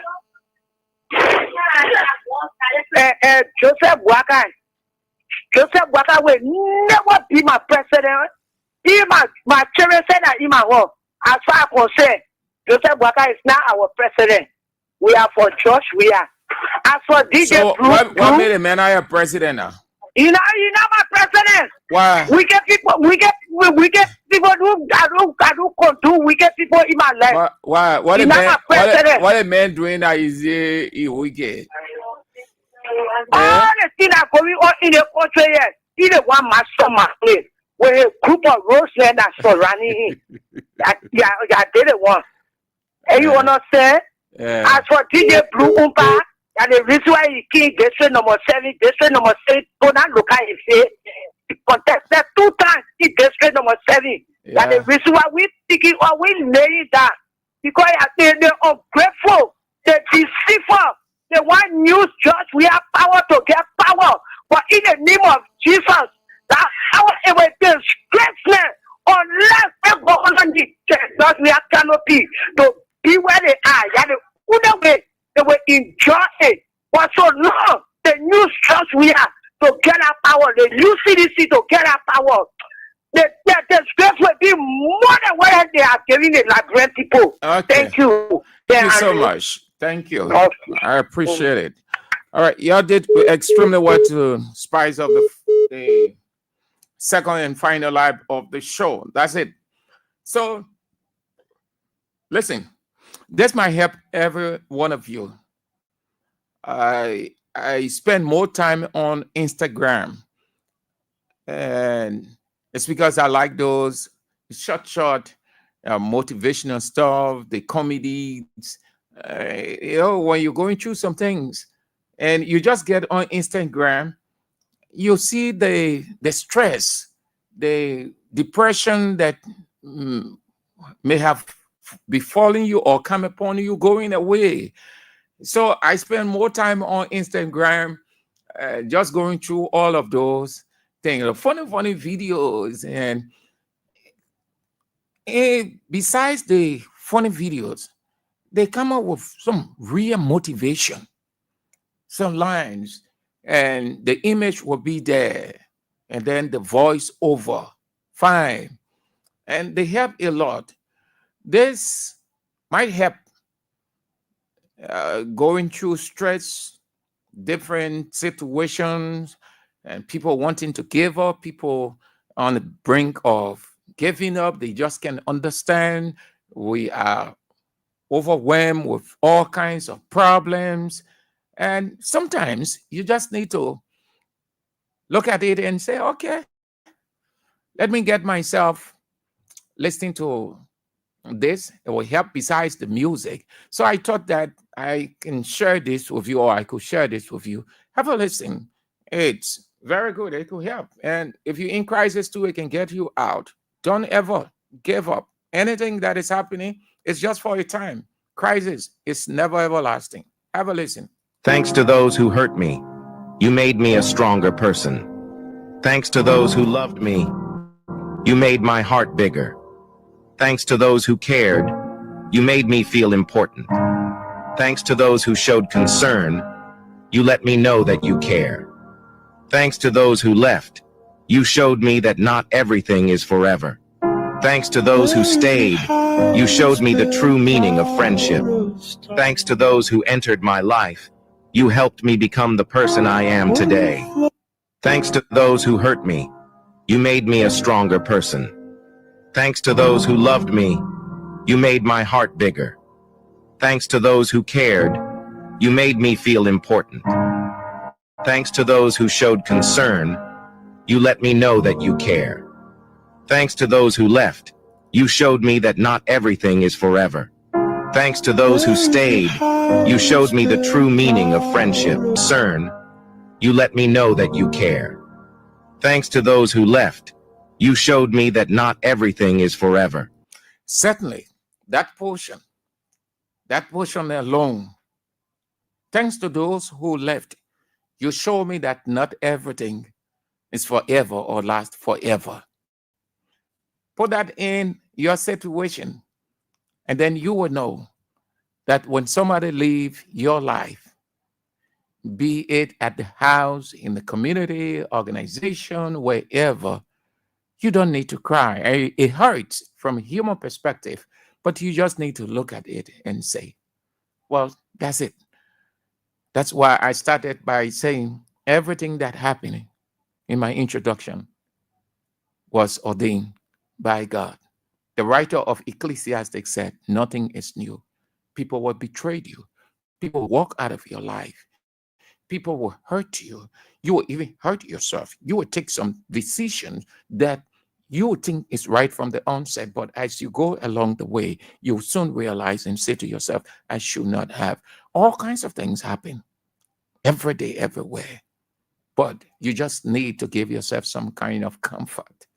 Joseph Waka will never be my president. He my children said that he my home. As far as I'm concerned, Joseph Waka is not our president. We are for Josh. We are. As for DJ So what made a man a president now? You're not my president. Why? We get people who I don't control. We get people in my life. Why? What a man doing that is wicked. All the things that are going on in the country here, he the one master place with a group of rosemen that surrounding him. Yeah, they the one. And you wanna say? As for DJ Blue Umpa, and the reason why he came district number 7, go not look at his face. He contested 2 times in district number 7. And the reason why we thinking or we laying down because they're ungrateful, they're deceitful. They want news judge. We have power to get power. But in the name of Jesus, that power it will disgraceful unless they go on the judge we have canopy to be where they are. Yeah, the other way they will enjoy it. But so long the news judge we have to get our power, the new CDC to get our power. The disgrace will be more than what they are giving the Liberian people. Okay. Thank you. Thank you so much. Thank you. I appreciate it. All right, y'all did extremely well to spice up the second and final live of the show. That's it. So, listen, this might help every one of you. I spend more time on Instagram, and it's because I like those short motivational stuff, the comedies. When you're going through some things and you just get on Instagram, you see the stress, the depression that may have befallen you or come upon you going away. So I spend more time on Instagram, just going through all of those things, funny videos. And besides the funny videos, they come up with some real motivation, some lines, and the image will be there, and then the voice over, fine, and they help a lot. This might help going through stress, different situations, and people wanting to give up, people on the brink of giving up. They just can't understand. We are overwhelmed with all kinds of problems. And sometimes you just need to look at it and say, okay, let me get myself listening to this. It will help besides the music. So I thought that I can share this with you, or I could share this with you. Have a listen. It's very good. It could help. And if you're in crisis too, it can get you out. Don't ever give up. Anything that is happening, it's just for a time. Crisis is never everlasting. Have a listen. Thanks to those who hurt me, you made me a stronger person. Thanks to those who loved me, you made my heart bigger. Thanks to those who cared, you made me feel important. Thanks to those who showed concern, you let me know that you care. Thanks to those who left, you showed me that not everything is forever. Thanks to those who stayed, you showed me the true meaning of friendship. Thanks to those who entered my life, you helped me become the person I am today. Thanks to those who hurt me, you made me a stronger person. Thanks to those who loved me, you made my heart bigger. Thanks to those who cared, you made me feel important. Thanks to those who showed concern, you let me know that you care. Thanks to those who left, you showed me that not everything is forever. Thanks to those who stayed, you showed me the true meaning of friendship. Concern, you let me know that you care. Thanks to those who left, you showed me that not everything is forever. Certainly, that portion alone, thanks to those who left, you show me that not everything is forever or last forever. Put that in your situation, and then you will know that when somebody leaves your life, be it at the house, in the community, organization, wherever, you don't need to cry. It hurts from a human perspective, but you just need to look at it and say, well, that's it. That's why I started by saying everything that happened in my introduction was ordained by God. The writer of Ecclesiastes said, nothing is new. People will betray you. People will walk out of your life. People will hurt you. You will even hurt yourself. You will take some decisions that you would think is right from the onset, but as you go along the way, you'll soon realize and say to yourself, I should not have. All kinds of things happen every day, everywhere. But you just need to give yourself some kind of comfort.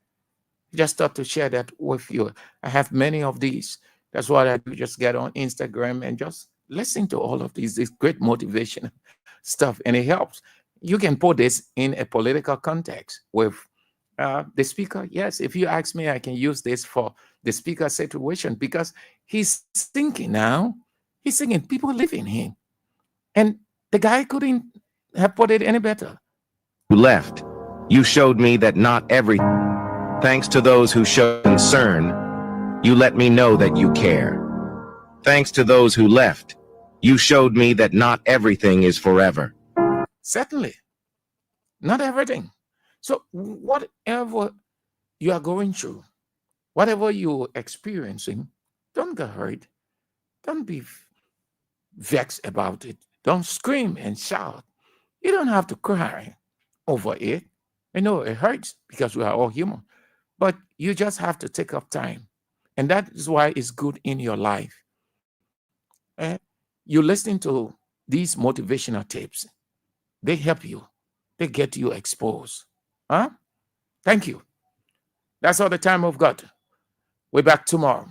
Just thought to share that with you. I have many of these. That's what I do. Just get on Instagram and just listen to all of this great motivation stuff, and it helps. You can put this in a political context with the speaker. Yes, if you ask me, I can use this for the speaker situation because he's thinking now. He's thinking people live in him. And the guy couldn't have put it any better. Who left, you showed me that not every. Thanks to those who showed concern, you let me know that you care. Thanks to those who left, you showed me that not everything is forever. Certainly, not everything. So whatever you are going through, whatever you're experiencing, don't get hurt. Don't be vexed about it. Don't scream and shout. You don't have to cry over it. I know it hurts because we are all human, but you just have to take up time. And that is why it's good in your life. You listen to these motivational tapes. They help you. They get you exposed. Huh? Thank you. That's all the time we've got. We're back tomorrow,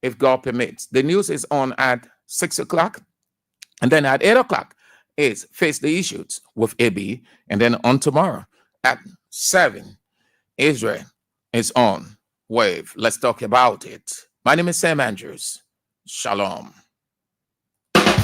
if God permits. The news is on at 6 o'clock. And then at 8 o'clock is Face the Issues with AB. And then on tomorrow at 7, Israel is on with Let's Talk About It. My name is Sam Andrews. Shalom.